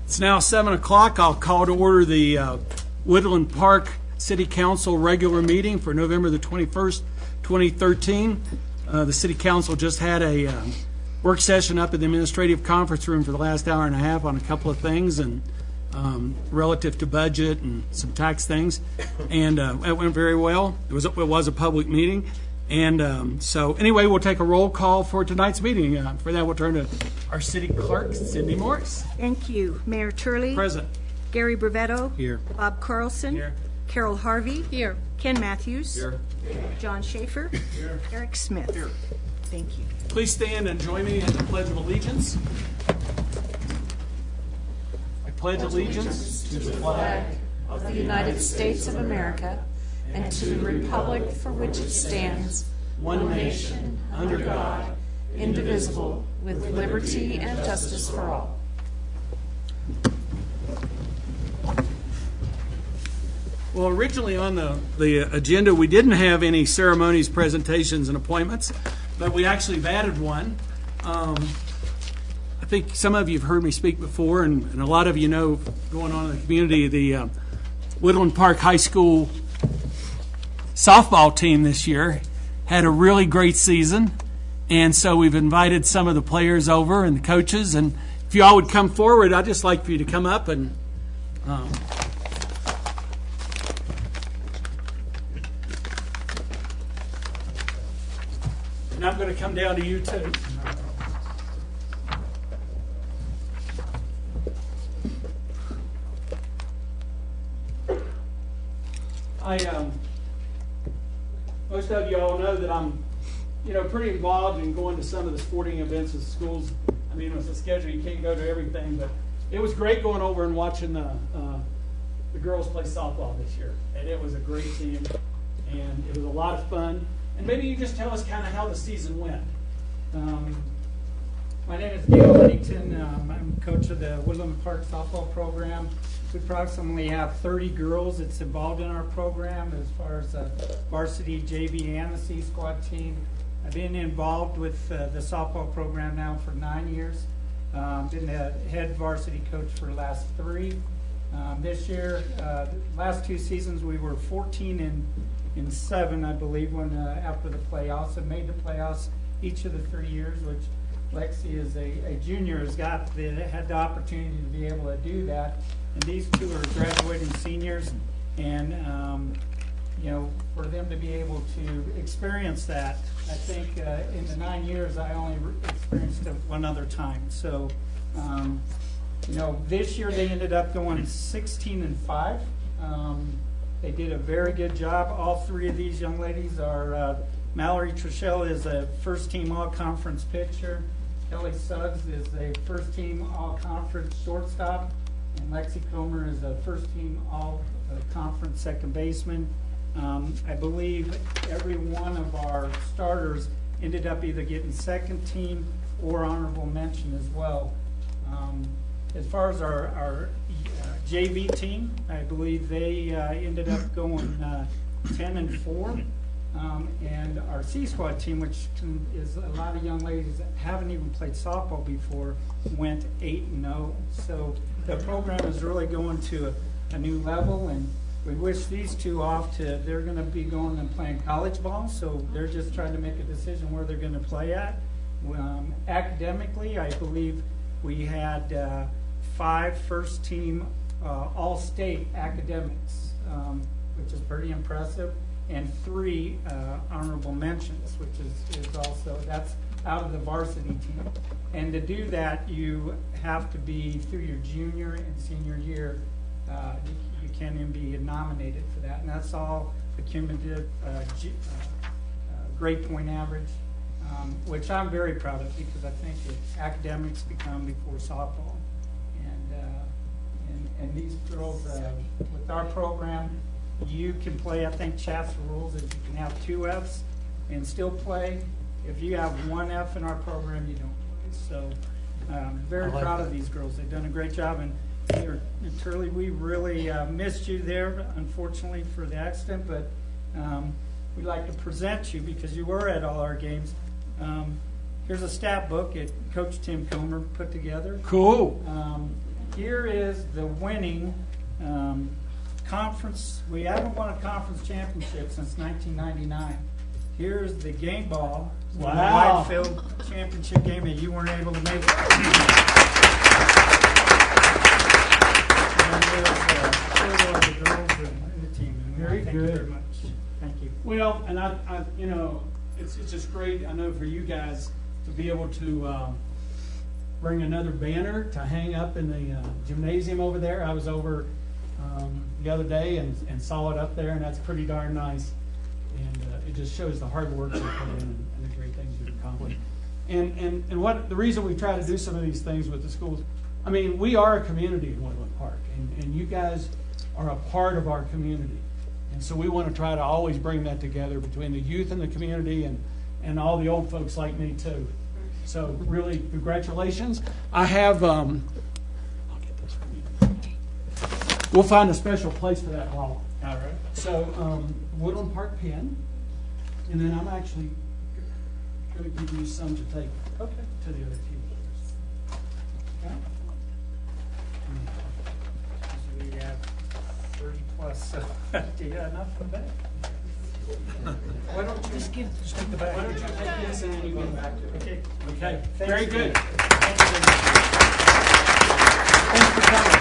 It's now 7 o'clock. I'll call to order the Woodland Park City Council regular meeting for November the 21st, 2013. The City Council just had a work session up in the administrative conference room for the last hour and a half on a couple of things and relative to budget and some tax things, and it went very well. It was a public meeting. And so anyway, we'll take a roll call for tonight's meeting. For that, we'll turn to our city clerk, Cindy Morris. Thank you. Mayor Turley. Present. Gary Brevetto. Here. Bob Carlson. Here. Carol Harvey. Here. Ken Matthews. Here. John Schaefer. Here. Eric Smith. Here. Thank you. Please stand and join me in the Pledge of Allegiance. I pledge allegiance to the flag of the United States of America and to the republic for which it stands, one nation, under God, indivisible, with liberty and justice for all. Well, originally on the agenda, we didn't have any ceremonies, presentations, and appointments, but we actually have added one. I think some of you have heard me speak before, and a lot of you know going on in the community, the Woodland Park High School softball team this year had a really great season, and so we've invited some of the players over and the coaches, and if you all would come forward, I'd just like for you to come up and and I'm going to come down to you too. Most of you all know that I'm, pretty involved in going to some of the sporting events at schools. I mean, with the schedule, you can't go to everything, but it was great going over and watching the girls play softball this year, and it was a great team, and it was a lot of fun. And maybe you just tell us kind of how the season went. My name is Gail Huntington. I'm coach of the Woodland Park softball program. We approximately have 30 girls that's involved in our program as far as varsity, JV, and the C squad team. I've been involved with the softball program now for 9 years. Been the head varsity coach for the last 3. This year, last 2 seasons, we were 14 and 7, I believe, when after the playoffs, and made the playoffs each of the 3 years, which Lexi is a junior, had the opportunity to be able to do that. And these two are graduating seniors, and for them to be able to experience that, I think in the 9 years I only experienced it one other time. So, this year they ended up going 16-5. They did a very good job. All 3 of these young ladies are Mallory Trishelle is a first-team all-conference pitcher. Kelly Suggs is a first-team all-conference shortstop. And Lexi Comer is a first-team all-conference second baseman. I believe every one of our starters ended up either getting second team or honorable mention as well. As far as our JV team, I believe they ended up going 10-4. And our C squad team, which is a lot of young ladies that haven't even played softball before, went 8-0. So the program is really going to a new level, and we wish these two off to. They're going to be going and playing college ball, so they're just trying to make a decision where they're going to play at. Academically, I believe we had 5 first-team all-state academics, which is pretty impressive, and 3 honorable mentions, which is also, that's out of the varsity team. And to do that, you have to be through your junior and senior year. You can't even be nominated for that, and that's all the cumulative grade point average, which I'm very proud of, because I think that academics become before softball. And these girls, with our program, you can play, I think Chaff's rules is you can have 2 Fs and still play. If you have 1 F in our program, you don't play. So very proud of these girls. They've done a great job. And Turley, we really missed you there, unfortunately, for the accident. But we'd like to present you because you were at all our games. Here's a stat book that Coach Tim Comer put together. Cool. Here is the winning conference. We haven't won a conference championship since 1999. Here's the game ball. Wow. The Whitefield championship game that you weren't able to make. And there's a photo of the girls and the team. And Very thank you good. very much. Thank you. Well, and I you know, it's just great, I know, for you guys to be able to bring another banner to hang up in the gymnasium over there. I was over the other day and saw it up there, and that's pretty darn nice. And it just shows the hard work you put in and the great things you've accomplished. And what the reason we try to do some of these things with the schools, I mean, we are a community in Woodland Park, and you guys are a part of our community. And so we want to try to always bring that together between the youth and the community and all the old folks like me too. So really, congratulations. I have, I'll get this from you. We'll find a special place for that wall. All right. So Woodland Park pen, and then I'm actually going to give you some to take to the other team. Okay? So we have 30 plus. Do you have enough for the bag? Why don't you Just take the bag. Why don't you take this and then you get back to it? Okay. Okay. Thanks Very again. good. Thank you very much. Thanks for coming.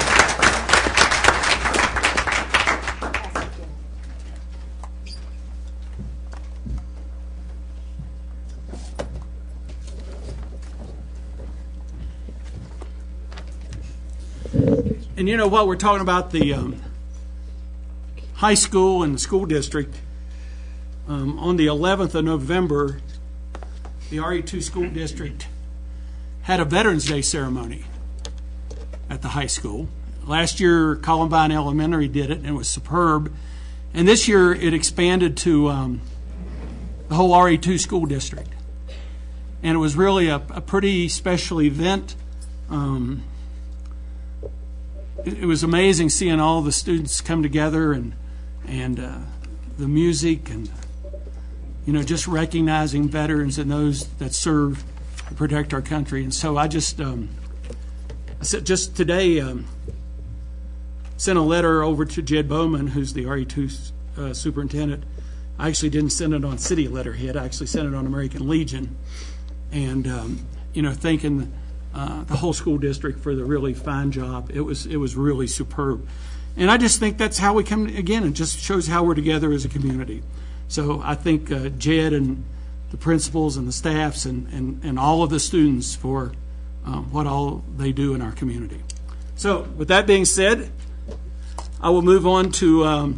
And you know, while we're talking about the high school and the school district, on the 11th of November, the RE2 school district had a Veterans Day ceremony at the high school. Last year, Columbine Elementary did it, and it was superb. And this year, it expanded to the whole RE2 school district. And it was really a pretty special event. It was amazing seeing all the students come together and the music and, you know, just recognizing veterans and those that serve to protect our country. And so I just, I said just today, sent a letter over to Jed Bowman, who's the RE2 superintendent. I actually didn't send it on city letterhead. I actually sent it on American Legion. And, you know, thanking the whole school district for the really fine job. It was really superb. And I just think that's how we come, again, it just shows how we're together as a community. So I think Jed and the principals and the staffs and all of the students for what all they do in our community. So with that being said, I will move on to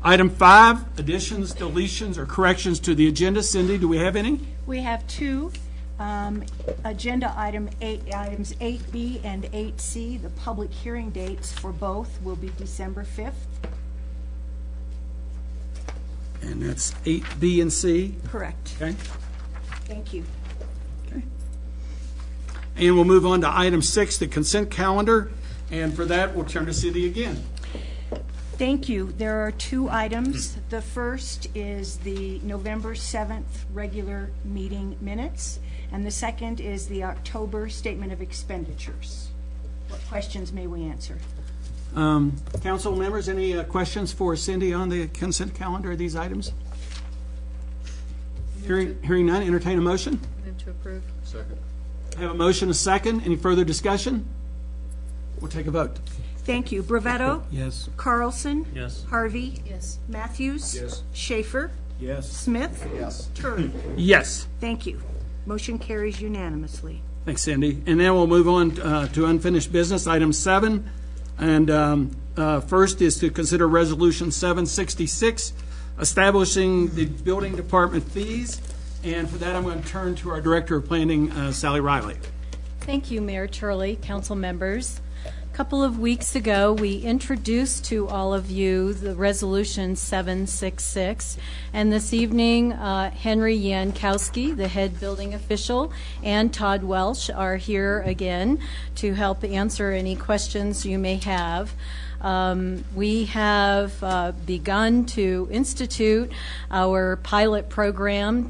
item 5, additions, deletions, or corrections to the agenda. Cindy, do we have any? We have 2. Agenda items 8B and 8C. The public hearing dates for both will be December 5th. And that's 8B and C. Correct. Okay. Thank you. Okay. And we'll move on to item 6, the consent calendar. And for that, we'll turn to Cindy again. Thank you. There are 2 items. The first is the November 7th regular meeting minutes, and the second is the October statement of expenditures. What questions may we answer? Council members, any questions for Cindy on the consent calendar of these items? Hearing none, entertain a motion. Move to approve. Second. I have a motion, a second. Any further discussion? We'll take a vote. Thank you. Brevetto? Yes. Carlson? Yes. Harvey? Yes. Matthews? Yes. Schaefer? Yes. Smith? Yes. Turley? Yes. Thank you. Motion carries unanimously. Thanks, Cindy. And then we'll move on to unfinished business, item 7. And first is to consider Resolution 766, establishing the building department fees. And for that, I'm going to turn to our Director of Planning, Sally Riley. Thank you, Mayor Turley, council members. couple of weeks ago, we introduced to all of you the Resolution 766, and this evening, Henry Yankowski, the head building official, and Todd Welsh are here again to help answer any questions you may have. We have begun to institute our pilot program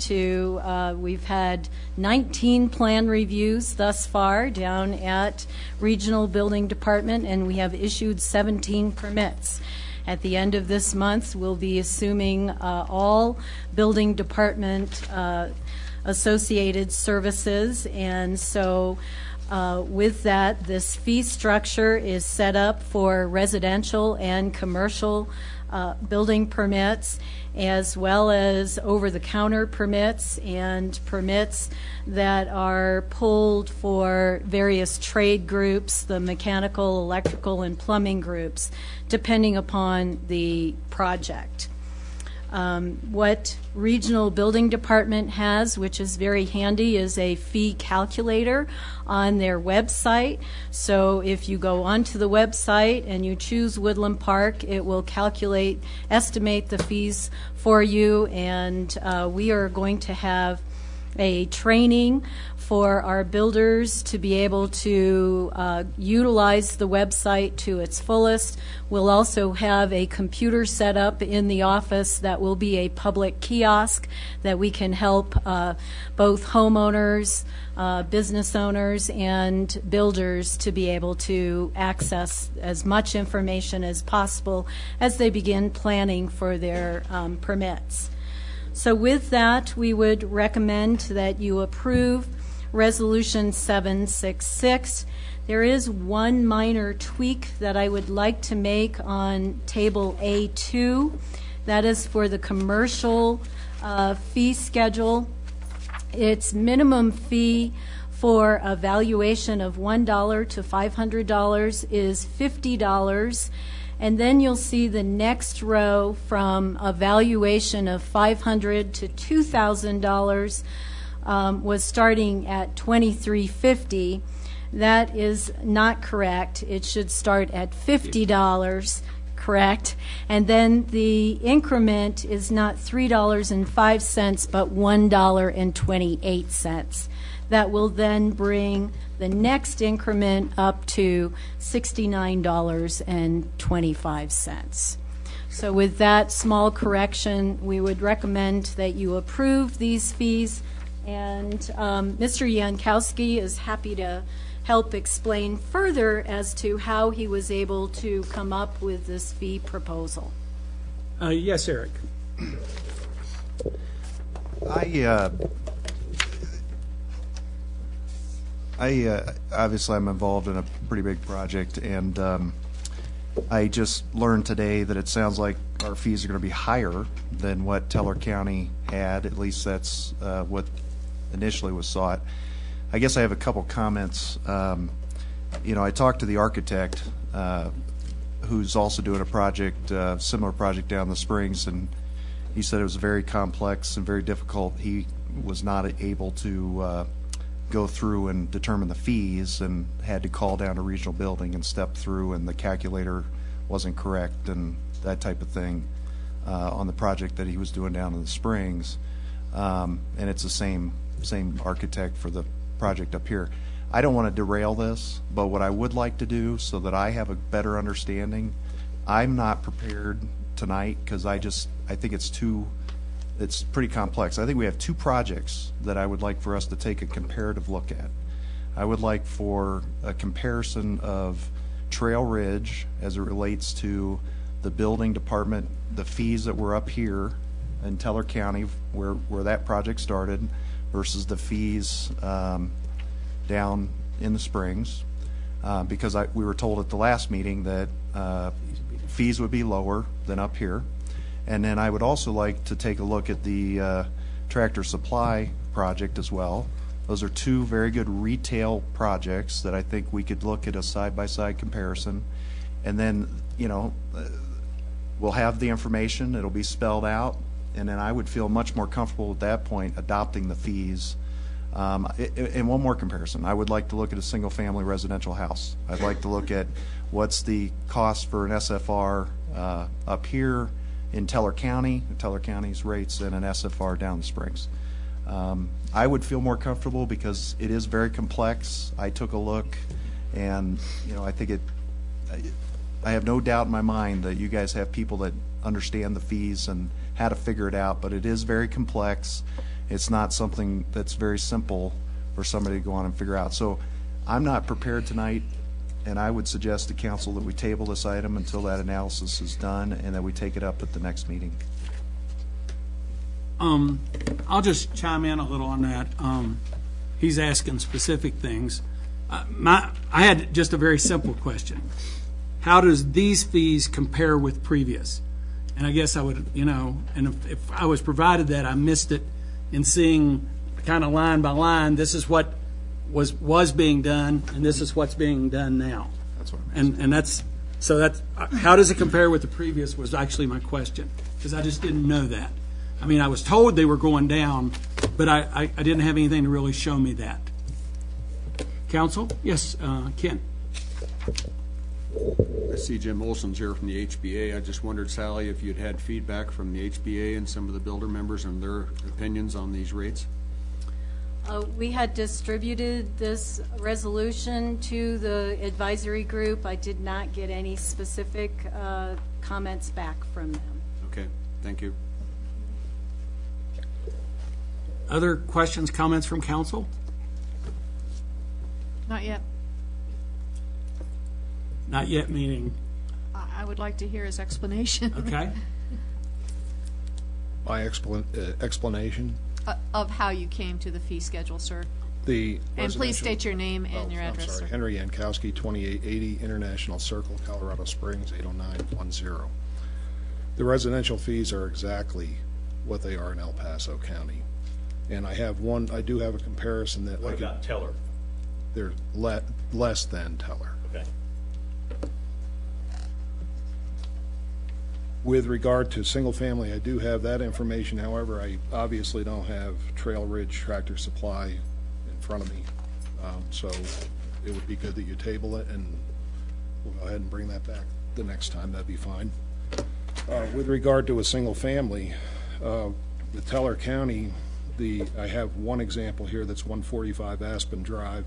we've had 19 plan reviews thus far down at Regional Building Department, and we have issued 17 permits. At the end of this month, we'll be assuming all building department associated services, and so with that, this fee structure is set up for residential and commercial building permits, as well as over-the-counter permits and permits that are pulled for various trade groups, the mechanical, electrical, and plumbing groups, depending upon the project. What Regional Building Department has, which is very handy, is a fee calculator on their website. So if you go onto the website and you choose Woodland Park, it will estimate the fees for you, and we are going to have a training for our builders to be able to utilize the website to its fullest. We'll also have a computer set up in the office that will be a public kiosk that we can help both homeowners, business owners, and builders to be able to access as much information as possible as they begin planning for their permits. So with that, we would recommend that you approve Resolution 766. There is one minor tweak that I would like to make on Table A2. That is for the commercial fee schedule. Its minimum fee for a valuation of $1 to $500 is $50. And then you'll see the next row from a valuation of $500 to $2,000 was starting at $23.50. That is not correct. It should start at $50, correct? And then the increment is not $3.05, but $1.28. That will then bring the next increment up to $69.25. So with that small correction, we would recommend that you approve these fees. And Mr. Yankowski is happy to help explain further as to how he was able to come up with this fee proposal. Yes, Eric. Obviously I'm involved in a pretty big project, and I just learned today that it sounds like our fees are going to be higher than what Teller County had. At least that's what initially was sought. I guess I have a couple comments. I talked to the architect who's also doing a project, similar project down in the Springs, and he said it was very complex and very difficult. He was not able to go through and determine the fees, and had to call down to Regional Building and step through, and the calculator wasn't correct and that type of thing on the project that he was doing down in the Springs. And it's the same architect for the project up here. I don't want to derail this, but what I would like to do so that I have a better understanding, I'm not prepared tonight because I think it's pretty complex. I think we have two projects that I would like for us to take a comparative look at. I would like for a comparison of Trail Ridge as it relates to the building department, the fees that were up here in Teller County where that project started versus the fees down in the Springs, because we were told at the last meeting that fees would be lower than up here. And then I would also like to take a look at the Tractor Supply project as well. Those are two very good retail projects that I think we could look at a side-by-side comparison. And then, we'll have the information, it'll be spelled out, and then I would feel much more comfortable at that point adopting the fees And one more comparison, I would like to look at a single-family residential house. I'd like to look at what's the cost for an SFR up here in Teller County's rates, and an SFR down the Springs. I would feel more comfortable because it is very complex. I took a look, and I think I have no doubt in my mind that you guys have people that understand the fees and how to figure it out, but it is very complex. It's not something that's very simple for somebody to go on and figure out. So I'm not prepared tonight, and I would suggest to council that we table this item until that analysis is done, and that we take it up at the next meeting. I'll just chime in a little on that. He's asking specific things. I had just a very simple question. How does these fees compare with previous? And I guess I would, and if I was provided that, I missed it in seeing kind of line by line, this is what was being done, and this is what's being done now. That's what And that's, so that's, how does it compare with the previous was actually my question, because I just didn't know that. I mean, I was told they were going down, but I didn't have anything to really show me that. Counsel? Yes, Ken. I see Jim Olson's here from the HBA. I just wondered, Sally, if you'd had feedback from the HBA and some of the builder members and their opinions on these rates? We had distributed this resolution to the advisory group. I did not get any specific comments back from them. Okay, thank you. Other questions, comments from council? Not yet. Not yet, meaning, I would like to hear his explanation. okay? My explanation, Of how you came to the fee schedule, sir. the And please residential- state your name and your I'm address, sorry, sir. Henry Yankowski, 2880 International Circle, Colorado Springs, 80910. The residential fees are exactly what they are in El Paso County. And I do have a comparison that What about Teller? they're less than Teller. Okay. With regard to single family, I do have that information. However, I obviously don't have Trail Ridge Tractor Supply in front of me. So it would be good that you table it, and we'll go ahead and bring that back the next time. That'd be fine. With regard to a single family, the Teller County, I have one example here that's 145 Aspen Drive.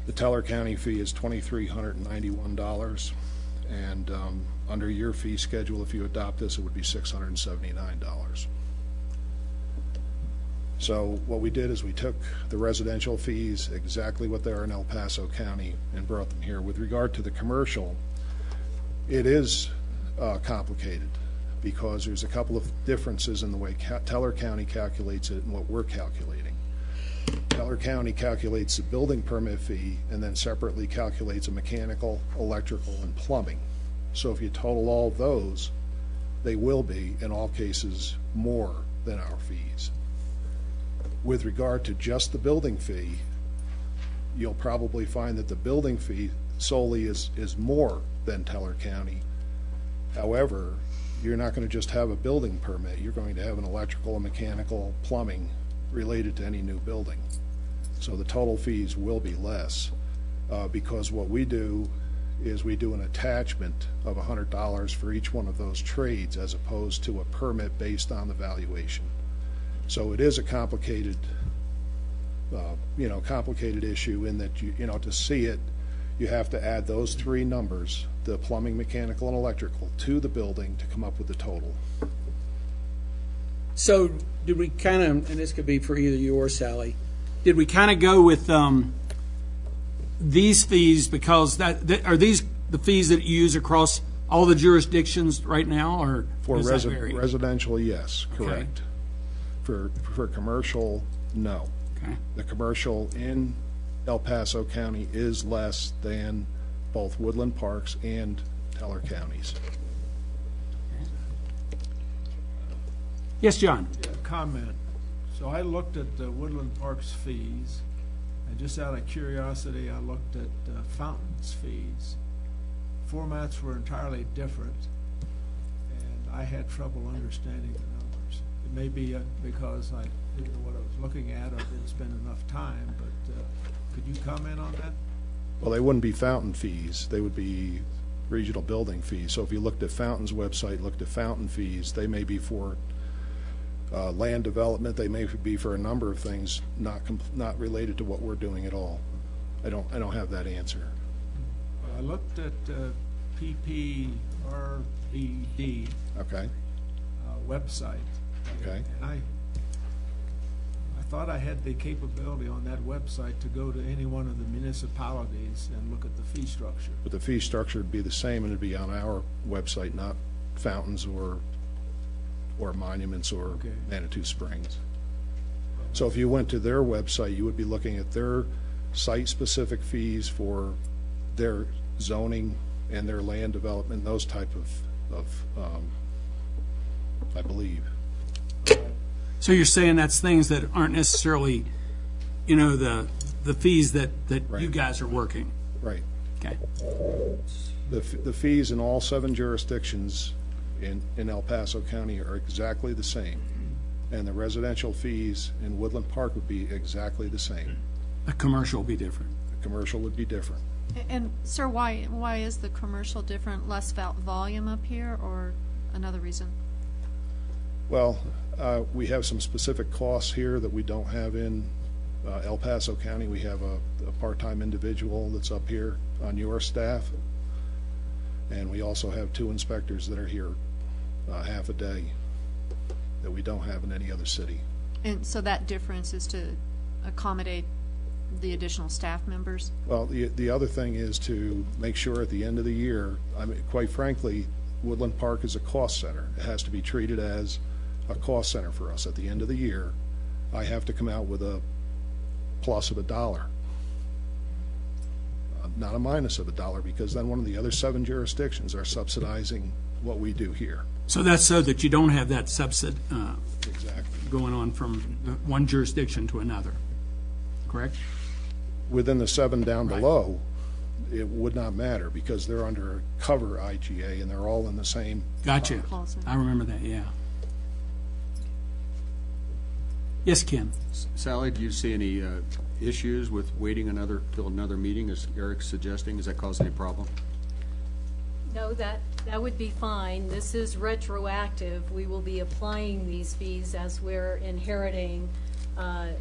The Teller County fee is $2,391, and under your fee schedule, if you adopt this, it would be $679. So what we did is we took the residential fees, exactly what they are in El Paso County, and brought them here. With regard to the commercial, it is complicated, because there's a couple of differences in the way Teller County calculates it and what we're calculating. Teller County calculates the building permit fee and then separately calculates a mechanical, electrical, and plumbing. So if you total all those, they will be, in all cases, more than our fees. With regard to just the building fee, you'll probably find that the building fee solely is more than Teller County. However, you're not going to just have a building permit. You're going to have an electrical and mechanical, plumbing related to any new building. So the total fees will be less, because what we do is we do an attachment of $100 for each one of those trades, as opposed to a permit based on the valuation. So it is a complicated, complicated issue in that to see it, you have to add those three numbers, the plumbing, mechanical, and electrical, to the building to come up with the total. So did we kind of, and this could be for either you or Sally, did we kind of go with these fees because are these the fees that you use across all the jurisdictions right now, or For does that vary? residential, yes, Okay. correct. For commercial, no. Okay. The commercial in El Paso County is less than both Woodland Parks and Teller counties. Yes, John. Comment. So I looked at the Woodland Parks fees, and just out of curiosity, I looked at Fountain's fees. Formats were entirely different, and I had trouble understanding the numbers. It may be because I didn't know what I was looking at or didn't spend enough time, but could you comment on that? Well, they wouldn't be Fountain fees, they would be regional building fees. So if you looked at Fountain's website, looked at Fountain fees, they may be for land development, they may be for a number of things not related to what we're doing at all. I don't have that answer. I looked at PPRBD Okay, website. okay. And I thought I had the capability on that website to go to any one of the municipalities and look at the fee structure. But the fee structure would be the same, and it'd be on our website, not Fountains or Monuments or Okay. Manitou Springs. So if you went to their website, you would be looking at their site-specific fees for their zoning and their land development, those type of I believe. So you're saying that's things that aren't necessarily, you know, the fees that you Right. guys are working? Right. Okay. The fees in all 7 jurisdictions in El Paso County are exactly the same. And the residential fees in Woodland Park would be exactly the same. A commercial will be different. The commercial would be different. And, sir, why is the commercial different? Less volume up here, or another reason? Well, we have some specific costs here that we don't have in El Paso County. We have a part-time individual that's up here on your staff. And we also have 2 inspectors that are here half a day that we don't have in any other city. And so that difference is to accommodate the additional staff members? Well, the other thing is to make sure at the end of the year, I mean, quite frankly, Woodland Park is a cost center. It has to be treated as a cost center for us. At the end of the year, I have to come out with a plus of $1, not a minus of $1, because then one of the other 7 jurisdictions are subsidizing what we do here. So that's so that you don't have that subsid Exactly. going on from one jurisdiction to another, correct? Within the 7 down below, it would not matter because they're under a cover IGA and they're all in the same. Gotcha. Clause. I remember that, yeah. Yes, Ken? Sally, do you see any issues with waiting till another meeting, as Eric's suggesting? Does that cause any problem? No, that would be fine. This is retroactive. We will be applying these fees as we're inheriting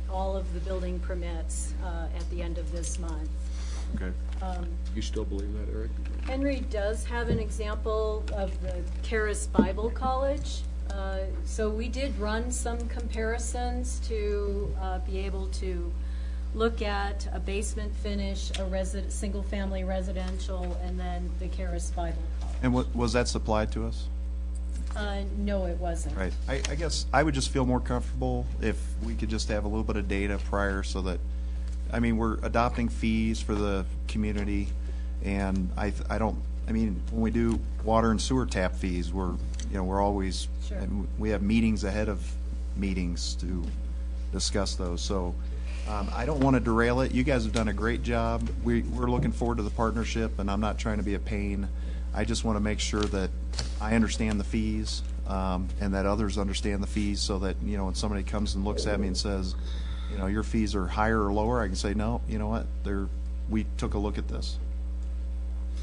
all of the building permits at the end of this month. Okay. You still believe that, Eric? Henry does have an example of the Charis Bible College. So we did run some comparisons to be able to look at a basement finish, a single-family residential, and then the Charis Bible College. And was that supplied to us? No, it wasn't. Right. I guess I would just feel more comfortable if we could just have a little bit of data prior so that, I mean, we're adopting fees for the community, and I mean, when we do water and sewer tap fees, we're always, Sure. and we have meetings ahead of meetings to discuss those. So I don't want to derail it. You guys have done a great job. We're looking forward to the partnership, and I'm not trying to be a pain. I just want to make sure that I understand the fees, and that others understand the fees, so that, when somebody comes and looks at me and says, your fees are higher or lower, I can say, no, you know what, we took a look at this.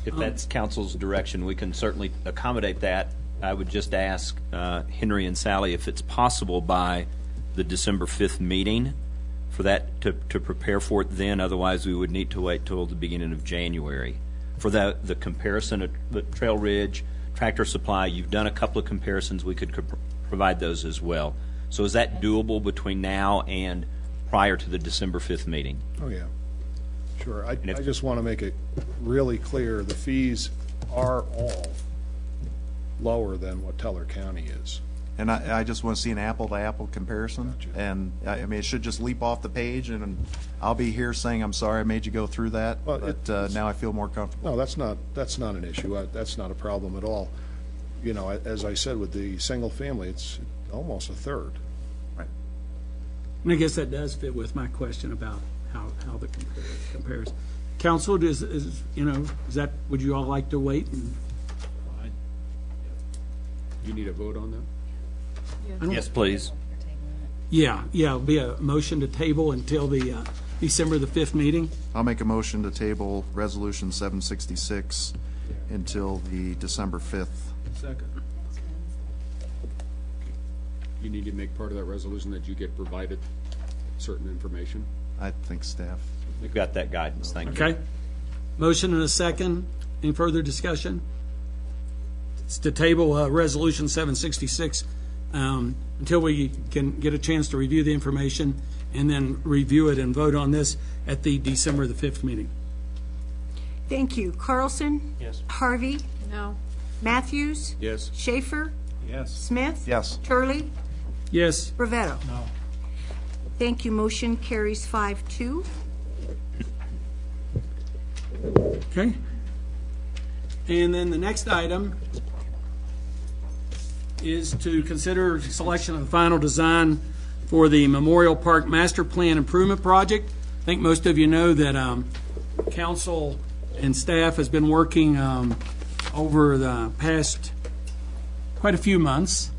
If that's council's direction, we can certainly accommodate that. I would just ask Henry and Sally if it's possible by the December 5th meeting for that to prepare for it then. Otherwise, we would need to wait till the beginning of January. For the comparison of the Trail Ridge, Tractor Supply, you've done a couple of comparisons. We could provide those as well. So is that doable between now and prior to the December 5th meeting? Oh, yeah. Sure. I just want to make it really clear, the fees are all lower than what Teller County is. And I just want to see an apple-to-apple comparison. Gotcha. And, I mean, it should just leap off the page, and I'll be here saying, I'm sorry I made you go through that, Well, but now I feel more comfortable. No, that's not an issue. That's not a problem at all. As I said, with the single family, it's almost a third. Right. And I guess that does fit with my question about how the compares. Council, would you all like to wait? You need a vote on that? Yes, please. Yeah, it'll be a motion to table until the December the 5th meeting. I'll make a motion to table Resolution 766 until the December 5th. Second. You need to make part of that resolution that you get provided certain information. I think staff. We've got that guidance. Thank you. Okay? Motion and a second. Any further discussion? It's to table Resolution 766 until we can get a chance to review the information and then review it and vote on this at the December the 5th meeting. Thank you. Carlson? Yes. Harvey? No. Matthews? Yes. Schaefer? Yes. Smith? Yes. Turley? Yes. Ravetto? No. Thank you. Motion carries 5-2. Okay. And then the next item is to consider selection of the final design for the Memorial Park Master Plan Improvement Project. I think most of you know that council and staff has been working over the past quite a few months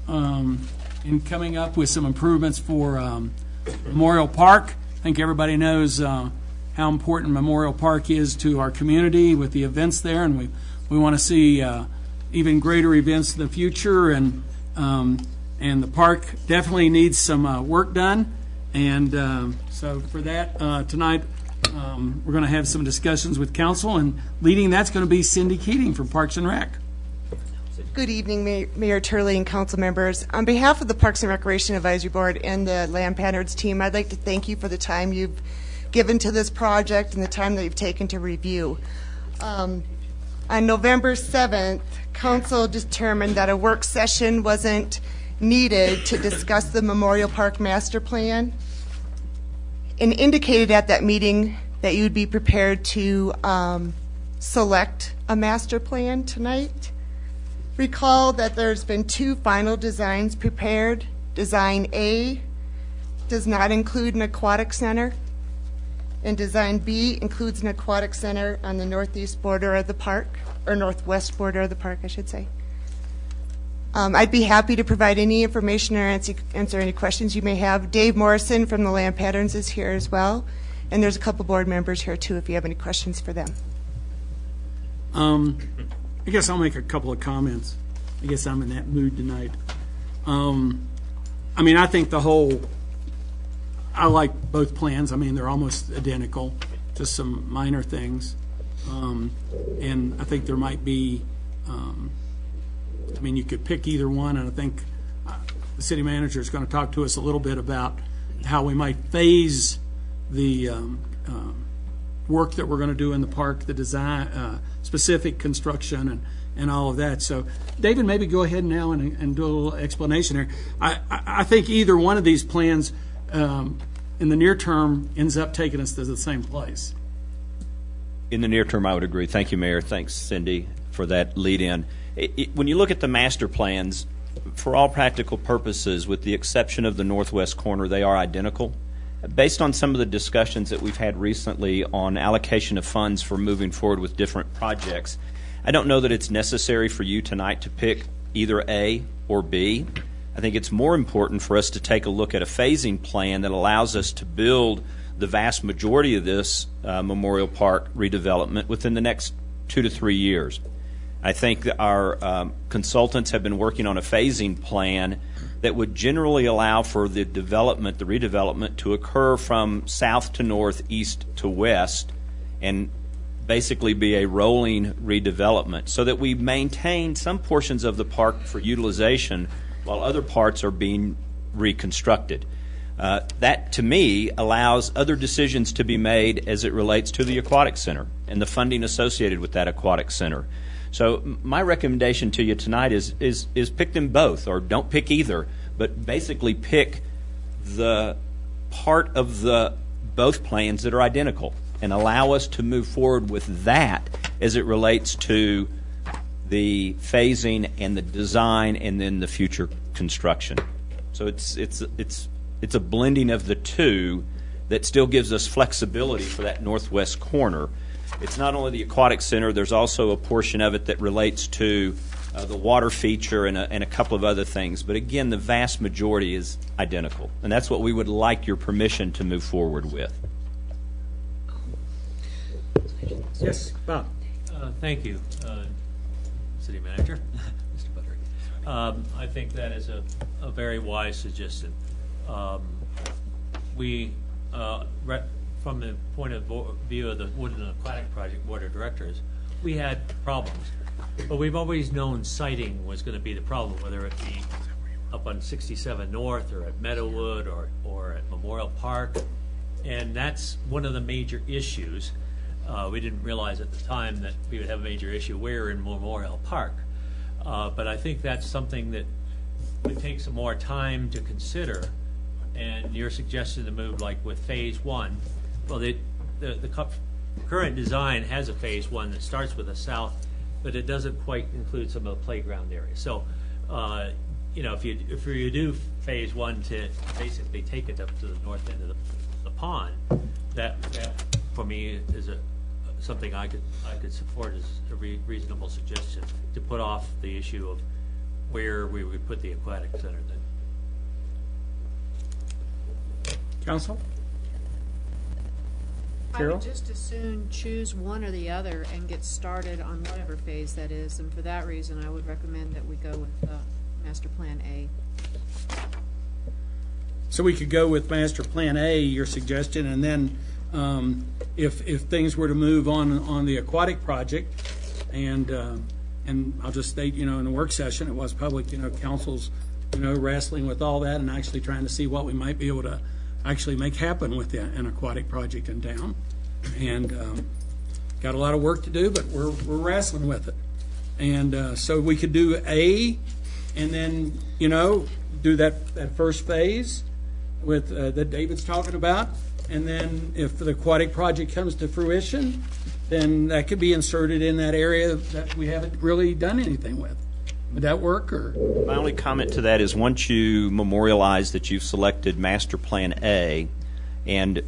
in coming up with some improvements for Memorial Park. I think everybody knows how important Memorial Park is to our community with the events there, and we want to see even greater events in the future, and the park definitely needs some work done. And so for that, tonight we're going to have some discussions with council, and leading that's going to be Cindy Keating from Parks and Rec. Good evening, Mayor Turley and council members. On behalf of the Parks and Recreation Advisory Board and the Land Patterns team, I'd like to thank you for the time you've given to this project and the time that you've taken to review. On November 7th, council determined that a work session wasn't needed to discuss the Memorial Park Master Plan and indicated at that meeting that you would be prepared to select a master plan tonight. Recall that there's been 2 final designs prepared. Design A does not include an aquatic center, and Design B includes an aquatic center on the northeast border of the park, or northwest border of the park, I should say. I'd be happy to provide any information or answer any questions you may have. Dave Morrison from the Land Patterns is here as well, and there's a couple board members here too if you have any questions for them. I guess I'll make a couple of comments. I guess I'm in that mood tonight. I mean, I think I like both plans. I mean, they're almost identical, just some minor things. And I think there might be, I mean, you could pick either one, and I think the city manager is going to talk to us a little bit about how we might phase the work that we're going to do in the park, the design, specific construction, and all of that. So, David, maybe go ahead now and do a little explanation here. I think either one of these plans in the near term ends up taking us to the same place. In the near term, I would agree. Thank you, Mayor. Thanks, Cindy, for that lead-in. When you look at the master plans, for all practical purposes, with the exception of the northwest corner, they are identical. Based on some of the discussions that we've had recently on allocation of funds for moving forward with different projects, I don't know that it's necessary for you tonight to pick either A or B. I think it's more important for us to take a look at a phasing plan that allows us to build the vast majority of this Memorial Park redevelopment within the next 2 to 3 years. I think that our consultants have been working on a phasing plan that would generally allow for the redevelopment to occur from south to north, east to west, and basically be a rolling redevelopment so that we maintain some portions of the park for utilization while other parts are being reconstructed. That, to me, allows other decisions to be made as it relates to the aquatic center and the funding associated with that aquatic center. So my recommendation to you tonight is pick them both, or don't pick either, but basically pick the part of the both plans that are identical and allow us to move forward with that as it relates to the phasing and the design and then the future construction. So it's a blending of the two that still gives us flexibility for that northwest corner. It's not only the aquatic center, there's also a portion of it that relates to the water feature, and a couple of other things. But again, the vast majority is identical, and that's what we would like your permission to move forward with. Yes, Bob. Thank you, City Manager, Mr. Butterick. I think that is a very wise suggestion. From the point of view of the Woodland Aquatic Project Board of Directors, we had problems, but we've always known siting was going to be the problem, whether it be up on 67 North or at Meadowwood or at Memorial Park, and that's one of the major issues. We didn't realize at the time that we would have a major issue where in Memorial Park. But I think that's something that would take some more time to consider. And your suggestion to move like with phase one, well, the current design has a phase one that starts with the south, but it doesn't quite include some of the playground areas. So, if you do phase one to basically take it up to the north end of the pond, that for me is something I could support as a reasonable suggestion to put off the issue of where we would put the aquatic center then. Council? I Carol? would just as soon choose one or the other and get started on whatever phase that is, and for that reason, I would recommend that we go with Master Plan A. So we could go with Master Plan A, your suggestion, and then if things were to move on the aquatic project, and I'll just state, in the work session, it was public, council's, wrestling with all that and actually trying to see what we might be able to actually make happen with an aquatic project in town. And got a lot of work to do, but we're wrestling with it. And so we could do A, and then, do that first phase with that David's talking about. And then if the aquatic project comes to fruition, then that could be inserted in that area that we haven't really done anything with. Would that work? Or My only comment to that is once you memorialize that you've selected Master Plan A, and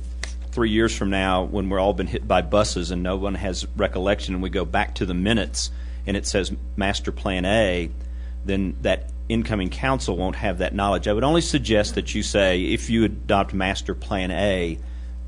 3 years from now, when we're all been hit by buses and no one has recollection, and we go back to the minutes and it says Master Plan A, then that incoming council won't have that knowledge. I would only suggest that you say, if you adopt Master Plan A,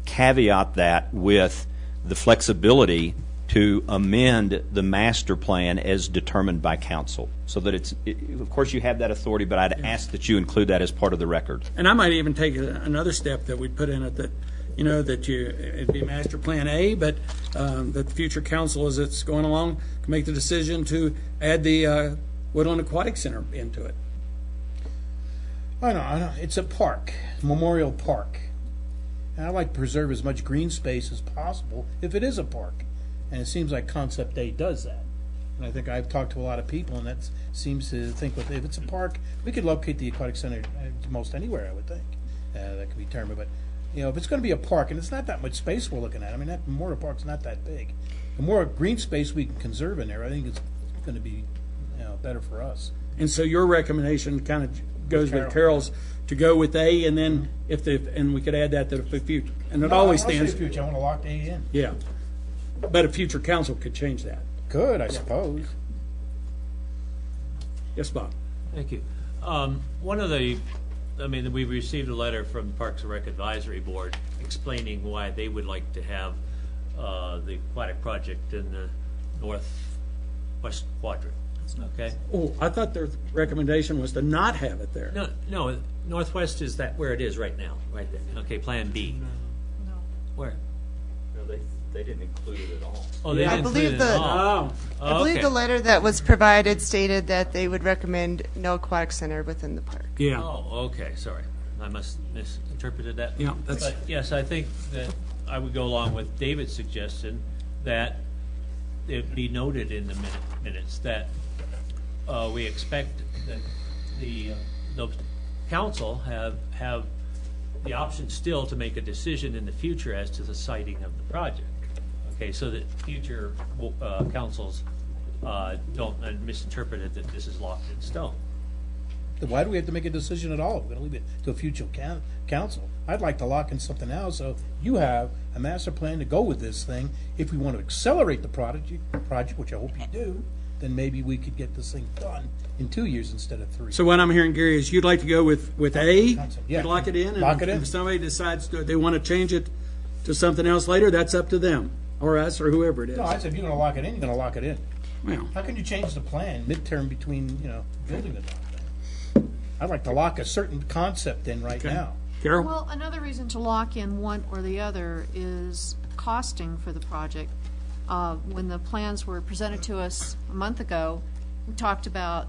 caveat that with the flexibility to amend the master plan as determined by council, so that of course you have that authority, but I'd ask that you include that as part of the record. And I might even take another step that we'd put in it that, it'd be Master Plan A, but that the future council, as it's going along, can make the decision to add the Woodland Aquatic Center into it. I know. It's a park, Memorial Park. And I like to preserve as much green space as possible if it is a park. And it seems like Concept A does that. And I think I've talked to a lot of people, and that seems to think if it's a park, we could locate the aquatic center most anywhere, I would think. That could be determined. But, if it's going to be a park, and it's not that much space we're looking at. I mean, that Memorial Park's not that big. The more green space we can conserve in there, I think it's going to be better for us. And so your recommendation kind of goes with Carol's to go with A, and then and we could add that to the future. And it always stands. I'll say future. I want to lock A in. Yeah. But a future council could change that. Could, I suppose. Yes, Bob. Thank you. We received a letter from Parks and Rec Advisory Board explaining why they would like to have the aquatic project in the northwest quadrant. Okay. Oh, I thought their recommendation was to not have it there. No. Northwest is where it is right now, right there. Okay, Plan B. No. Where? No, they didn't include it at all. Oh, they didn't include it at all. I believe the letter that was provided stated that they would recommend no aquatic center within the park. Yeah. Oh, okay, sorry. I must misinterpreted that. Yeah, But yes, I think that I would go along with David's suggestion that it be noted in the minutes that we expect that the council have the option still to make a decision in the future as to the siting of the project. Okay, so that future councils don't misinterpret it that this is locked in stone. Then why do we have to make a decision at all? We're going to leave it to a future council. I'd like to lock in something now, so you have a master plan to go with this thing. If we want to accelerate the project, which I hope you do, then maybe we could get this thing done in 2 years instead of 3. So what I'm hearing, Gary, is you'd like to go with A? Concept, yeah. You'd lock it in? and Lock it in. If somebody decides they want to change it to something else later, that's up to them, or us, or whoever it is. No, I said, if you're gonna lock it in, you're gonna lock it in. Well, How can you change the plan midterm between, building the darn thing? I'd like to lock a certain concept in right now. Carol? Well, another reason to lock in one or the other is costing for the project. When the plans were presented to us a month ago, we talked about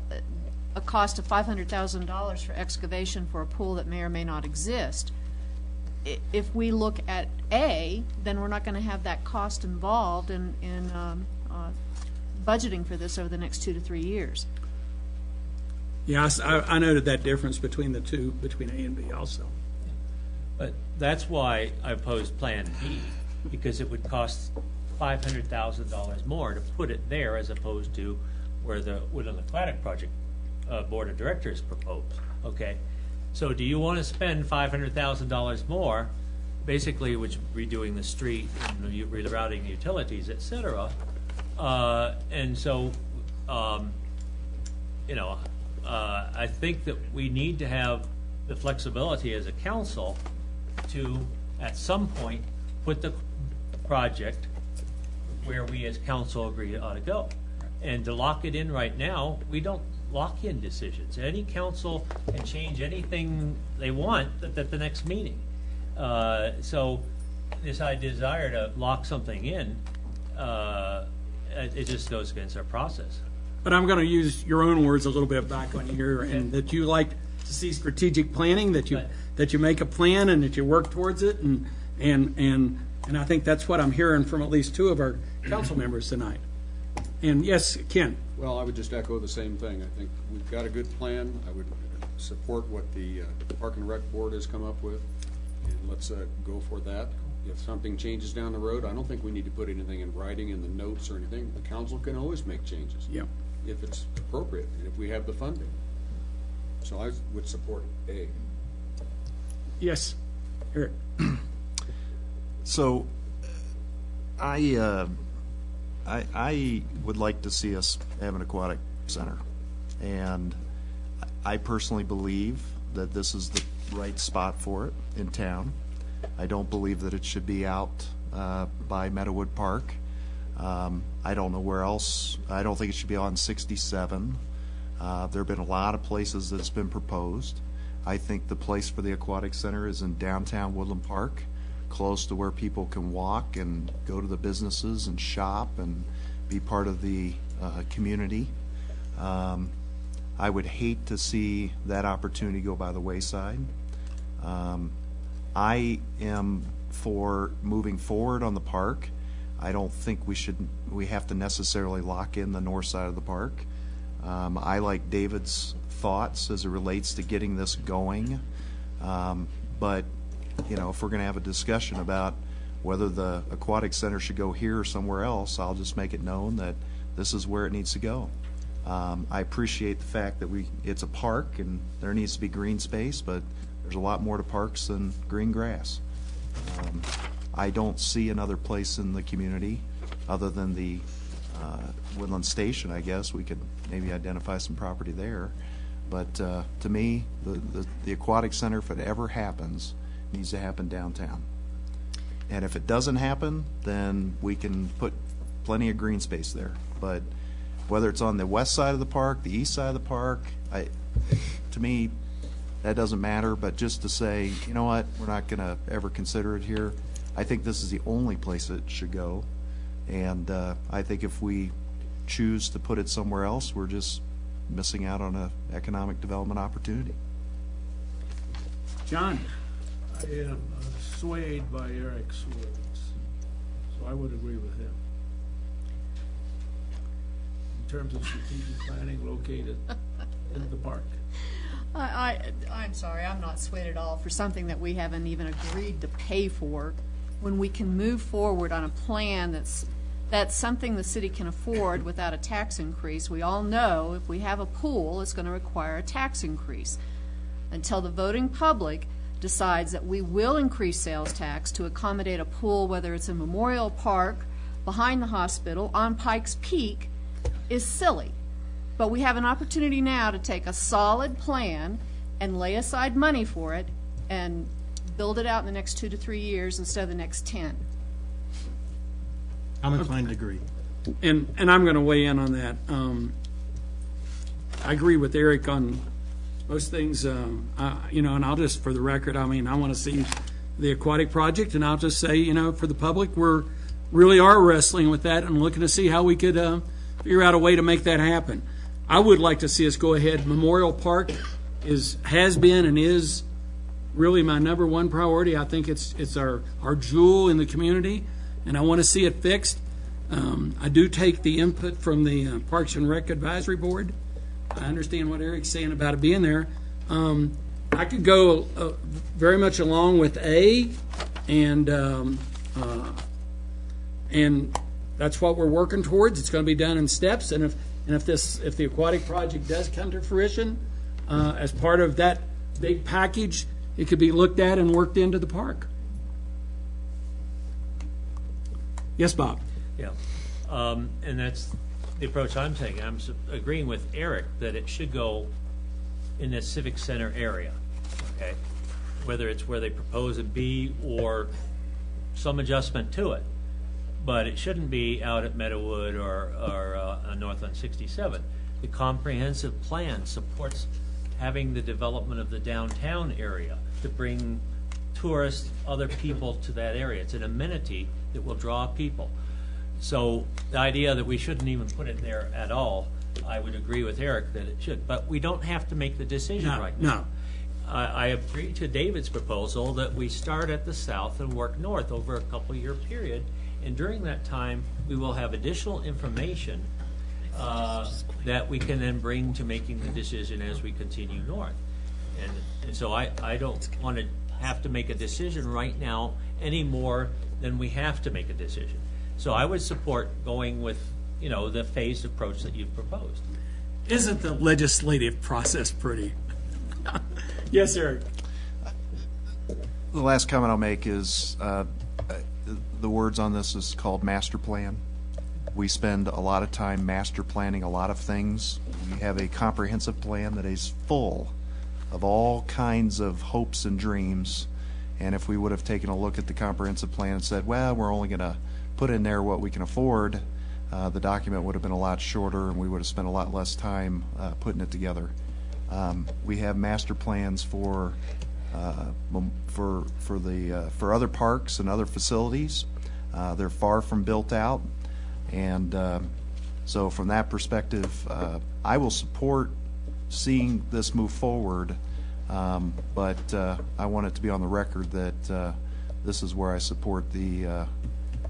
a cost of $500,000 for excavation for a pool that may or may not exist. If we look at A, then we're not going to have that cost involved in budgeting for this over the next 2 to 3 years. Yes, I noted that difference between the two, between A and B also. But that's why I opposed Plan B, because it would cost $500,000 more to put it there as opposed to where the Woodland Aquatic Project Board of Directors proposed, okay? So do you want to spend $500,000 more, basically, which redoing the street, and rerouting utilities, et cetera? And so, I think that we need to have the flexibility as a council to, at some point, put the project where we as council agree it ought to go. And to lock it in right now, we don't lock in decisions. Any council can change anything they want at the next meeting. So this desire to lock something in, it just goes against our process. But I'm going to use your own words a little bit back on here, and that you like to see strategic planning, that you make a plan and that you work towards it, and I think that's what I'm hearing from at least two of our council members tonight. And yes, Ken. Well, I would just echo the same thing. I think we've got a good plan. I would support what the Park and Rec Board has come up with, and let's go for that. If something changes down the road, I don't think we need to put anything in writing in the notes or anything. The council can always make changes. Yeah. If it's appropriate, and if we have the funding. So I would support A. Yes, Eric. So, I would like to see us have an aquatic center, and I personally believe that this is the right spot for it in town. I don't believe that it should be out by Meadowood Park. I don't know where else. I don't think it should be on 67. There have been a lot of places that it's been proposed. I think the place for the aquatic center is in downtown Woodland Park, close to where people can walk and go to the businesses and shop and be part of the community. I would hate to see that opportunity go by the wayside. I am for moving forward on the park. I don't think we have to necessarily lock in the north side of the park. I like David's thoughts as it relates to getting this going. But, if we're going to have a discussion about whether the aquatic center should go here or somewhere else, I'll just make it known that this is where it needs to go. I appreciate the fact that it's a park and there needs to be green space, but there's a lot more to parks than green grass. I don't see another place in the community other than the Woodland Station, I guess. We could maybe identify some property there. But to me, the aquatic center, if it ever happens, needs to happen downtown. And if it doesn't happen, then we can put plenty of green space there. But whether it's on the west side of the park, the east side of the park, to me, that doesn't matter. But just to say, you know what, we're not going to ever consider it here. I think this is the only place it should go. And I think if we choose to put it somewhere else, we're just missing out on an economic development opportunity. John. I am swayed by Eric's words, so I would agree with him. In terms of strategic planning located in the park. I'm sorry, I'm not swayed at all for something that we haven't even agreed to pay for, when we can move forward on a plan that's something the city can afford without a tax increase. We all know if we have a pool, it's going to require a tax increase. Until the voting public decides that we will increase sales tax to accommodate a pool, whether it's in Memorial Park, behind the hospital, on Pikes Peak, is silly. But we have an opportunity now to take a solid plan and lay aside money for it and build it out in the next 2 to 3 years instead of the next 10. I'm inclined to agree. And I'm going to weigh in on that. I agree with Eric on most things, and I'll just, for the record, I want to see the aquatic project, and I'll just say, for the public, really are wrestling with that and looking to see how we could figure out a way to make that happen. I would like to see us go ahead. Memorial Park has been and is really my number one priority. I think it's our jewel in the community, and I want to see it fixed. I do take the input from the Parks and Rec Advisory Board. I understand what Eric's saying about it being there. I could go very much along with A, and that's what we're working towards. It's going to be done in steps, and if the aquatic project does come to fruition as part of that big package, it could be looked at and worked into the park. Yes, Bob. Yeah, and that's the approach I'm taking. I'm agreeing with Eric that it should go in the Civic Center area, okay? Whether it's where they propose it be or some adjustment to it. But it shouldn't be out at Meadowood or north on 67. The comprehensive plan supports having the development of the downtown area to bring tourists, other people to that area. It's an amenity that will draw people. So the idea that we shouldn't even put it there at all, I would agree with Eric that it should. But we don't have to make the decision right now. No. I agree to David's proposal that we start at the south and work north over a couple-year period. And during that time, we will have additional information that we can then bring to making the decision as we continue north. And so I don't want to have to make a decision right now any more than we have to make a decision. So I would support going with, the phased approach that you've proposed. Isn't the legislative process pretty? Yes, Eric. The last comment I'll make is the words on this is called master plan. We spend a lot of time master planning a lot of things. We have a comprehensive plan that is full of all kinds of hopes and dreams. And if we would have taken a look at the comprehensive plan and said, well, we're only going to put in there what we can afford, the document would have been a lot shorter and we would have spent a lot less time putting it together. We have master plans for other parks and other facilities. They're far from built out, and so from that perspective, I will support seeing this move forward, but I want it to be on the record that this is where I support the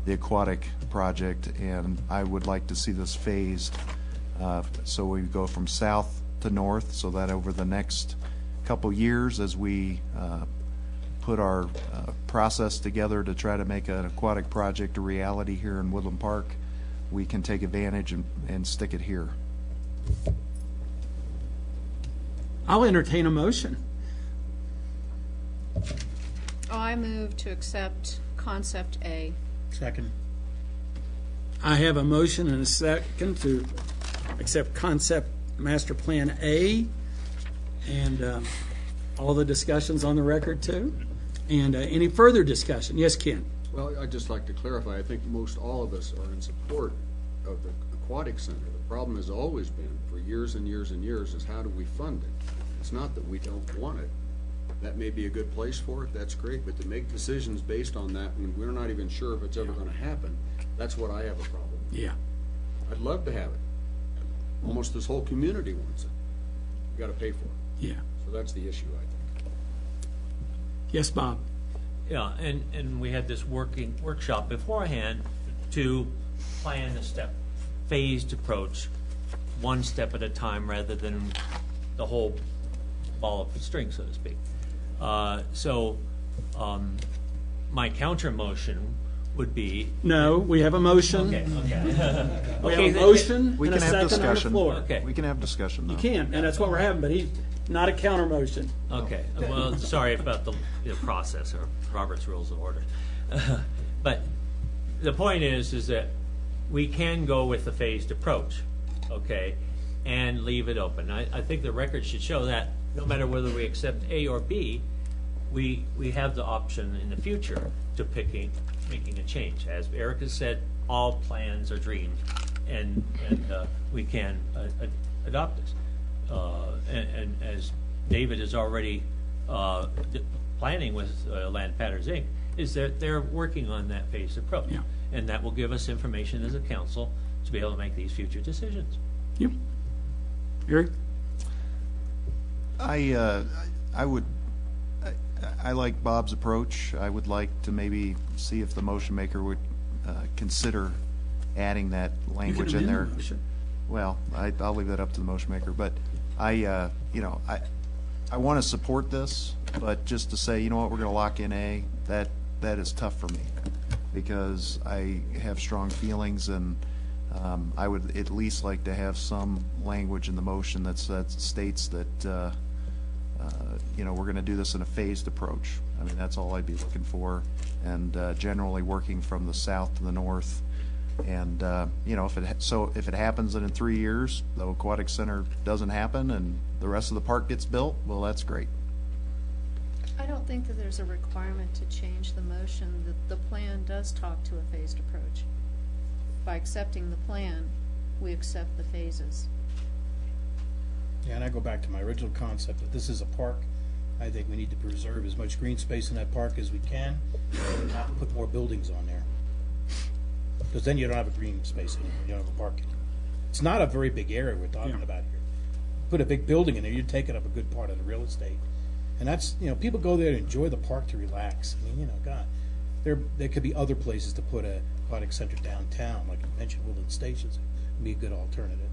aquatic project, and I would like to see this phased so we go from south to north, so that over the next couple years, as we put our process together to try to make an aquatic project a reality here in Woodland Park, we can take advantage and stick it here. I'll entertain a motion. I move to accept concept A. Second. I have a motion and a second to accept concept master plan A, and all the discussions on the record too. And any further discussion? Yes, Ken. Well, I'd just like to clarify, I think most all of us are in support of the aquatic center. The problem has always been, for years and years and years, is how do we fund it? It's not that we don't want it. That may be a good place for it, that's great, but to make decisions based on that when we're not even sure if it's ever going to happen, that's what I have a problem with. Yeah. I'd love to have it. Almost this whole community wants it. You got to pay for it. Yeah. So that's the issue, I think. Yes, Bob. Yeah, and we had this workshop beforehand to plan a phased approach, one step at a time rather than the whole ball of string, so to speak. My counter motion would be. No, we have a motion. Okay. We have a motion We and can a have second on the discussion. floor. Okay. We can have discussion, though. You can, and that's what we're having, but he's not a counter motion. Okay, well, sorry about the process or Robert's Rules of Order. But the point is that we can go with the phased approach. okay, and leave it open. I think the record should show that no matter whether we accept A or B, we have the option in the future to making a change. As Eric has said, all plans are dreams, and we can adopt this. And as David is already planning with Land Patterns Inc., is that they're working on that phased approach. Yeah. And that will give us information as a council to be able to make these future decisions. Yep. Eric? I like Bob's approach. I would like to maybe see if the motion maker would consider adding that language in there. Well, I'll leave that up to the motion maker, but I want to support this, but just to say, you know what, we're going to lock in A, that is tough for me, because I have strong feelings, and I would at least like to have some language in the motion that states that we're going to do this in a phased approach. I mean, that's all I'd be looking for, and generally working from the south to the north. And if it happens that in 3 years the aquatic center doesn't happen and the rest of the park gets built, well, that's great. I don't think that there's a requirement to change the motion. The plan does talk to a phased approach. By accepting the plan, we accept the phases. Yeah, and I go back to my original concept that this is a park. I think we need to preserve as much green space in that park as we can, and not put more buildings on there. Because then you don't have a green space anymore, you don't have a park anymore. It's not a very big area we're talking about here. Put a big building in there, you're taking up a good part of the real estate. And that's, people go there to enjoy the park, to relax. I mean, God, there could be other places to put a aquatic center downtown, like you mentioned, Woodland Stations would be a good alternative.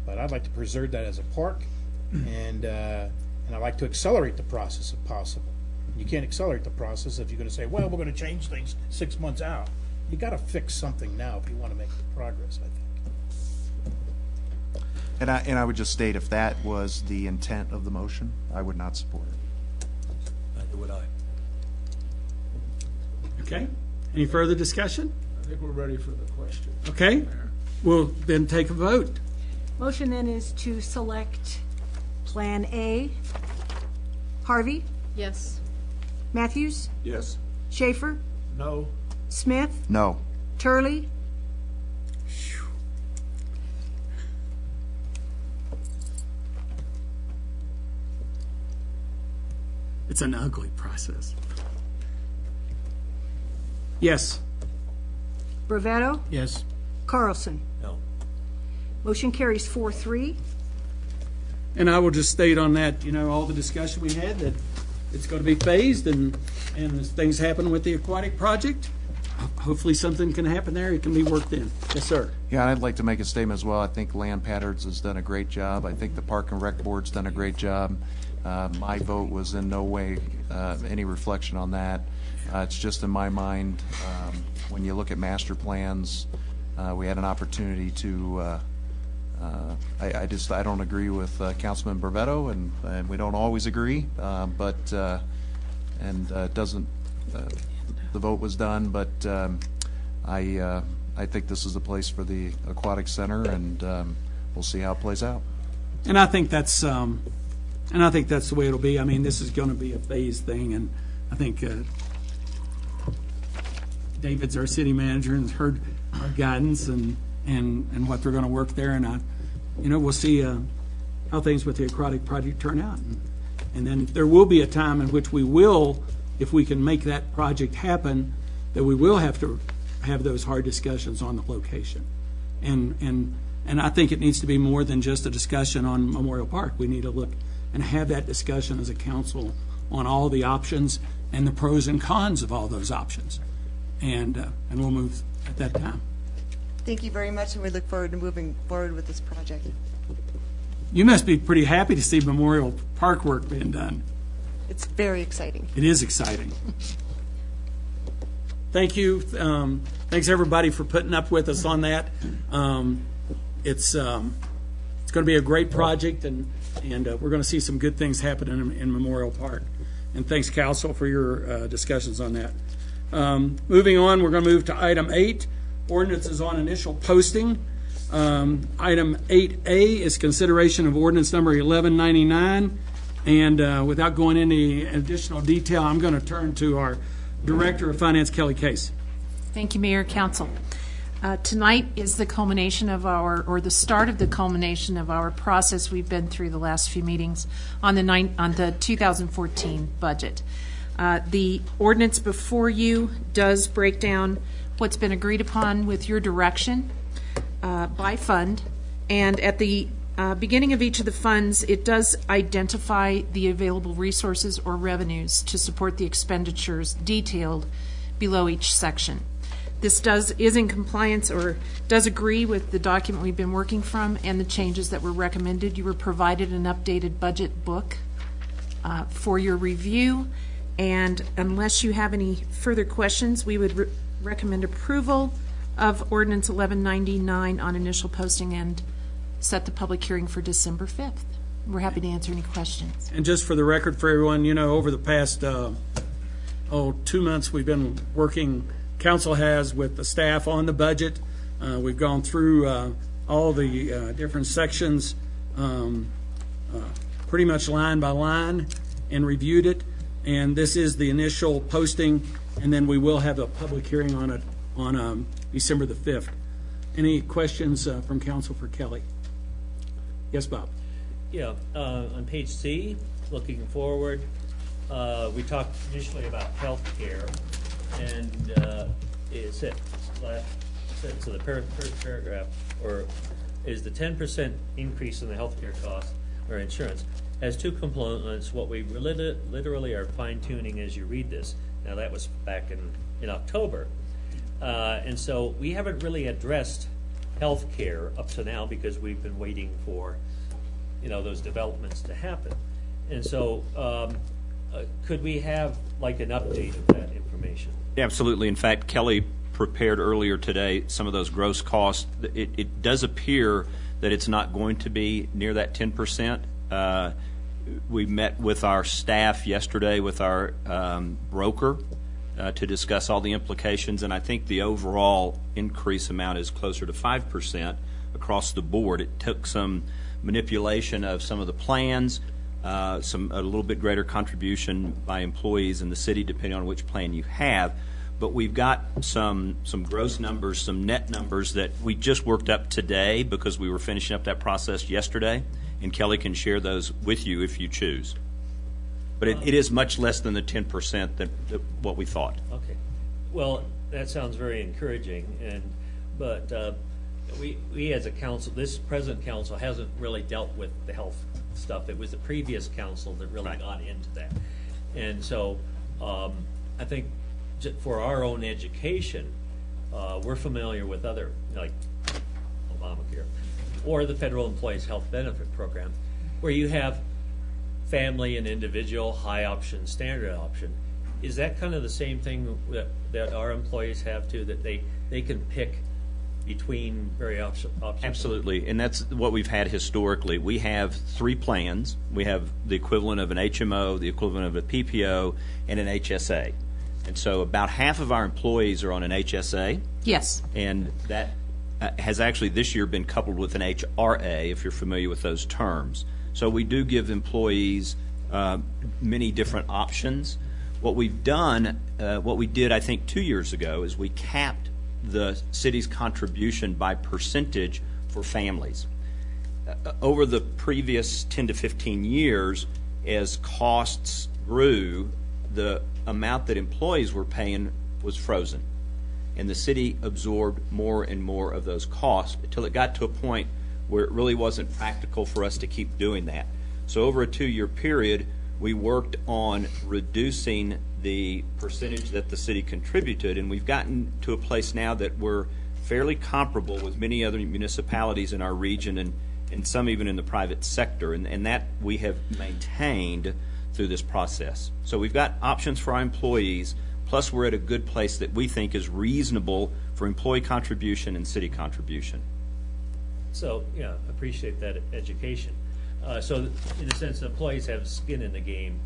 But I'd like to preserve that as a park, and I'd like to accelerate the process if possible. You can't accelerate the process if you're going to say, well, we're going to change things 6 months out. You got to fix something now if you want to make progress, I think. And I would just state, if that was the intent of the motion, I would not support it. Neither would I. Okay. Any further discussion? I think we're ready for the question. Okay. We'll then take a vote. Motion then is to select Plan A. Harvey? Yes. Matthews? Yes. Schaefer? No. Smith? No. Turley? It's an ugly process. Yes. Bravetto? Yes. Carlson? No. Motion carries 4-3. And I will just state on that, all the discussion we had, that it's going to be phased, and as things happen with the aquatic project, hopefully something can happen there. It can be worked in. Yes, sir. Yeah, and I'd like to make a statement as well. I think Land Patterns has done a great job. I think the Park and Rec Board's done a great job. My vote was in no way any reflection on that. It's just in my mind, when you look at master plans, we had an opportunity to I don't agree with Councilman Bravetto, and we don't always agree, but it doesn't. The vote was done, but I think this is the place for the aquatic center, and we'll see how it plays out. And I think that's the way it'll be. I mean, this is going to be a phased thing, and I think David's our city manager and has heard our guidance and what they're going to work there, and we'll see how things with the aquatic project turn out, and then there will be a time in which we will, if we can make that project happen, that we will have to have those hard discussions on the location, and I think it needs to be more than just a discussion on Memorial Park. We need to look and have that discussion as a council on all the options and the pros and cons of all those options, and we'll move at that time. Thank you very much, and we look forward to moving forward with this project. You must be pretty happy to see Memorial Park work being done. It's very exciting. It is exciting. Thank you. Thanks everybody for putting up with us on that. It's going to be a great project, and we're going to see some good things happen in Memorial Park. And thanks, Council, for your discussions on that. Moving on, we're going to move to item 8, ordinances on initial posting. Item 8A is consideration of ordinance number 1199. And without going into any additional detail, I'm going to turn to our Director of Finance, Kelly Case. Thank you, Mayor, Council. Tonight is the culmination of or the start of the culmination of our process we've been through the last few meetings on the 2014 budget. The ordinance before you does break down what's been agreed upon with your direction by fund, and at the beginning of each of the funds, it does identify the available resources or revenues to support the expenditures detailed below each section. This is in compliance or does agree with the document we've been working from and the changes that were recommended. You were provided an updated budget book for your review, and unless you have any further questions, we would recommend approval of Ordinance 1199 on initial posting and set the public hearing for December 5th. We're happy to answer any questions. And just for the record for everyone, over the past 2 months we've been working, council has, with the staff on the budget. We've gone through all the different sections pretty much line by line and reviewed it. And this is the initial posting, and then we will have a public hearing on it on December the 5th. Any questions from council for Kelly? Yes, Bob. Yeah, on page C, looking forward, we talked initially about health care, and it said, so the first paragraph, or is the 10% increase in the health care cost or insurance has two components. What we literally are fine-tuning as you read this. Now, that was back in October. And so we haven't really addressed health care up to now because we've been waiting for, those developments to happen. And so could we have like an update of that information? Yeah, absolutely. In fact, Kelly prepared earlier today some of those gross costs. It does appear that it's not going to be near that 10%. We met with our staff yesterday with our broker to discuss all the implications, and I think the overall increase amount is closer to 5% across the board. It took some manipulation of some of the plans, a little bit greater contribution by employees in the city depending on which plan you have. But we've got some gross numbers, some net numbers that we just worked up today because we were finishing up that process yesterday, and Kelly can share those with you if you choose. But it is much less than the 10% that what we thought. Okay. Well, that sounds very encouraging, but we as a council, this present council hasn't really dealt with the health stuff. It was the previous council that really got into that. And so I think for our own education, we're familiar with other, like Obamacare, or the Federal Employees Health Benefit Program, where you have family and individual, high option, standard option. Is that kind of the same thing that our employees have too, that they can pick between various options? Absolutely, and that's what we've had historically. We have 3 plans. We have the equivalent of an HMO, the equivalent of a PPO, and an HSA. And so about half of our employees are on an HSA. Yes. And that has actually this year been coupled with an HRA, if you're familiar with those terms. So we do give employees many different options. What we've done, what we did I think 2 years ago, is we capped the city's contribution by percentage for families. Over the previous 10 to 15 years, as costs grew, the amount that employees were paying was frozen. And the city absorbed more and more of those costs until it got to a point where it really wasn't practical for us to keep doing that. So over a 2-year period, we worked on reducing the percentage that the city contributed, and we've gotten to a place now that we're fairly comparable with many other municipalities in our region and some even in the private sector, and that we have maintained through this process. So we've got options for our employees, plus we're at a good place that we think is reasonable for employee contribution and city contribution. So, yeah, appreciate that education. So in a sense, employees have skin in the game.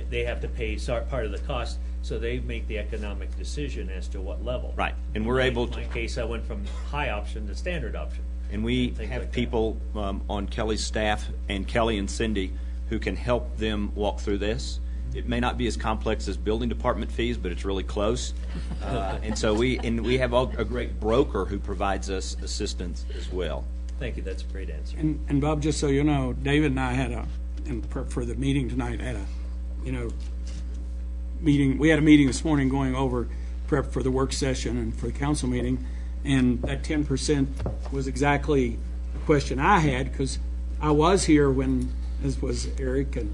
They have to pay part of the cost, so they make the economic decision as to what level. Right, and we're able to. In my case, I went from high option to standard option. And we Things have like that. people on Kelly's staff and Kelly and Cindy who can help them walk through this. It may not be as complex as building department fees, but it's really close. And so we have a great broker who provides us assistance as well. Thank you, that's a great answer. And Bob, just so you know, David and I had for the meeting tonight, had a meeting. We had a meeting this morning going over prep for the work session and for the council meeting, and that 10% was exactly the question I had, because I was here when, as was Eric, and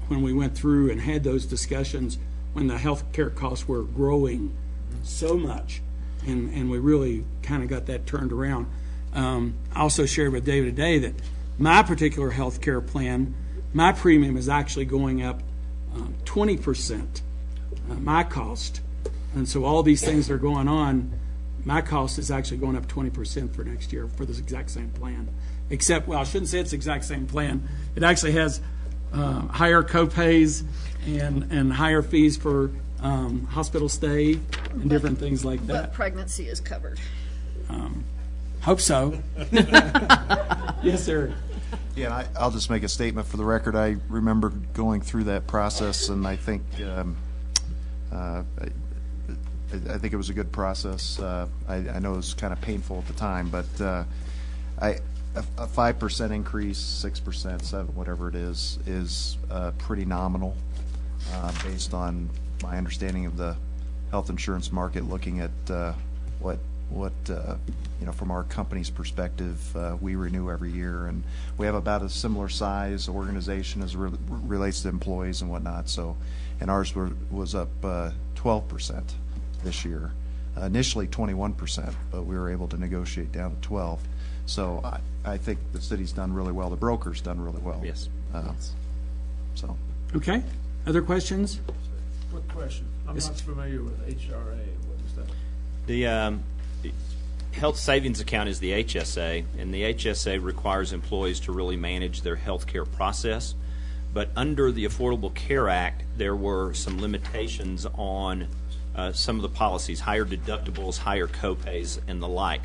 when we went through and had those discussions when the health care costs were growing so much, and we really kind of got that turned around. I also shared with David today that my particular health care plan, my premium is actually going up 20%, my cost. And so all these things that are going on, my cost is actually going up 20% for next year for this exact same plan. Except, well, I shouldn't say it's the exact same plan. It actually has higher co-pays and higher fees for hospital stay and different things like But that. pregnancy is covered. Hope so. Yes, sir. Yeah, I'll just make a statement for the record. I remember going through that process, and I think I think it was a good process. I know it was kind of painful at the time, but a 5% increase, 6%, 7%, whatever it is pretty nominal based on my understanding of the health insurance market. Looking at what from our company's perspective, we renew every year, and we have about a similar size organization as relates to employees and whatnot. So, and ours was up 12% this year. Initially 21%, but we were able to negotiate down to 12. So I think the city's done really well. The broker's done really well. Yes. So. Okay. Other questions? Quick question. I'm not familiar with HRA. What is that? The health savings account is the HSA, and the HSA requires employees to really manage their health care process. But under the Affordable Care Act, there were some limitations on some of the policies, higher deductibles, higher copays, and the like.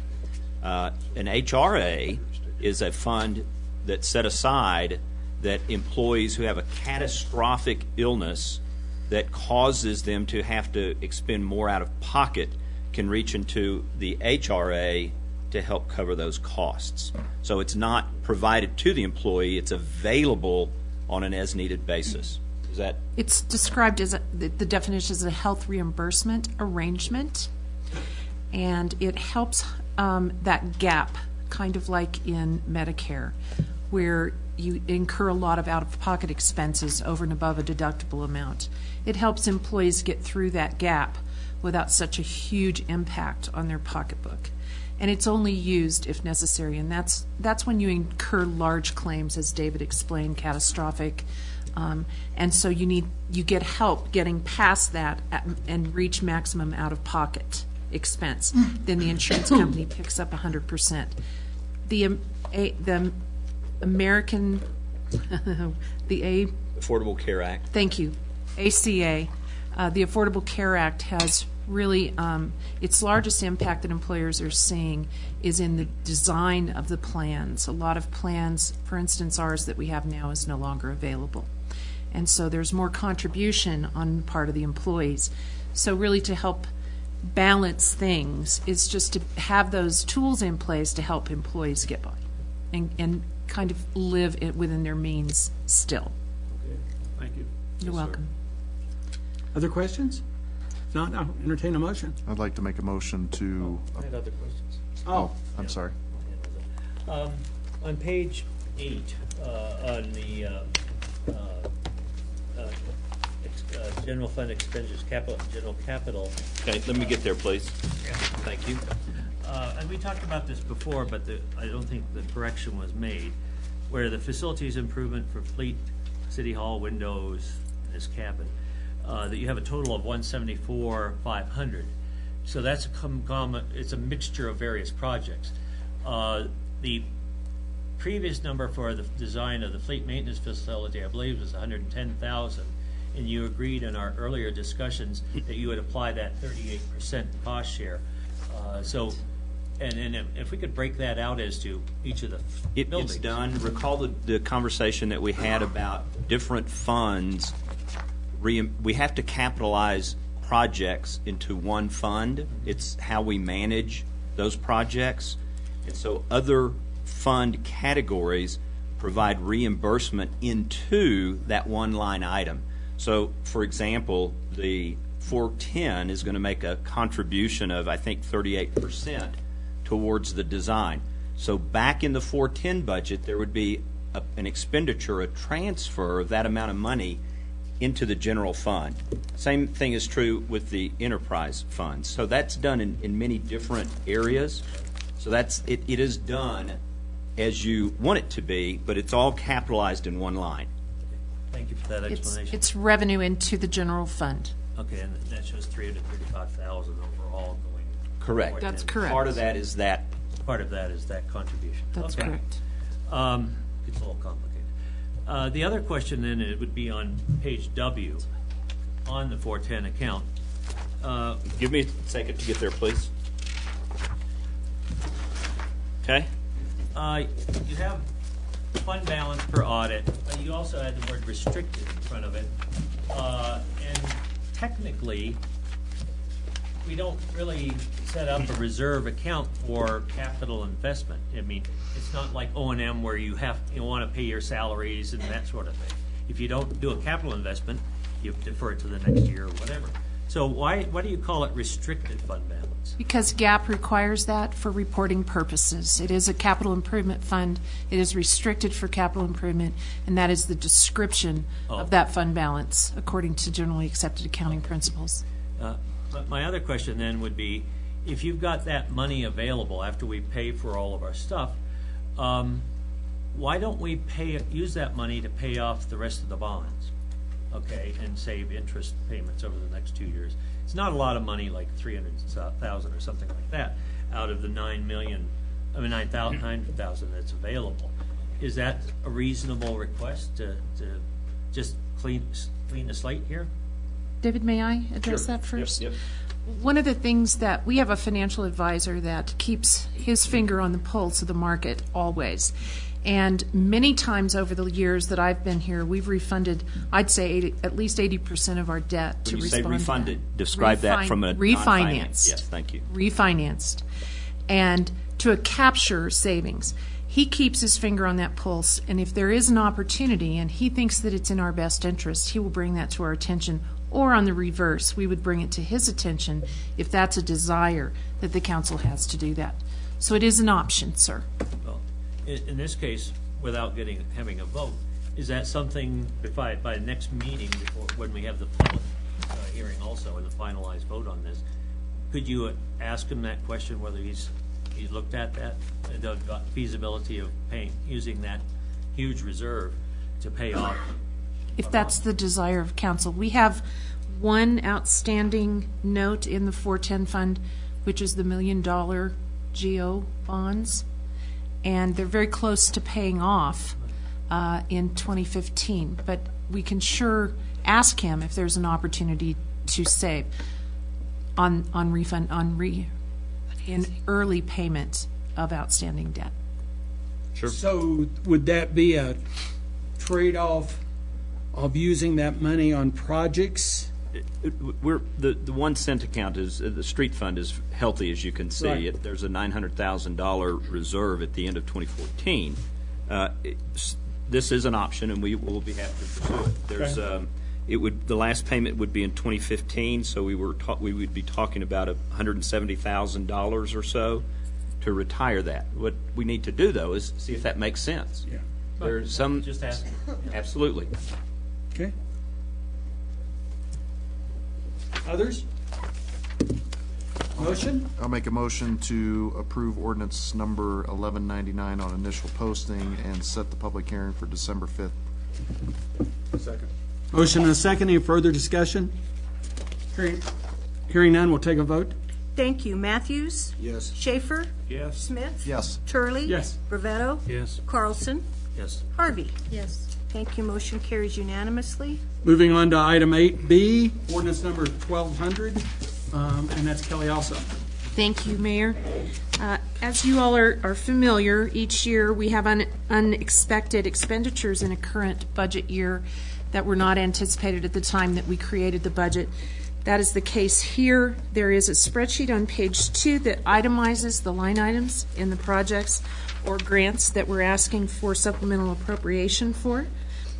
An HRA is a fund that's set aside that employees who have a catastrophic illness that causes them to have to expend more out of pocket can reach into the HRA to help cover those costs. So it's not provided to the employee, it's available on an as-needed basis. Is that? It's described as the definition is a health reimbursement arrangement, and it helps that gap, kind of like in Medicare, where you incur a lot of out-of-pocket expenses over and above a deductible amount. It helps employees get through that gap without such a huge impact on their pocketbook. And it's only used if necessary, and that's when you incur large claims, as David explained, catastrophic. And so you get help getting past that and reach maximum out-of-pocket expense. Then the insurance company picks up 100%. The American, the Affordable Care Act. Thank you, ACA. The Affordable Care Act has really its largest impact that employers are seeing is in the design of the plans. A lot of plans, for instance, ours that we have now is no longer available. And so there's more contribution on the part of the employees. So really to help balance things is just to have those tools in place to help employees get by and kind of live within their means still. Okay, thank you. You're welcome. Other questions? If not, I'll entertain a motion. I'd like to make a motion to. I had other questions. Oh, I'm sorry. On page 8, on the general fund expenditures, general capital. Okay, let me get there, please. Thank you. And we talked about this before, but I don't think the correction was made, where the facilities improvement for Fleet City Hall windows in this cabin, that you have a total of $174,500. So that's it's a mixture of various projects. The previous number for the design of the fleet maintenance facility, I believe, was $110,000, and you agreed in our earlier discussions that you would apply that 38% cost share. So And if we could break that out as to each of the buildings. It's done. Recall the conversation that we had about different funds. We have to capitalize projects into one fund. It's how we manage those projects. And so other fund categories provide reimbursement into that one line item. So, for example, the 410 is going to make a contribution of, I think, 38% towards the design. So back in the 410 budget, there would be an expenditure, a transfer of that amount of money into the general fund. Same thing is true with the enterprise funds. So that's done in many different areas. So it is done as you want it to be, but it's all capitalized in one line. Thank you for that explanation. It's revenue into the general fund. Okay, and that shows 335,000 overall going. Correct. forward. That's And correct. Part of that is that. Part of that is that contribution. That's Okay. correct. Gets a little complicated. The other question then, it would be on page W, on the 410 account. Give me a second to get there, please. Okay? You have fund balance per audit, but you also had the word restricted in front of it. And technically, we don't really set up a reserve account for capital investment. I mean, it's not like O&M where you want to pay your salaries and that sort of thing. If you don't do a capital investment, you defer it to the next year or whatever. So why do you call it restricted fund balance? Because GAAP requires that for reporting purposes. It is a capital improvement fund. It is restricted for capital improvement, and that is the description of that fund balance according to generally accepted accounting principles. But my other question then would be, if you've got that money available after we pay for all of our stuff, why don't we use that money to pay off the rest of the bonds, okay, and save interest payments over the next 2 years? It's not a lot of money, like 300,000 or something like that, out of the 900,000 that's available. Is that a reasonable request to just clean the slate here? David, may I address that first? Yep. One of the things that we have a financial advisor that keeps his finger on the pulse of the market always. And many times over the years that I've been here, we've refunded, I'd say, at least 80% of our debt to When you respond say to refunded, that. describe that from a Refinanced. non-finance. Yes, thank you. Refinanced. And to capture savings. He keeps his finger on that pulse, and if there is an opportunity and he thinks that it's in our best interest, he will bring that to our attention. Or on the reverse, we would bring it to his attention if that's a desire that the council has to do that. So it is an option, sir. Well, in this case, without having a vote, is that something, by the next meeting, when we have the public hearing also and the finalized vote on this, could you ask him that question, whether he's looked at that, the feasibility of using that huge reserve to pay off? If that's the desire of council. We have one outstanding note in the 410 fund, which is the $1 million GO bonds, and they're very close to paying off in 2015. But we can sure ask him if there's an opportunity to save on refund, in early payment of outstanding debt. Sure. So would that be a trade-off of using that money on projects? The 1 cent account is, the street fund is healthy, as you can see. Right. There's a $900,000 reserve at the end of 2014. This is an option, and we will be happy to pursue it. There's, the last payment would be in 2015, so we would be talking about $170,000 or so to retire that. What we need to do, though, is see if that makes sense. Yeah. There's some. Just asking. Absolutely. Okay. Others? Motion? I'll make a motion to approve ordinance number 1199 on initial posting and set the public hearing for December 5th. Second. Motion and a second. Any further discussion? Hearing none, we'll take a vote. Thank you. Matthews? Yes. Schaefer? Yes. Smith? Yes. Turley? Yes. Brevetto? Yes. Carlson? Yes. Harvey? Yes. Thank you. Motion carries unanimously. Moving on to item 8B, ordinance number 1200, and that's Kelly also. Thank you, Mayor. As you all are familiar, each year we have unexpected expenditures in a current budget year that were not anticipated at the time that we created the budget. That is the case here. There is a spreadsheet on page 2 that itemizes the line items in the projects or grants that we're asking for supplemental appropriation for.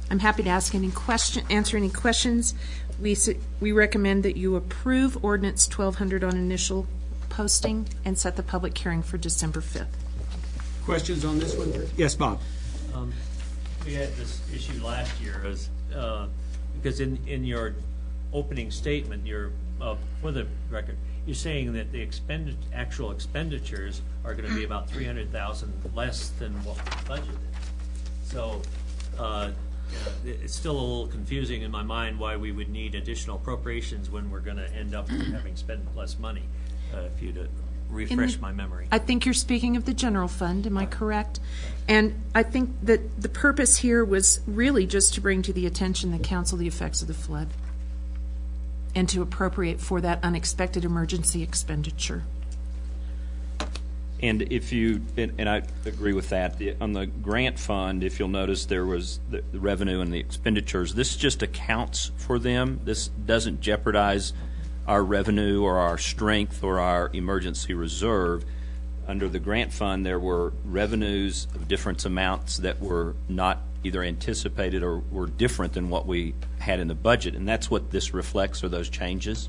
I'm happy to answer any questions. We recommend that you approve Ordinance 1200 on initial posting and set the public hearing for December 5th. Questions on this one? Yes, Bob. We had this issue last year because in your opening statement, for the record, you're saying that the actual expenditures are going to be about $300,000 less than what we budgeted. So it's still a little confusing in my mind why we would need additional appropriations when we're going to end up having spent less money. If you'd refresh my memory. I think you're speaking of the general fund, am I correct? And I think that the purpose here was really just to bring to the attention of the council the effects of the flood and to appropriate for that unexpected emergency expenditure. And and I agree with that. On the grant fund, if you'll notice, there was the revenue and the expenditures. This just accounts for them. This doesn't jeopardize our revenue or our strength or our emergency reserve. Under the grant fund, there were revenues of different amounts that were not either anticipated or were different than what we had in the budget, and that's what this reflects, are those changes.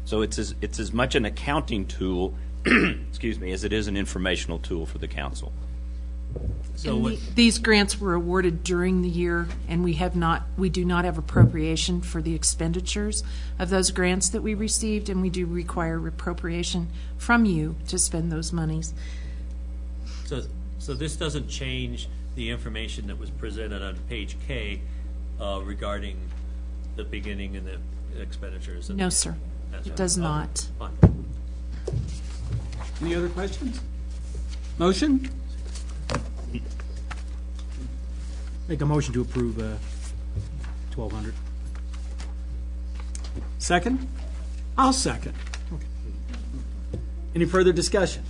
So it's as much an accounting tool, excuse me, as it is an informational tool for the council. So these grants were awarded during the year, and we do not have appropriation for the expenditures of those grants that we received, and we do require appropriation from you to spend those monies. So this doesn't change the information that was presented on page K regarding the beginning and the expenditures? No, sir. It does not. Fine. Any other questions? Motion? Make a motion to approve 1,200. Second? I'll second. Any further discussion?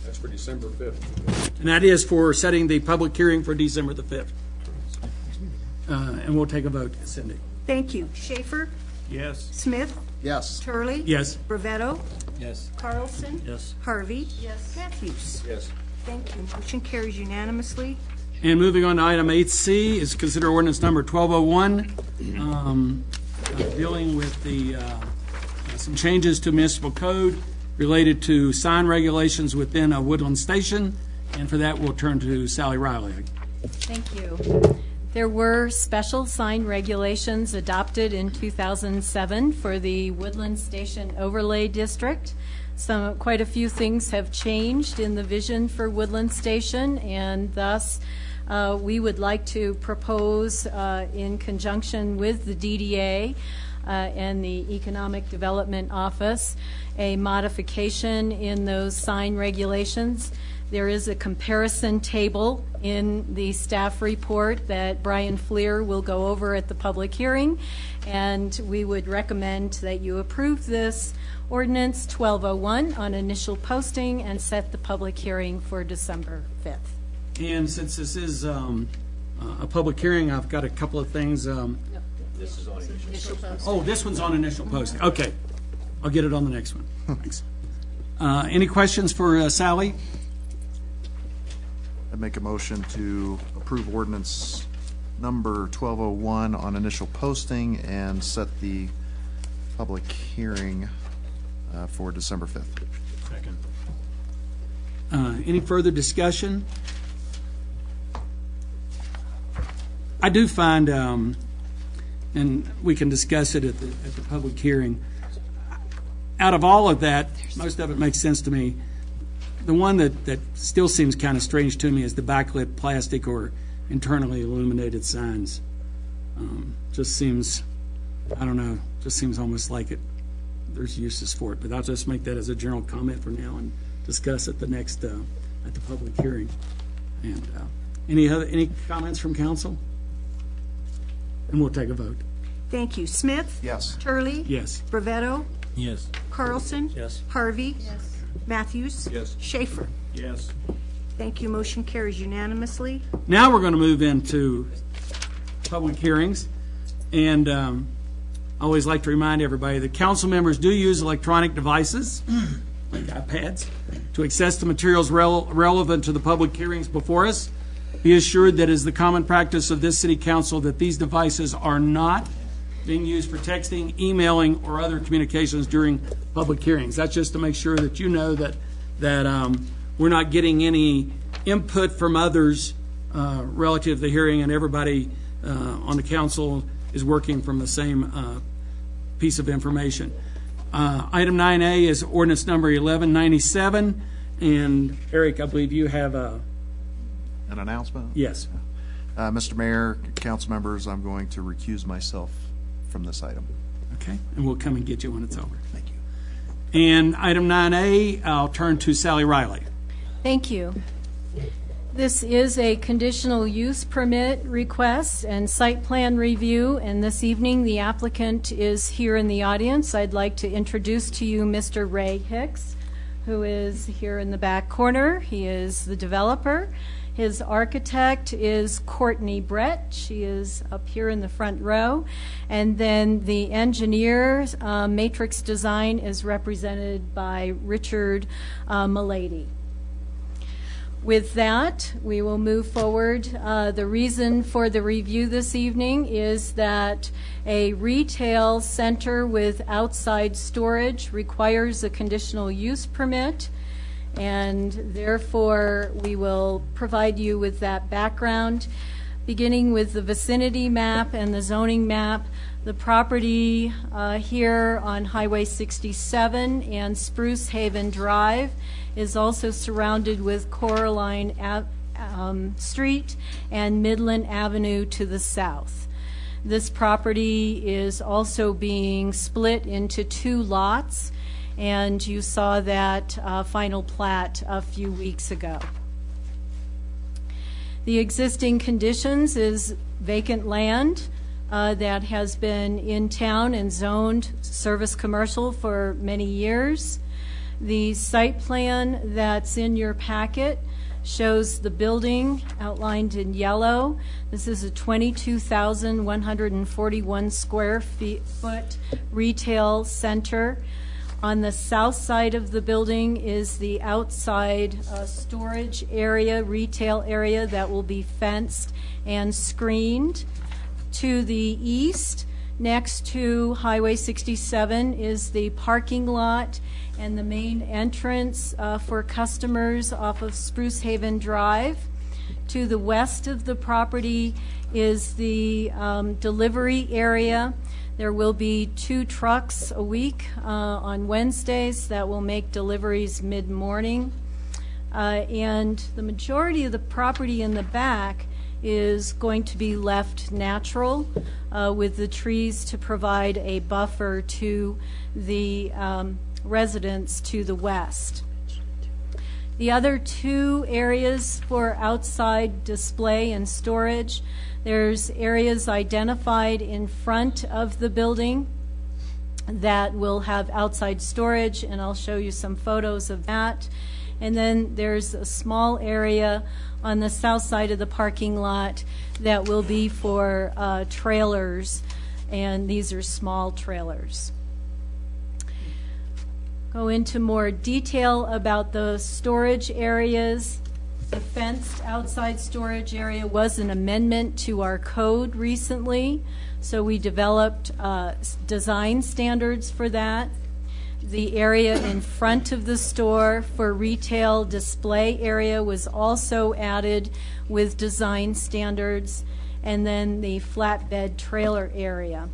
That's for December 5th. And that is for setting the public hearing for December the 5th. And we'll take a vote. Cindy? Thank you. Schaefer? Yes. Smith? Yes. Turley? Yes. Brevetto? Yes. Carlson? Yes. Harvey? Yes. Matthews? Yes. Thank you. Motion carries unanimously. And moving on to item 8C is consider ordinance number 1201, dealing with the some changes to municipal code related to sign regulations within a Woodland station. And for that, we'll turn to Sally Riley. Thank you. There were special sign regulations adopted in 2007 for the Woodland Station Overlay District. Quite a few things have changed in the vision for Woodland Station, and thus we would like to propose in conjunction with the DDA and the Economic Development Office a modification in those sign regulations. There is a comparison table in the staff report that Brian Fleer will go over at the public hearing, and we would recommend that you approve this ordinance 1201 on initial posting and set the public hearing for December 5th. And since this is a public hearing, I've got a couple of things. This is on initial posting. Oh, this one's on initial posting. Okay. I'll get it on the next one. Thanks. Any questions for Sally? I'd make a motion to approve ordinance number 1201 on initial posting and set the public hearing for December 5th. Second. Any further discussion? I do find, and we can discuss it at the public hearing, out of all of that, most of it makes sense to me. The one that still seems kind of strange to me is the backlit plastic or internally illuminated signs. Just seems, I don't know, just seems almost like there's uses for it. But I'll just make that as a general comment for now and discuss at the next, at the public hearing. And any comments from council? And we'll take a vote. Thank you. Smith? Yes. Turley? Yes. Brevetto? Yes. Carlson? Yes. Harvey? Yes. Matthews? Yes. Schaefer? Yes. Thank you. Motion carries unanimously. Now we're going to move into public hearings. And I always like to remind everybody that council members do use electronic devices, like iPads, to access the materials relevant to the public hearings before us. Be assured that it is the common practice of this city council that these devices are not being used for texting, emailing, or other communications during public hearings. That's just to make sure that you know that we're not getting any input from others relative to the hearing, and everybody on the council is working from the same piece of information. Item 9A is ordinance number 1197, and Eric, I believe you have an announcement? Yes. Mr. Mayor, council members, I'm going to recuse myself from this item. Okay, and we'll come and get you when it's over. Thank you. And item 9A, I'll turn to Sally Riley. Thank you. This is a conditional use permit request and site plan review, and this evening the applicant is here in the audience. I'd like to introduce to you Mr. Ray Hicks, who is here in the back corner. He is the developer. His architect is Courtney Brett. She is up here in the front row. And then the engineer, Matrix Design, is represented by Richard Milady. With that, we will move forward. The reason for the review this evening is that a retail center with outside storage requires a conditional use permit, and therefore we will provide you with that background. Beginning with the vicinity map and the zoning map, the property here on Highway 67 and Spruce Haven Drive is also surrounded with Coraline Street and Midland Avenue to the south. This property is also being split into 2 lots, and you saw that final plat a few weeks ago. The existing conditions is vacant land that has been in town and zoned service commercial for many years. The site plan that's in your packet shows the building outlined in yellow. This is a 22,141 square foot retail center. On the south side of the building is the outside storage area, retail area that will be fenced and screened. To the east, next to Highway 67, is the parking lot and the main entrance for customers off of Spruce Haven Drive. To the west of the property is the delivery area. There will be 2 trucks a week on Wednesdays that will make deliveries mid-morning. And the majority of the property in the back is going to be left natural with the trees to provide a buffer to the residents to the west. The other 2 areas for outside display and storage, there's areas identified in front of the building that will have outside storage, and I'll show you some photos of that. And then there's a small area on the south side of the parking lot that will be for trailers, and these are small trailers. Go into more detail about the storage areas. The fenced outside storage area was an amendment to our code recently, so we developed design standards for that. The area in front of the store for retail display area was also added with design standards, and then the flatbed trailer area.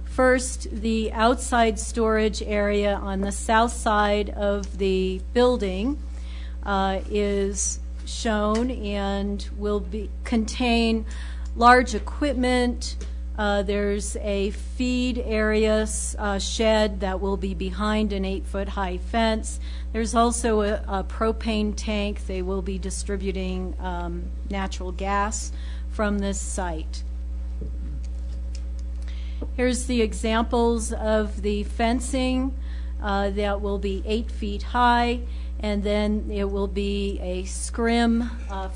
First, the outside storage area on the south side of the building is shown and will contain large equipment. There's a feed area shed that will be behind an 8-foot high fence. There's also a propane tank. They will be distributing natural gas from this site. Here's the examples of the fencing. that will be 8 feet high, and then it will be a scrim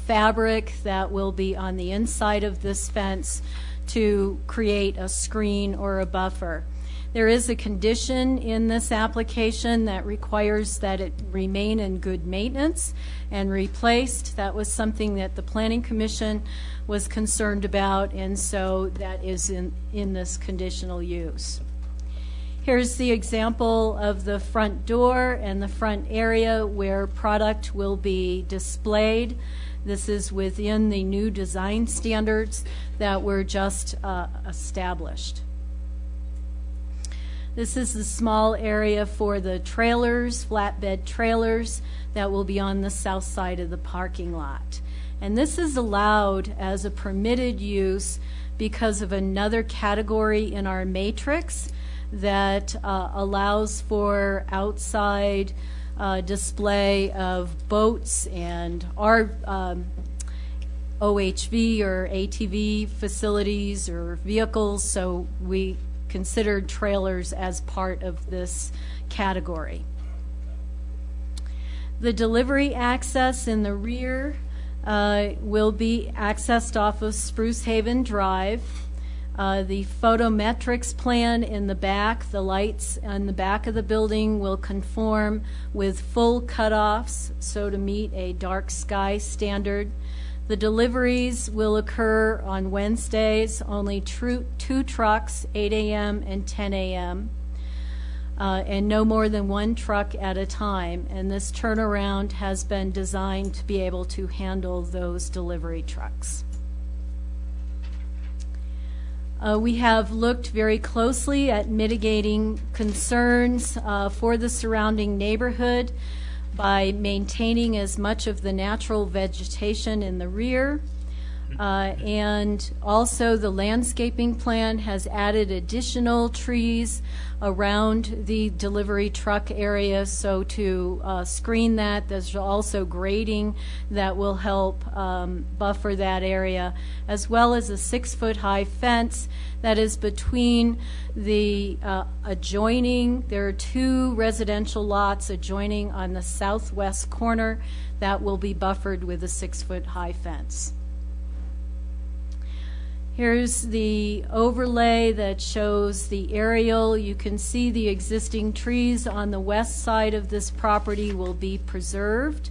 fabric that will be on the inside of this fence to create a screen or a buffer. There is a condition in this application that requires that it remain in good maintenance and replaced. That was something that the Planning Commission was concerned about, and so that is in this conditional use. Here's the example of the front door and the front area where product will be displayed. This is within the new design standards that were just established. This is the small area for the trailers, flatbed trailers, that will be on the south side of the parking lot. And this is allowed as a permitted use because of another category in our matrix that allows for outside display of boats and our OHV or ATV facilities or vehicles, so we considered trailers as part of this category. The delivery access in the rear will be accessed off of Spruce Haven Drive. The photometrics plan in the back, the lights on the back of the building will conform with full cutoffs, so to meet a dark sky standard. The deliveries will occur on Wednesdays, only 2 trucks, 8 a.m. and 10 a.m., and no more than 1 truck at a time. And this turnaround has been designed to be able to handle those delivery trucks. We have looked very closely at mitigating concerns for the surrounding neighborhood by maintaining as much of the natural vegetation in the rear. And also the landscaping plan has added additional trees around the delivery truck area, so to screen that. There's also grading that will help buffer that area, as well as a 6-foot-high fence that is between the adjoining. There are 2 residential lots adjoining on the southwest corner that will be buffered with a 6-foot-high fence. Here's the overlay that shows the aerial. You can see the existing trees on the west side of this property will be preserved.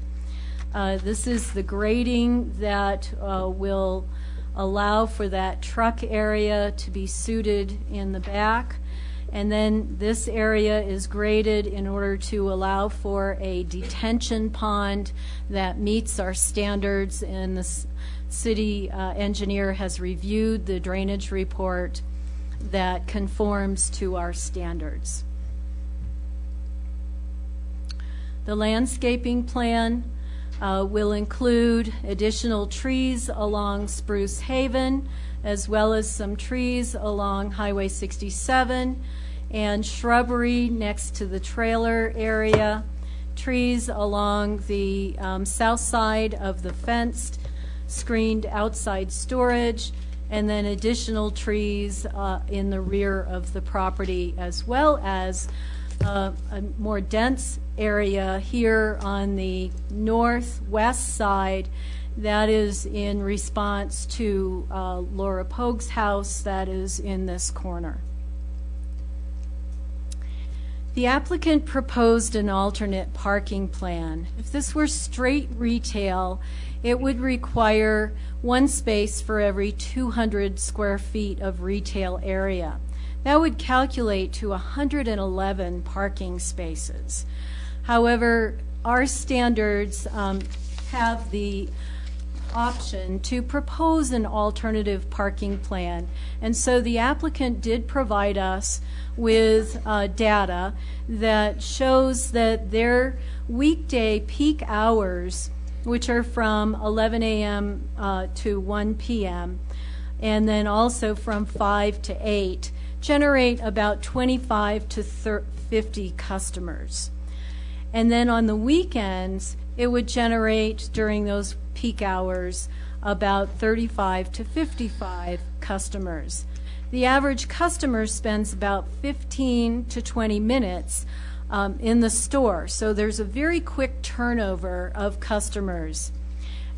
This is the grading that will allow for that truck area to be suited in the back. And then this area is graded in order to allow for a detention pond that meets our standards, and the city engineer has reviewed the drainage report that conforms to our standards. The landscaping plan will include additional trees along Spruce Haven, as well as some trees along Highway 67 and shrubbery next to the trailer area, trees along the south side of the fenced screened outside storage, and then additional trees in the rear of the property, as well as a more dense area here on the northwest side that is in response to Laura Pogue's house that is in this corner. The applicant proposed an alternate parking plan. If this were straight retail, it would require 1 space for every 200 square feet of retail area. That would calculate to 111 parking spaces. However, our standards have the option to propose an alternative parking plan, and so the applicant did provide us with data that shows that their weekday peak hours, which are from 11 a.m. To 1 p.m., and then also from 5 to 8, generate about 25 to 50 customers. And then on the weekends, it would generate during those peak hours about 35 to 55 customers. The average customer spends about 15 to 20 minutes in the store. So there's a very quick turnover of customers.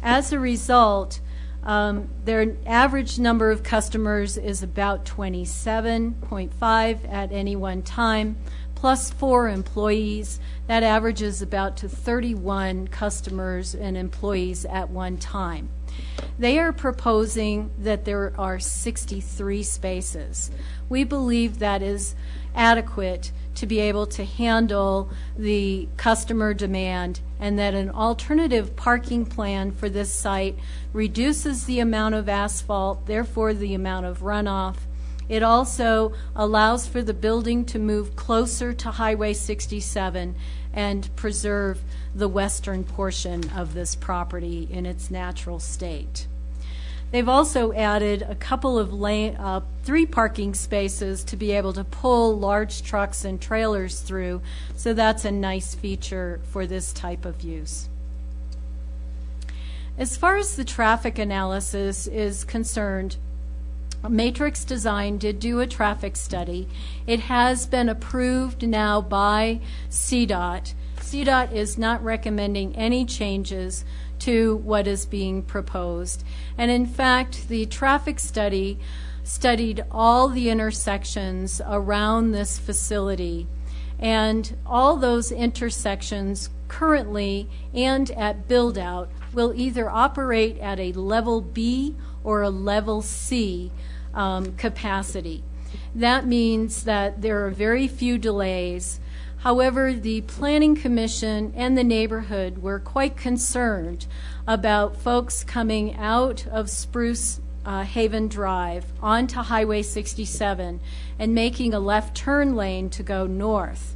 As a result, their average number of customers is about 27.5 at any one time, plus 4 employees. That averages about to 31 customers and employees at one time. They are proposing that there are 63 spaces. We believe that is adequate to be able to handle the customer demand, and that an alternative parking plan for this site reduces the amount of asphalt, therefore the amount of runoff. It also allows for the building to move closer to Highway 67 and preserve the western portion of this property in its natural state. They've also added a couple of 3 parking spaces to be able to pull large trucks and trailers through, so that's a nice feature for this type of use. As far as the traffic analysis is concerned, Matrix Design did do a traffic study. It has been approved now by CDOT. CDOT is not recommending any changes to what is being proposed. And in fact, the traffic study studied all the intersections around this facility. And all those intersections currently and at build-out will either operate at a level B or a level C capacity. That means that there are very few delays. However, the Planning Commission and the neighborhood were quite concerned about folks coming out of Spruce Haven Drive onto Highway 67 and making a left turn lane to go north.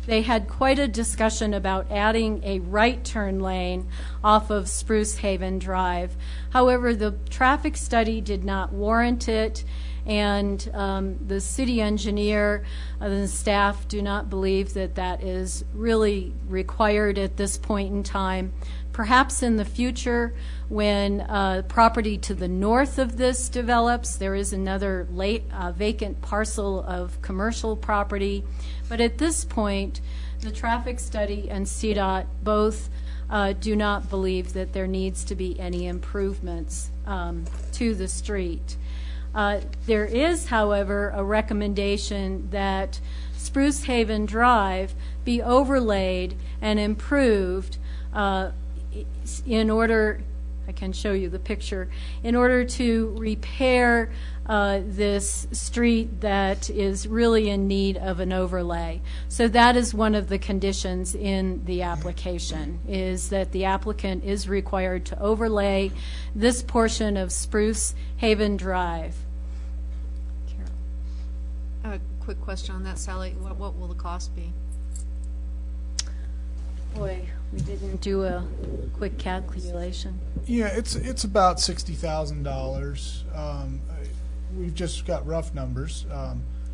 They had quite a discussion about adding a right turn lane off of Spruce Haven Drive. However, the traffic study did not warrant it, and the city engineer and the staff do not believe that that is really required at this point in time. Perhaps in the future, when property to the north of this develops, there is another vacant parcel of commercial property. But at this point, the traffic study and CDOT both do not believe that there needs to be any improvements to the street. There is, however, a recommendation that Spruce Haven Drive be overlaid and improved in order, I can show you the picture, in order to repair this street that is really in need of an overlay. So that is one of the conditions in the application, is that the applicant is required to overlay this portion of Spruce Haven Drive. I have a quick question on that, Sally. What will the cost be? Boy, we didn't do a quick calculation. Yeah, it's about $60,000. We've just got rough numbers.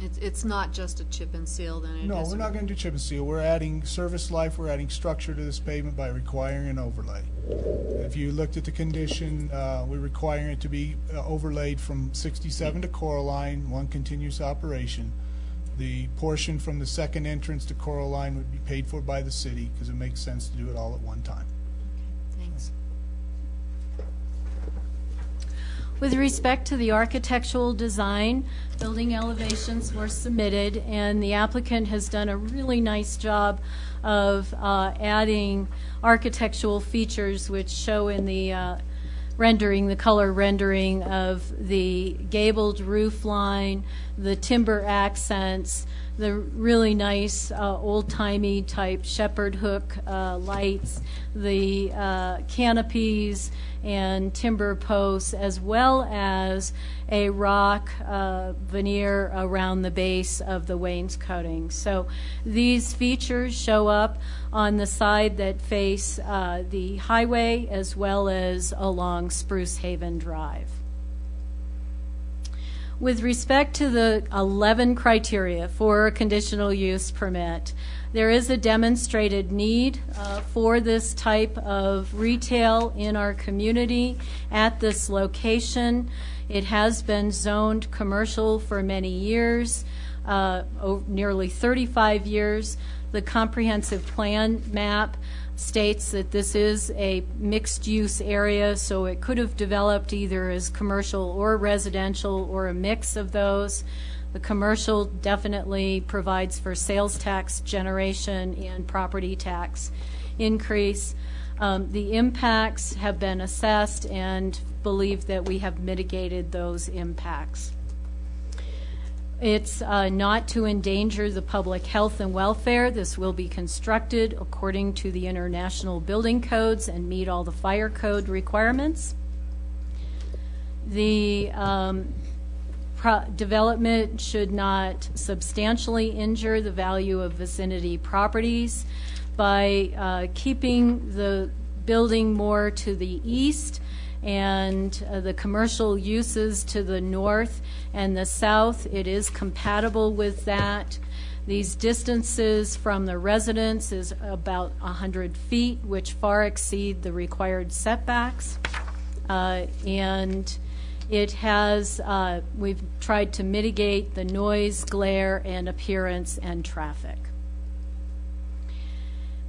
It's not just a chip and seal, then? No, we're not going to do chip and seal. We're adding service life. We're adding structure to this pavement by requiring an overlay. If you looked at the condition, we're requiring it to be overlaid from 67 to Coraline, one continuous operation. The portion from the second entrance to Coraline would be paid for by the city because it makes sense to do it all at one time. Thanks. With respect to the architectural design, building elevations were submitted, and the applicant has done a really nice job of adding architectural features which show in the rendering, the color rendering of the gabled roof line, the timber accents, the really nice old-timey type shepherd hook lights, the canopies and timber posts, as well as a rock veneer around the base of the wainscoting. So these features show up on the side that face the highway as well as along Spruce Haven Drive. With respect to the 11 criteria for a conditional use permit, there is a demonstrated need for this type of retail in our community at this location. It has been zoned commercial for many years. nearly 35 years. The comprehensive plan map states that this is a mixed-use area, so it could have developed either as commercial or residential or a mix of those. The commercial definitely provides for sales tax generation and property tax increase. The impacts have been assessed and believe that we have mitigated those impacts. It's not to endanger the public health and welfare. This will be constructed according to the international building codes and meet all the fire code requirements. The development should not substantially injure the value of vicinity properties by keeping the building more to the east and the commercial uses to the north and the south. It is compatible with that. These distances from the residence is about 100 feet, which far exceed the required setbacks. And it has, we've tried to mitigate the noise, glare, and appearance and traffic.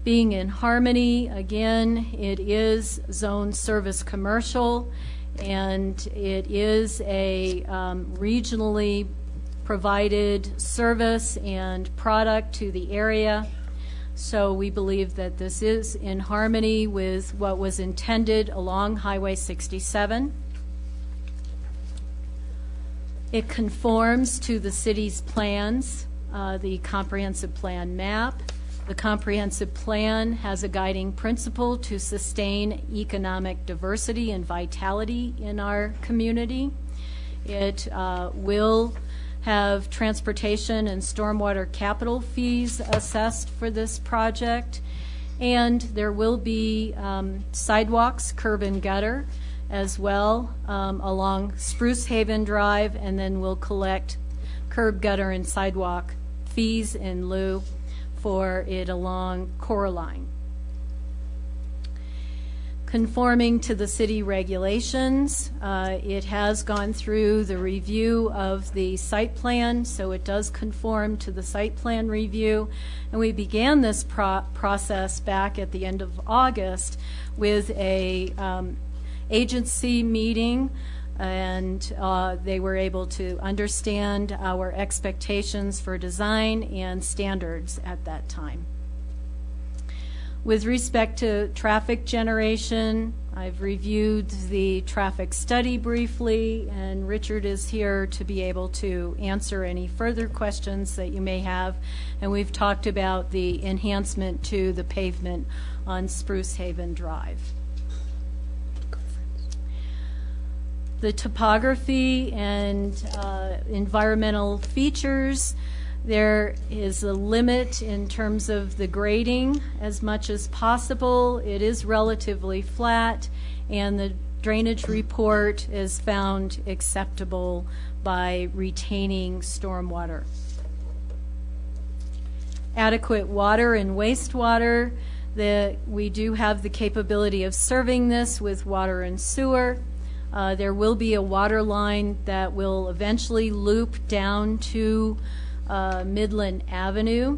Being in harmony, again, it is zone service commercial, and it is a regionally provided service and product to the area. So we believe that this is in harmony with what was intended along Highway 67. It conforms to the city's plans, the comprehensive plan map. The comprehensive plan has a guiding principle to sustain economic diversity and vitality in our community. It will have transportation and stormwater capital fees assessed for this project, and there will be sidewalks, curb and gutter, as well along Spruce Haven Drive, and then we'll collect curb, gutter, and sidewalk fees in lieu for it along Coraline. Conforming to the city regulations, it has gone through the review of the site plan, so it does conform to the site plan review. And we began this process back at the end of August with a agency meeting, and they were able to understand our expectations for design and standards at that time. With respect to traffic generation, I've reviewed the traffic study briefly, and Richard is here to be able to answer any further questions that you may have. And we've talked about the enhancement to the pavement on Spruce Haven Drive. The topography and environmental features, there is a limit in terms of the grading as much as possible. It is relatively flat, and the drainage report is found acceptable by retaining stormwater. Adequate water and wastewater, we do have the capability of serving this with water and sewer. There will be a water line that will eventually loop down to Midland Avenue,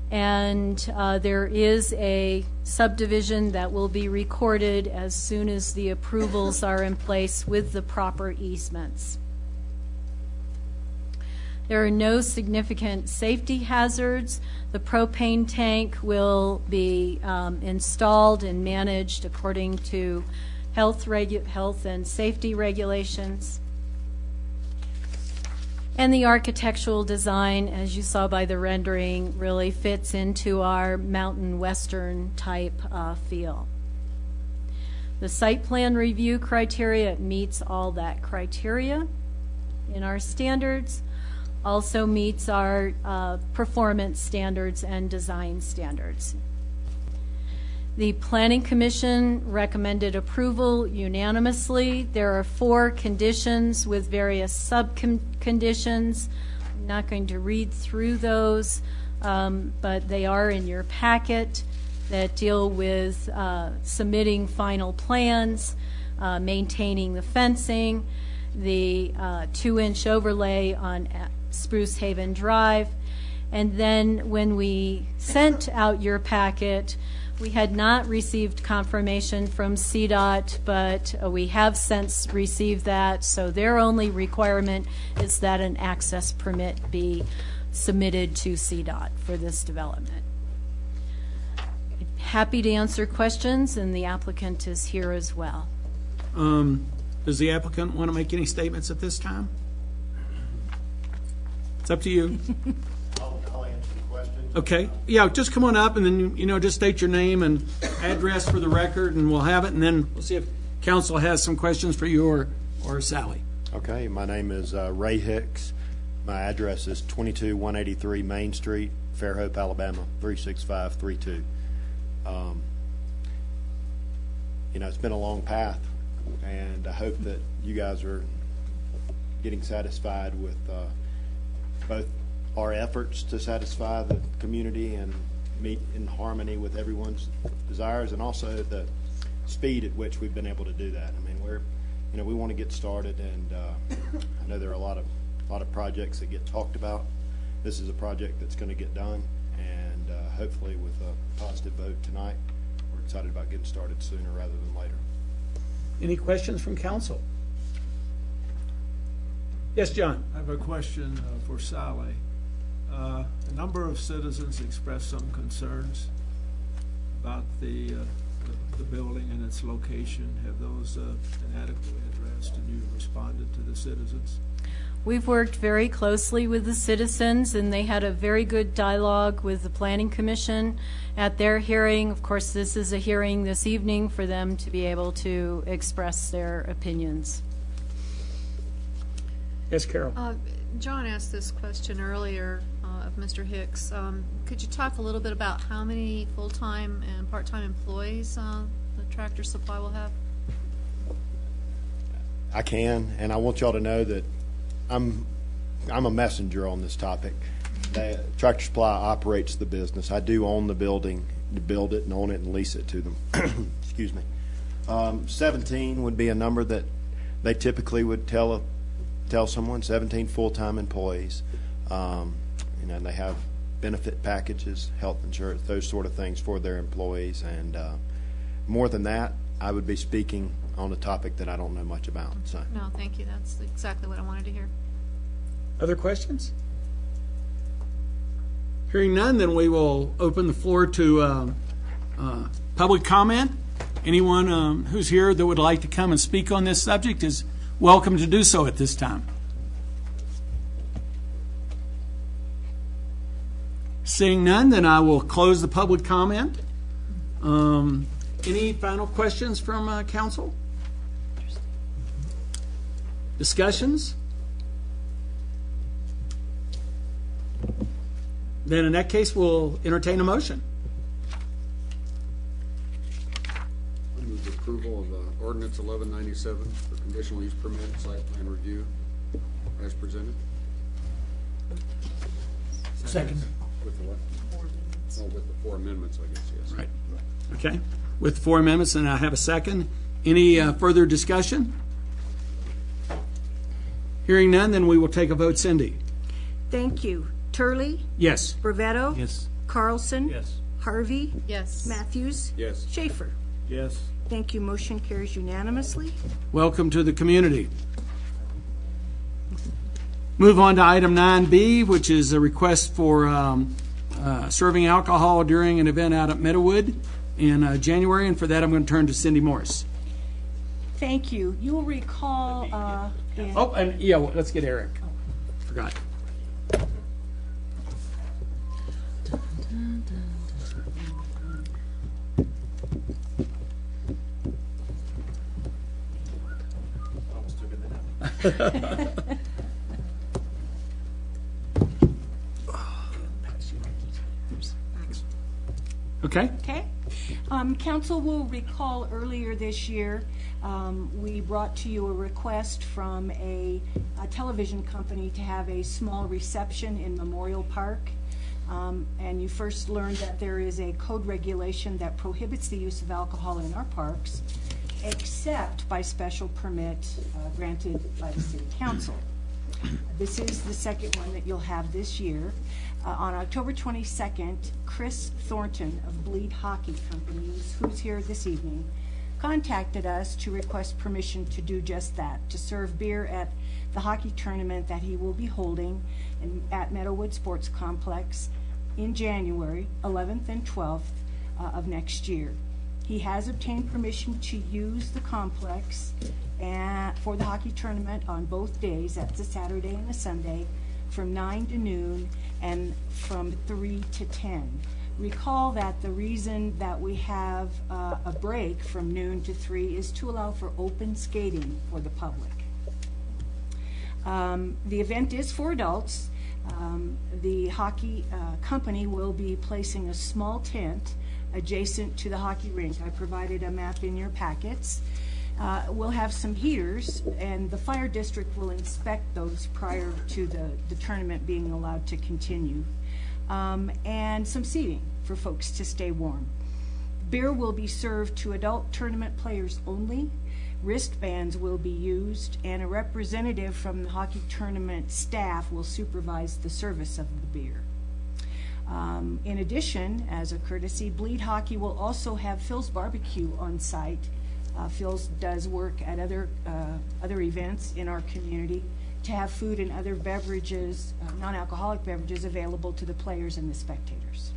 and there is a subdivision that will be recorded as soon as the approvals are in place with the proper easements. There are no significant safety hazards. The propane tank will be installed and managed according to health and safety regulations. And the architectural design, as you saw by the rendering, really fits into our mountain western type feel. The site plan review criteria meets all that criteria in our standards, also meets our performance standards and design standards. The Planning Commission recommended approval unanimously. There are 4 conditions with various sub-conditions. I'm not going to read through those, but they are in your packet that deal with submitting final plans, maintaining the fencing, the 2-inch overlay on Spruce Haven Drive. And then when we sent out your packet, we had not received confirmation from CDOT, but we have since received that. So their only requirement is that an access permit be submitted to CDOT for this development. Happy to answer questions, and the applicant is here as well. Does the applicant want to make any statements at this time? It's up to you. I'll answer the question. Okay, yeah, just come on up and then, just state your name and address for the record, and we'll have it, and then we'll see if council has some questions for you or Sally. Okay, my name is Ray Hicks. My address is 22183 Main Street, Fairhope, Alabama, 36532. It's been a long path, and I hope that you guys are getting satisfied with both our efforts to satisfy the community and meet in harmony with everyone's desires, and also the speed at which we've been able to do that. I mean, we want to get started, and I know there are a lot of projects that get talked about. This is a project that's going to get done, and hopefully with a positive vote tonight, we're excited about getting started sooner rather than later. Any questions from council? Yes, John. I have a question for Sally. A number of citizens expressed some concerns about the building and its location. Have those been adequately addressed, and you responded to the citizens? We've worked very closely with the citizens, and they had a very good dialogue with the Planning Commission at their hearing. Of course, this is a hearing this evening for them to be able to express their opinions. Yes, Carol. John asked this question earlier of Mr. Hicks. Could you talk a little bit about how many full-time and part-time employees the Tractor Supply will have? I can, and I want y'all to know that I'm a messenger on this topic. Tractor Supply operates the business. I do own the building, to build it and own it and lease it to them. Excuse me. 17 would be a number that they typically would tell someone. 17 full-time employees. And they have benefit packages, health insurance, those sort of things for their employees. And more than that, I would be speaking on a topic that I don't know much about. So. No, thank you. That's exactly what I wanted to hear. Other questions? Hearing none, then we will open the floor to public comment. Anyone who's here that would like to come and speak on this subject is welcome to do so at this time. Seeing none, then I will close the public comment. Any final questions from council? Discussions? Then in that case, we'll entertain a motion. I move the approval of ordinance 1197 for conditional use permit site plan review as presented. Second. With the what? Oh, with the 4 amendments, I guess, yes. Right. Okay. With 4 amendments, and I have a second. Any further discussion? Hearing none, then we will take a vote. Cindy? Thank you. Turley? Yes. Brevetto? Yes. Carlson? Yes. Harvey? Yes. Matthews? Yes. Schaefer? Yes. Thank you. Motion carries unanimously. Welcome to the community. Move on to item 9B, which is a request for serving alcohol during an event out at Meadowood in January, and for that I'm going to turn to Cindy Morris. Thank you. You will recall... Oh, and yeah, well, let's get Eric. Forgot. Okay. Okay. Council will recall earlier this year, we brought to you a request from a television company to have a small reception in Memorial Park. And you first learned that there is a code regulation that prohibits the use of alcohol in our parks, except by special permit granted by the City Council. This is the second one that you'll have this year. On October 22nd, Chris Thornton of Bleed Hockey Company, who's here this evening, contacted us to request permission to do just that, to serve beer at the hockey tournament that he will be holding at Meadowwood Sports Complex in January 11th and 12th of next year. He has obtained permission to use the complex for the hockey tournament on both days, that's a Saturday and a Sunday, from 9 to noon and from 3 to 10. Recall that the reason that we have a break from noon to 3 is to allow for open skating for the public. The event is for adults. The hockey company will be placing a small tent adjacent to the hockey rink. I provided a map in your packets. We'll have some heaters, and the fire district will inspect those prior to the tournament being allowed to continue. And some seating for folks to stay warm. Beer will be served to adult tournament players only. Wristbands will be used, and a representative from the hockey tournament staff will supervise the service of the beer. In addition, as a courtesy, Bleed Hockey will also have Phil's Barbecue on site. Phil's does work at other events in our community to have food and other beverages, non-alcoholic beverages, available to the players and the spectators.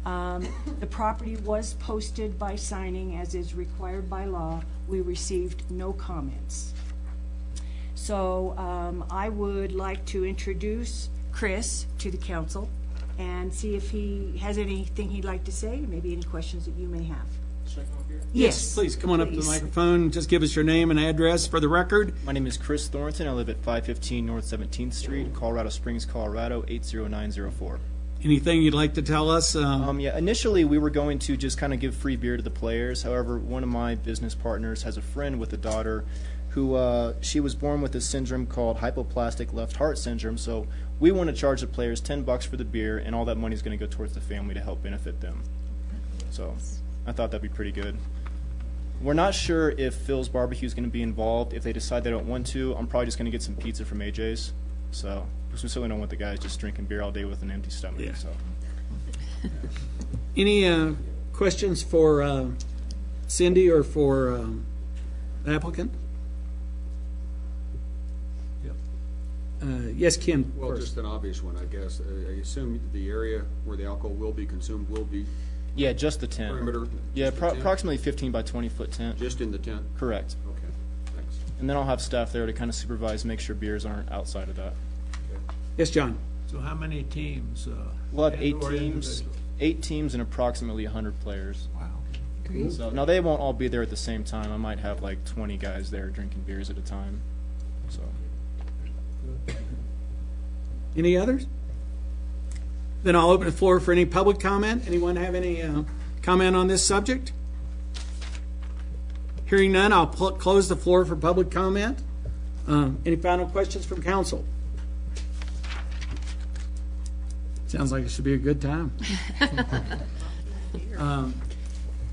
The property was posted by signing as is required by law. We received no comments. So I would like to introduce Chris to the council and see if he has anything he'd like to say, maybe any questions that you may have. Yes, please come on up to the microphone. Just give us your name and address for the record. My name is Chris Thornton. I live at 515 North 17th Street, Colorado Springs, Colorado, 80904. Anything you'd like to tell us? Yeah, initially we were going to just kind of give free beer to the players. However, one of my business partners has a friend with a daughter who she was born with a syndrome called hypoplastic left heart syndrome. So we want to charge the players $10 for the beer, and all that money is going to go towards the family to help benefit them. So I thought that'd be pretty good. We're not sure if Phil's Barbecue is going to be involved. If they decide they don't want to, I'm probably just going to get some pizza from AJ's. So, because we certainly don't want the guys just drinking beer all day with an empty stomach. Yeah. So. Any questions for Cindy or for the applicant? Yes, Ken. Well, first. just an obvious one, I guess. I assume the area where the alcohol will be consumed will be. Yeah, just the tent. Perimeter? Yeah, Just the tent? approximately 15 by 20 foot tent. Just in the tent? Correct. Okay, thanks. And then I'll have staff there to kind of supervise, make sure beers aren't outside of that. Yes, John. So how many teams? We'll have 8 and/or teams, individuals? 8 teams and approximately 100 players. Wow. Cool. So now they won't all be there at the same time. I might have like 20 guys there drinking beers at a time. So. Any others? Then I'll open the floor for any public comment. Anyone have any comment on this subject? Hearing none, I'll close the floor for public comment. Any final questions from council? Sounds like it should be a good time. I'll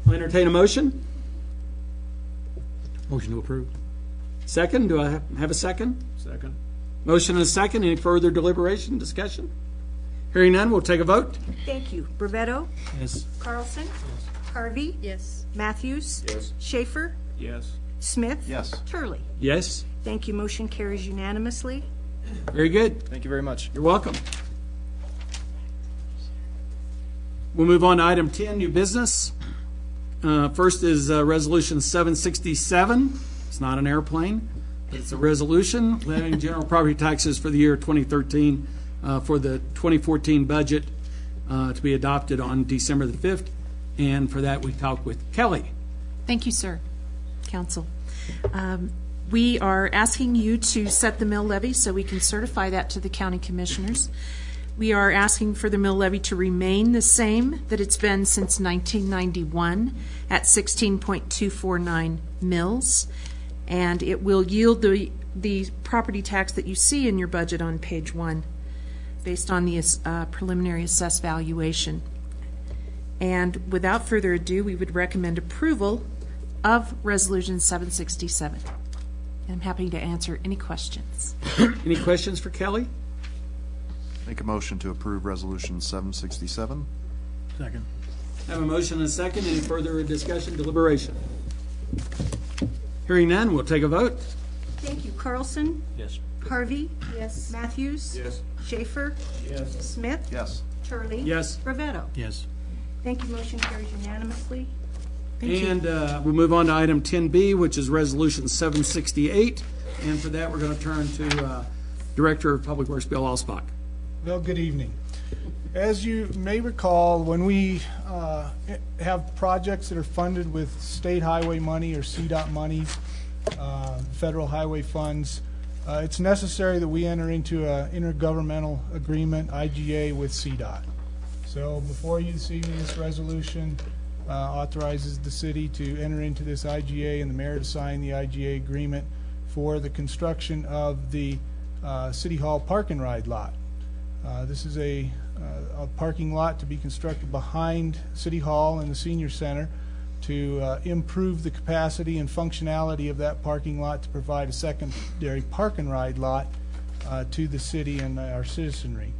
entertain a motion. Motion to approve. Second, do I have a second? Second. Motion and a second. Any further deliberation, discussion? Hearing none, we'll take a vote. Thank you. Brevetto? Yes. Carlson? Harvey? Yes. Matthews? Yes. Schaefer? Yes. Smith? Yes. Turley? Yes. Thank you. Motion carries unanimously. Very good. Thank you very much. You're welcome. We'll move on to item 10, new business. First is Resolution 767. It's not an airplane, but it's a resolution levying general property taxes for the year 2013 for the 2014 budget to be adopted on December the 5th. And for that, we talk with Kelly. Thank you, sir. Council. We are asking you to set the mill levy so we can certify that to the county commissioners. We are asking for the mill levy to remain the same that it's been since 1991 at 16.249 mills, and it will yield the property tax that you see in your budget on page 1 based on the preliminary assessed valuation. And without further ado, we would recommend approval of Resolution 767. I'm happy to answer any questions. Any questions for Kelly? Make a motion to approve Resolution 767. Second. I have a motion and a second. Any further discussion, deliberation? Hearing none, we'll take a vote. Thank you. Carlson? Yes. Harvey? Yes. Matthews? Yes. Schaefer? Yes. Smith? Yes. Turley? Yes. Ravetto? Yes. Thank you. Motion carries unanimously. Thank you. And we'll move on to item 10B, which is Resolution 768. And for that, we're going to turn to Director of Public Works, Bill Alsbach. Well, good evening. As you may recall, when we have projects that are funded with state highway money or CDOT money, federal highway funds, it's necessary that we enter into an intergovernmental agreement, IGA, with CDOT. So before you this evening, this resolution authorizes the city to enter into this IGA and the mayor to sign the IGA agreement for the construction of the City Hall Park and Ride lot. This is a parking lot to be constructed behind City Hall and the Senior Center to improve the capacity and functionality of that parking lot to provide a secondary park and ride lot to the city and our citizenry.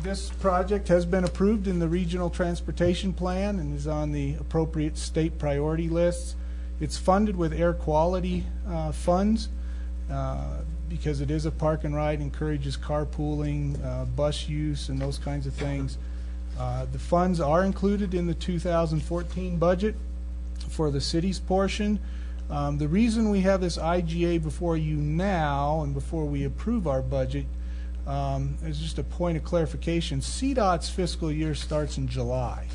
This project has been approved in the Regional Transportation Plan and is on the appropriate state priority lists. It's funded with air quality funds because it is a park and ride, encourages carpooling, bus use, and those kinds of things. The funds are included in the 2014 budget for the city's portion. The reason we have this IGA before you now and before we approve our budget is just a point of clarification. CDOT's fiscal year starts in July.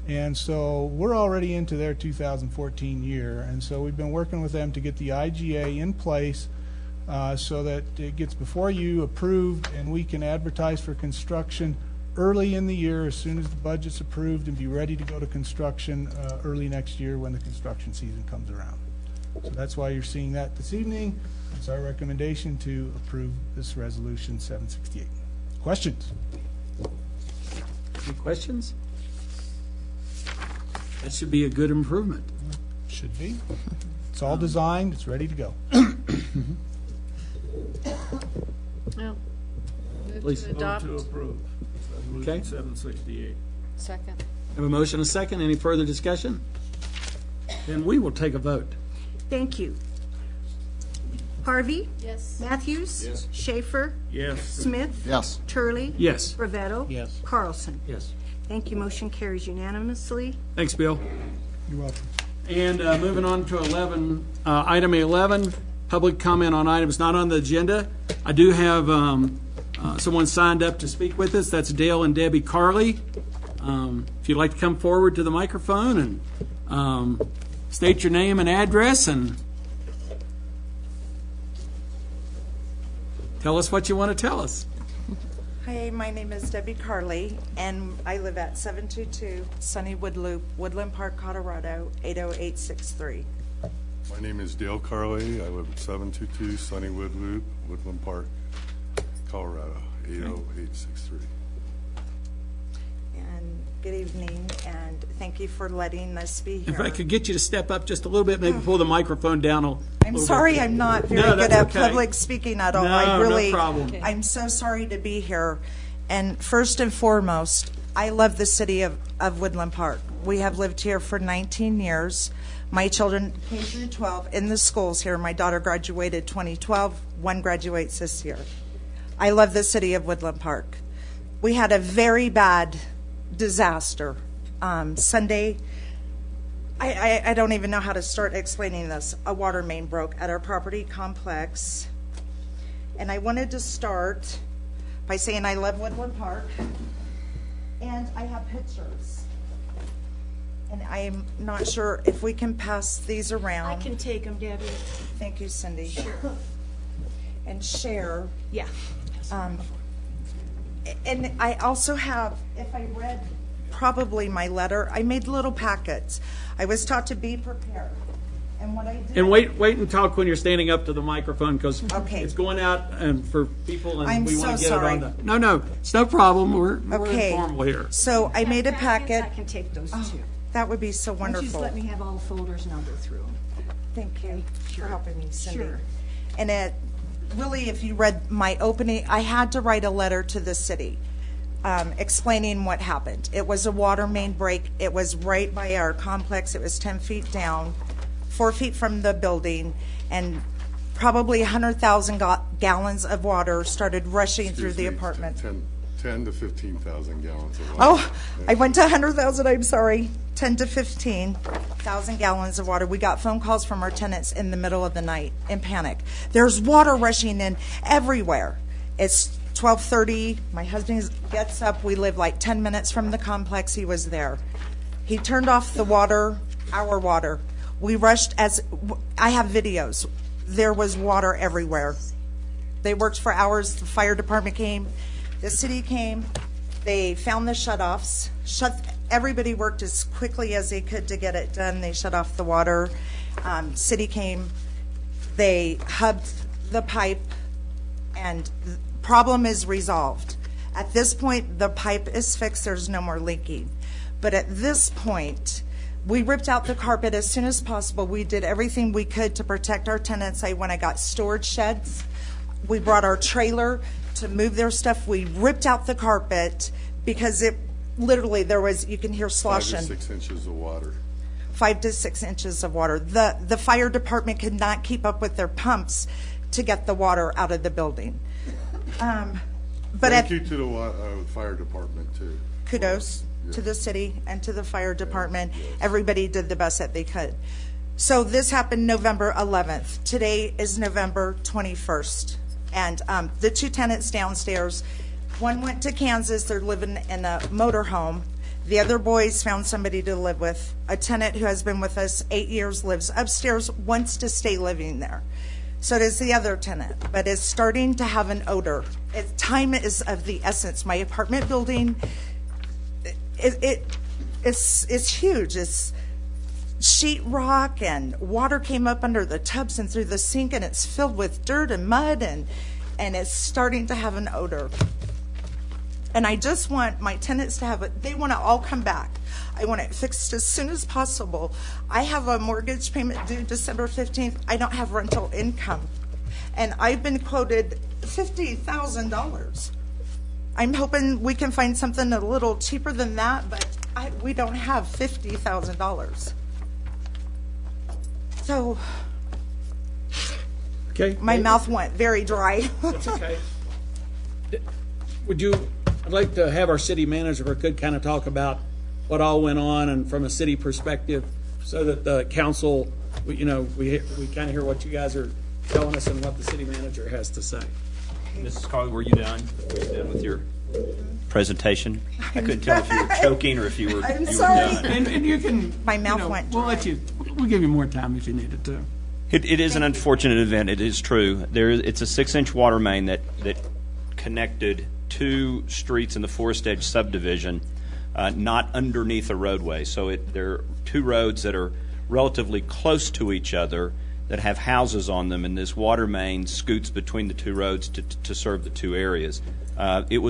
And so we're already into their 2014 year. And so we've been working with them to get the IGA in place so that it gets before you, approved, and we can advertise for construction early in the year as soon as the budget's approved and be ready to go to construction early next year when the construction season comes around. So that's why you're seeing that this evening. It's our recommendation to approve this resolution 768. Questions? Any questions? That should be a good improvement. Should be. It's all designed. It's ready to go. Well, move Please. to adopt. Move to approve. Okay. Resolution 768. Second. Have a motion and a second. Any further discussion? Then we will take a vote. Thank you. Harvey? Yes. Matthews? Yes. Schaefer? Yes. Smith? Yes. Turley? Yes. Ravetto? Yes. Carlson? Yes. Thank you. Motion carries unanimously. Thanks, Bill. You're welcome. And moving on to item 11, public comment on items not on the agenda. I do have someone signed up to speak with us. That's Dale and Debbie Carley. If you'd like to come forward to the microphone and state your name and address and tell us what you want to tell us. Hi, my name is Debbie Carley, and I live at 722 Sunnywood Loop, Woodland Park, Colorado, 80863. My name is Dale Carley. I live at 722 Sunnywood Loop, Woodland Park, Colorado, 80863. And good evening, and thank you for letting us be here. If I could get you to step up just a little bit, maybe pull the microphone down a I'm little sorry bit. I'm not very No, good that's at okay. public speaking at all. No, I really, no problem. I'm so sorry to be here. And first and foremost, I love the city of Woodland Park. We have lived here for 19 years. My children came through 12 in the schools here. My daughter graduated 2012. One graduates this year. I love the city of Woodland Park. We had a very bad disaster Sunday. I don't even know how to start explaining this. A water main broke at our property complex. And I wanted to start by saying I love Woodland Park. And I have pictures. And I am not sure if we can pass these around. I can take them, Debbie. Thank you, Cindy. Sure. And share. Yeah. And I also have, if I read probably my letter, I made little packets. I was taught to be prepared. And what I did. And wait and talk when you're standing up to the microphone because Okay. it's going out and for people and I'm we want so to get sorry. it on the. No, it's no problem. We're Okay. informal here. So I made a packet. I can take those too. That would be so Why don't you just wonderful. let me have all the folders and I'll go through them. Thank you for helping me, Cindy. Sure. And it really, if you read my opening, I had to write a letter to the city explaining what happened. It was a water main break. It was right by our complex. It was 10 feet down, 4 feet from the building, and probably 100,000 gallons of water started rushing through the apartment. 10 to 15,000 gallons of water. Oh, I went to 100,000, I'm sorry. 10 to 15,000 gallons of water. We got phone calls from our tenants in the middle of the night in panic. There's water rushing in everywhere. It's 12:30. My husband gets up. We live like 10 minutes from the complex. He was there. He turned off the water, our water. We rushed I have videos. There was water everywhere. They worked for hours. The fire department came. The city came. They found the shutoffs. Everybody worked as quickly as they could to get it done. They shut off the water. City came. They hubbed the pipe, and the problem is resolved. At this point, the pipe is fixed. There's no more leaking. But at this point, we ripped out the carpet as soon as possible. We did everything we could to protect our tenants. I went, I got storage sheds. We brought our trailer to move their stuff. We ripped out the carpet because it literally, there was, you can hear sloshing. 5 to 6 inches of water. 5 to 6 inches of water. The fire department could not keep up with their pumps to get the water out of the building. But Thank you to the fire department, too. Kudos to the city and to the fire department. Everybody did the best that they could. So this happened November 11th. Today is November 21st. And the two tenants downstairs, one went to Kansas. They're living in a motorhome. The other boys found somebody to live with. A tenant who has been with us 8 years lives upstairs, wants to stay living there. So does the other tenant, but is starting to have an odor. Time is of the essence. My apartment building, it's huge. It's sheetrock, and water came up under the tubs and through the sink, and it's filled with dirt and mud, and it's starting to have an odor. And I just want my tenants to have it. They want to all come back. I want it fixed as soon as possible. I have a mortgage payment due December 15th. I don't have rental income. And I've been quoted $50,000. I'm hoping we can find something a little cheaper than that, but we don't have $50,000. So, Okay. my mouth went very dry. That's okay. I'd like to have our city manager, if we could, kind of talk about what all went on and from a city perspective, so that the council, we kind of hear what you guys are telling us and what the city manager has to say. Mrs. Carly, were you done? Were you done with your presentation? I couldn't tell if you were choking or if you were. I'm you sorry. Were done. And you can. My mouth went We'll dry. we'll give you more time if you needed to. It is an unfortunate event. It is true. It's a 6-inch water main that connected two streets in the Forest Edge subdivision, not underneath a roadway. So there are two roads that are relatively close to each other that have houses on them, and this water main scoots between the two roads to serve the two areas. The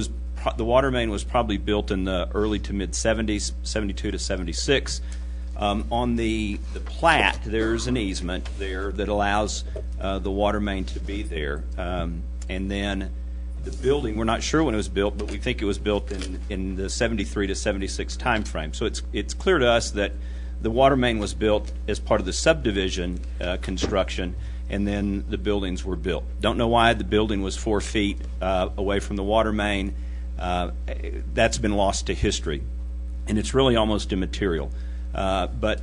water main was probably built in the early to mid 70s, 72 to 76. On the plat, there's an easement there that allows the water main to be there. And then the building, we're not sure when it was built, but we think it was built in the 73 to 76 time frame. So it's clear to us that the water main was built as part of the subdivision construction, and then the buildings were built. Don't know why the building was 4 feet away from the water main. That's been lost to history, and it's really almost immaterial. But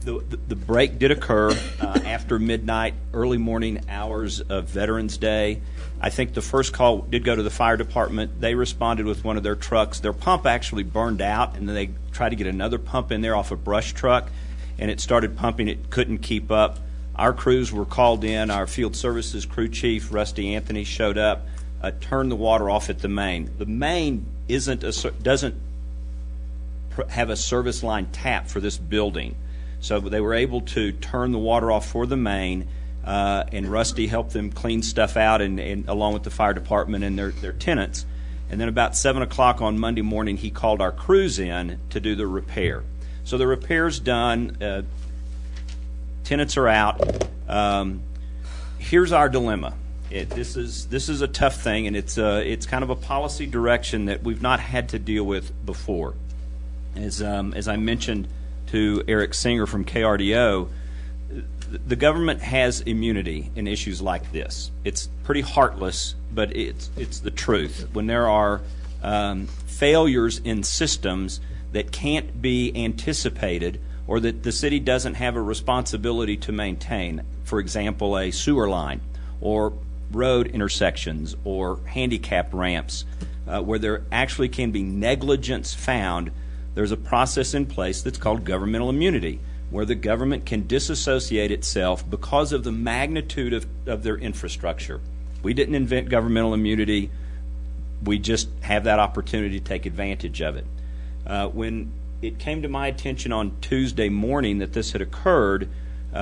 the break did occur after midnight, early morning hours of Veterans Day. I think the first call did go to the fire department. They responded with one of their trucks. Their pump actually burned out, and then they tried to get another pump in there off a brush truck, and it started pumping. It couldn't keep up. Our crews were called in. Our field services crew chief, Rusty Anthony, showed up, turned the water off at the main. The main doesn't have a service line tap for this building. So they were able to turn the water off for the main, and Rusty helped them clean stuff out, and along with the fire department and their tenants. And then about 7 o'clock on Monday morning, he called our crews in to do the repair. So the repair's done. tenants are out. Here's our dilemma. This is a tough thing, and it's kind of a policy direction that we've not had to deal with before. As I mentioned to Eric Singer from KRDO, the government has immunity in issues like this. It's pretty heartless, but it's the truth. When there are failures in systems that can't be anticipated or that the city doesn't have a responsibility to maintain, for example, a sewer line or road intersections or handicap ramps, where there actually can be negligence found, there's a process in place that's called governmental immunity, where the government can disassociate itself because of the magnitude of their infrastructure. We didn't invent governmental immunity. We just have that opportunity to take advantage of it. When it came to my attention on Tuesday morning that this had occurred,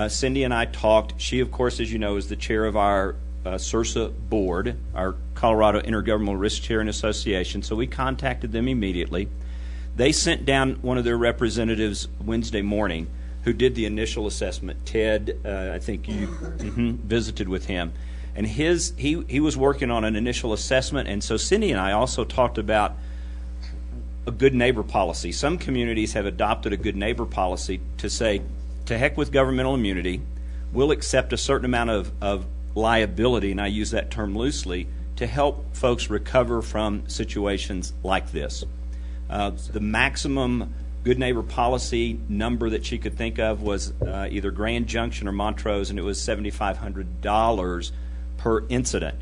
Cindy and I talked. She, of course, as you know, is the chair of our CIRSA board, our Colorado Intergovernmental Risk Sharing Association, so we contacted them immediately. They sent down one of their representatives Wednesday morning who did the initial assessment. Ted, I think you visited with him. And he was working on an initial assessment, and so Cindy and I also talked about a good neighbor policy. Some communities have adopted a good neighbor policy to say, to heck with governmental immunity, we'll accept a certain amount of liability, and I use that term loosely, to help folks recover from situations like this. The maximum good neighbor policy number that she could think of was either Grand Junction or Montrose, and it was $7,500 per incident.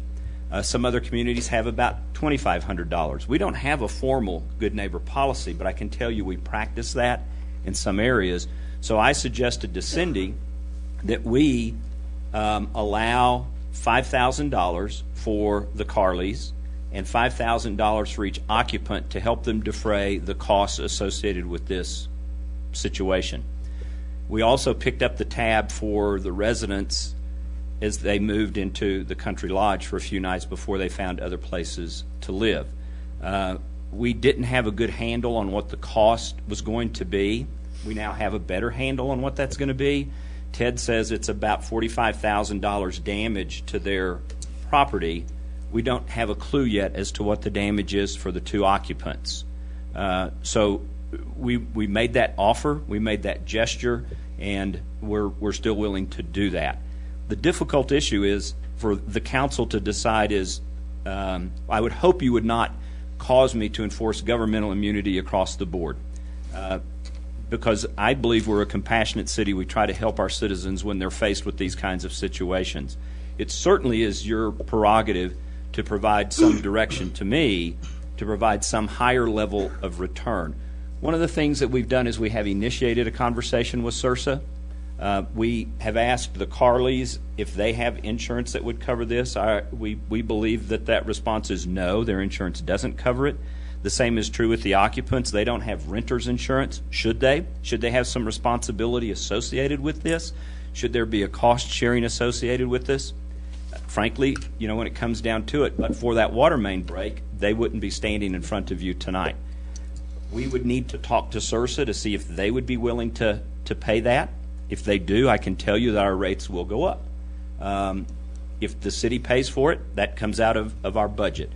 Some other communities have about $2,500. We don't have a formal good neighbor policy, but I can tell you we practice that in some areas. So I suggested to Cindy that we allow $5,000 for the Carleys and $5,000 for each occupant to help them defray the costs associated with this situation. We also picked up the tab for the residents as they moved into the country lodge for a few nights before they found other places to live. We didn't have a good handle on what the cost was going to be. We now have a better handle on what that's going to be. Ted says it's about $45,000 damage to their property. We don't have a clue yet as to what the damage is for the two occupants. So we made that offer, we made that gesture, and we're still willing to do that. The difficult issue is for the council to decide is, I would hope you would not cause me to enforce governmental immunity across the board. Because I believe we're a compassionate city. We try to help our citizens when they're faced with these kinds of situations. It certainly is your prerogative to provide some direction to me, to provide some higher level of return. One of the things that we've done is we have initiated a conversation with CIRSA. We have asked the Carleys if they have insurance that would cover this. We believe that response is no, their insurance doesn't cover it. The same is true with the occupants. They don't have renter's insurance. Should they? Should they have some responsibility associated with this? Should there be a cost sharing associated with this? Frankly, when it comes down to it, but for that water main break, they wouldn't be standing in front of you tonight. We would need to talk to CIRSA to see if they would be willing to pay that. If they do, I can tell you that our rates will go up. If the city pays for it, that comes out of our budget.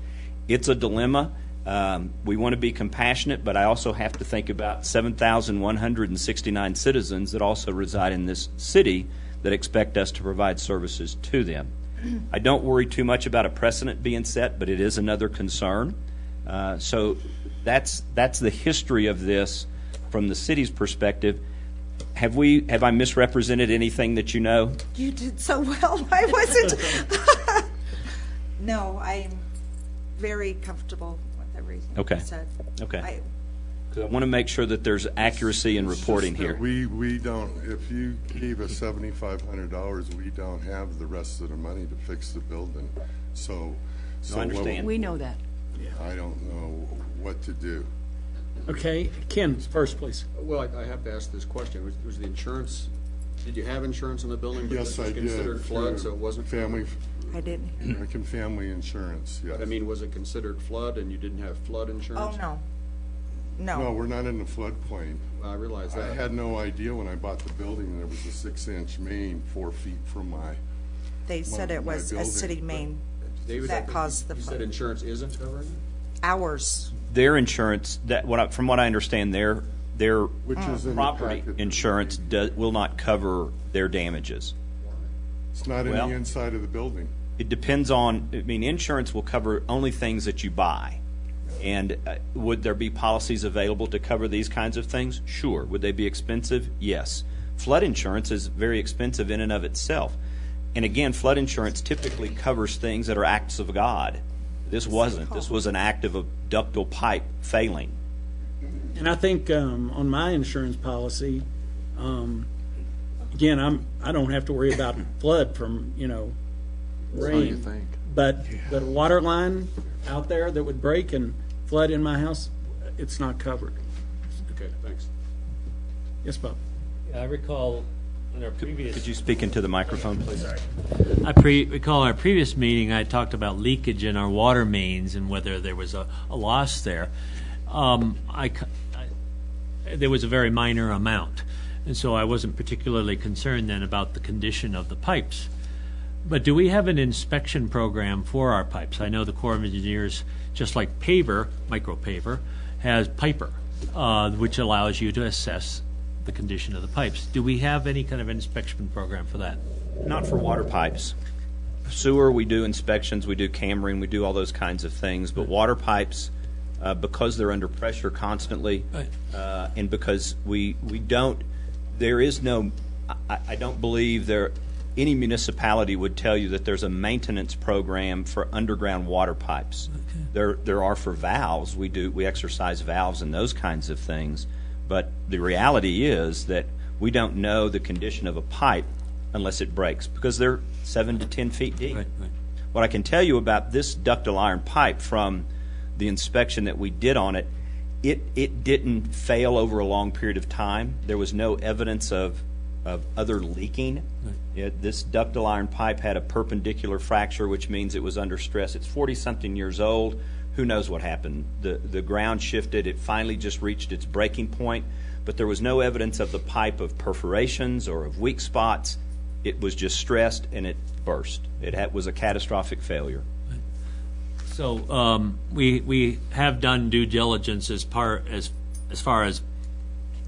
It's a dilemma. We want to be compassionate, but I also have to think about 7,169 citizens that also reside in this city that expect us to provide services to them. I don't worry too much about a precedent being set, but it is another concern. So that's the history of this from the city's perspective. Have I misrepresented anything that you know? You did so well. I wasn't. No, I'm very comfortable with everything Okay. you said. Okay. Because I want to make sure that there's accuracy in reporting here. We don't, if you gave us $7,500, we don't have the rest of the money to fix the building. So I understand. We know that. I don't know what to do. Okay, Ken, first, please. Well, I have to ask this question. Was the insurance, did you have insurance on the building? But Yes, this was I did. considered flood, so it wasn't? Family, I didn't. American Family Insurance, yes. I mean, was it considered flood and you didn't have flood insurance? Oh, no. No, we're not in the floodplain. I realize I that. had no idea when I bought the building, there was a 6-inch main 4 feet from my. They said it my was a building, city but- main David, that caused the you said flood. insurance isn't covering it? Ours. Their insurance, from what I understand, their Which is in the property packet. insurance will not cover their damages. It's not in Well- the inside of the building. It depends on, insurance will cover only things that you buy. And would there be policies available to cover these kinds of things? Sure. Would they be expensive? Yes. Flood insurance is very expensive in and of itself. And again, flood insurance typically covers things that are acts of God. This wasn't. This was an act of a ductile pipe failing. And I think on my insurance policy, again, I don't have to worry about flood from rain. you think. But a water line out there that would break and flood in my house, it's not covered. Okay, thanks. Yes, Bob. I recall in our previous. Could you speak into the microphone, please? I recall our previous meeting, I talked about leakage in our water mains and whether there was a loss there. There was a very minor amount, and so I wasn't particularly concerned then about the condition of the pipes. But do we have an inspection program for our pipes? I know the Corps of Engineers, just like Paver, micropaver, has Piper, which allows you to assess the condition of the pipes. Do we have any kind of inspection program for that? Not for water pipes. Sewer, we do inspections, we do camering, we do all those kinds of things. But water pipes, because they're under pressure constantly, and because we don't, there is no, I don't believe any municipality would tell you that there's a maintenance program for underground water pipes. Okay. There are for valves. We exercise valves and those kinds of things. But the reality is that we don't know the condition of a pipe unless it breaks, because they're 7 to 10 feet deep. Right. What I can tell you about this ductile iron pipe from the inspection that we did on it, it didn't fail over a long period of time. There was no evidence of other leaking. This ductile iron pipe had a perpendicular fracture, which means it was under stress. It's 40-something years old. Who knows what happened? The ground shifted. It finally just reached its breaking point, but there was no evidence of the pipe of perforations or of weak spots. It was just stressed and it burst. It was a catastrophic failure. So we have done due diligence as far as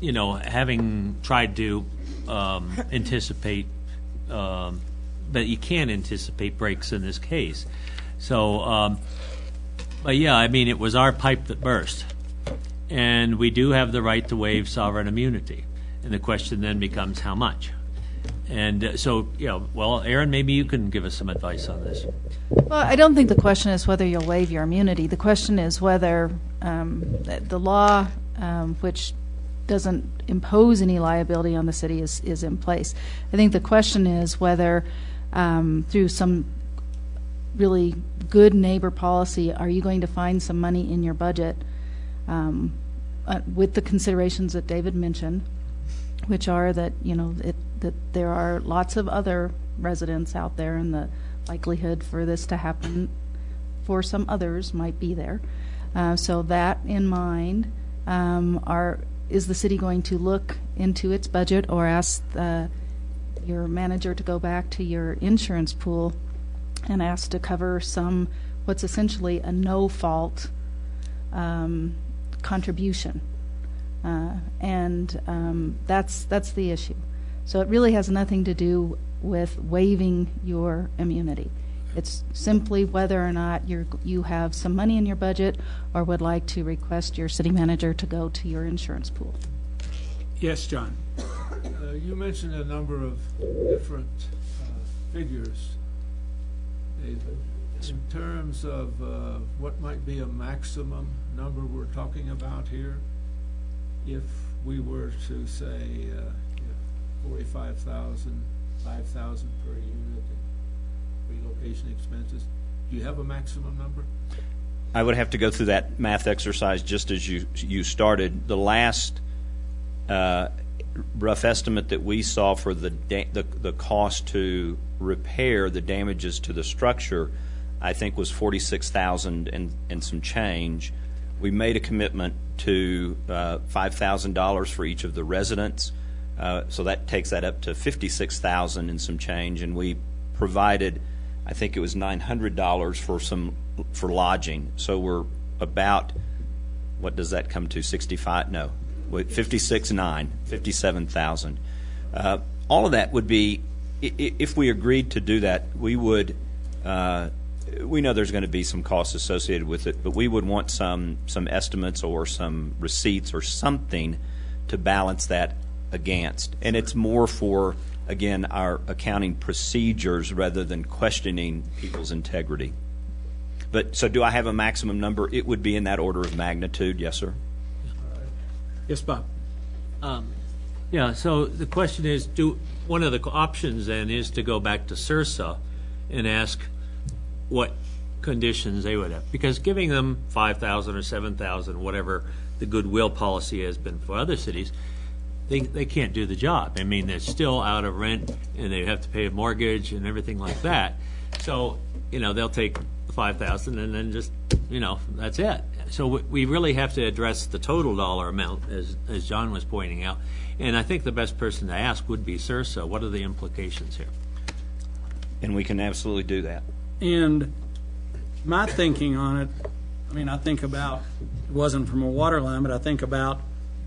having tried to anticipate, but you can't anticipate breaks in this case. So, but yeah, it was our pipe that burst, and we do have the right to waive sovereign immunity, and the question then becomes how much. And so, Aaron, maybe you can give us some advice on this. Well, I don't think the question is whether you'll waive your immunity. The question is whether the law, which doesn't impose any liability on the city, is in place. I think the question is whether through some really good neighbor policy, are you going to find some money in your budget with the considerations that David mentioned, which are that that there are lots of other residents out there, and the likelihood for this to happen for some others might be there. So that in mind, is the city going to look into its budget or ask your manager to go back to your insurance pool and ask to cover what's essentially a no-fault contribution? And that's the issue. So it really has nothing to do with waiving your immunity. It's simply whether or not you have some money in your budget or would like to request your city manager to go to your insurance pool. Yes, John. You mentioned a number of different figures, David. In terms of what might be a maximum number we're talking about here, if we were to say 45,000, 5,000 per unit in relocation expenses, do you have a maximum number? I would have to go through that math exercise just as you started. The last rough estimate that we saw for the cost to repair the damages to the structure, I think, was $46,000 and some change. we made a commitment to $5,000 for each of the residents. So that takes that up to $56,000 and some change, and we provided, I think it was $900 for lodging. So we're about, what does that come to? 65? No, 57,000. All of that would be, if we agreed to do that, we would. We know there's going to be some costs associated with it, but we would want some estimates or some receipts or something to balance that against. And it's more for, again, our accounting procedures rather than questioning people's integrity. But so do I have a maximum number? It would be in that order of magnitude, yes, sir. Yes, Bob. Yeah, so the question is, one of the options then is to go back to SRSA and ask what conditions they would have. Because giving them 5,000 or 7,000, whatever the goodwill policy has been for other cities, they can't do the job. I mean, they're still out of rent, and they have to pay a mortgage and everything like that. So, they'll take the 5,000 and then just, that's it. So we really have to address the total dollar amount, as John was pointing out. And I think the best person to ask would be SRSA. What are the implications here? And we can absolutely do that. And my thinking on it, I think about, it wasn't from a water line, but I think about,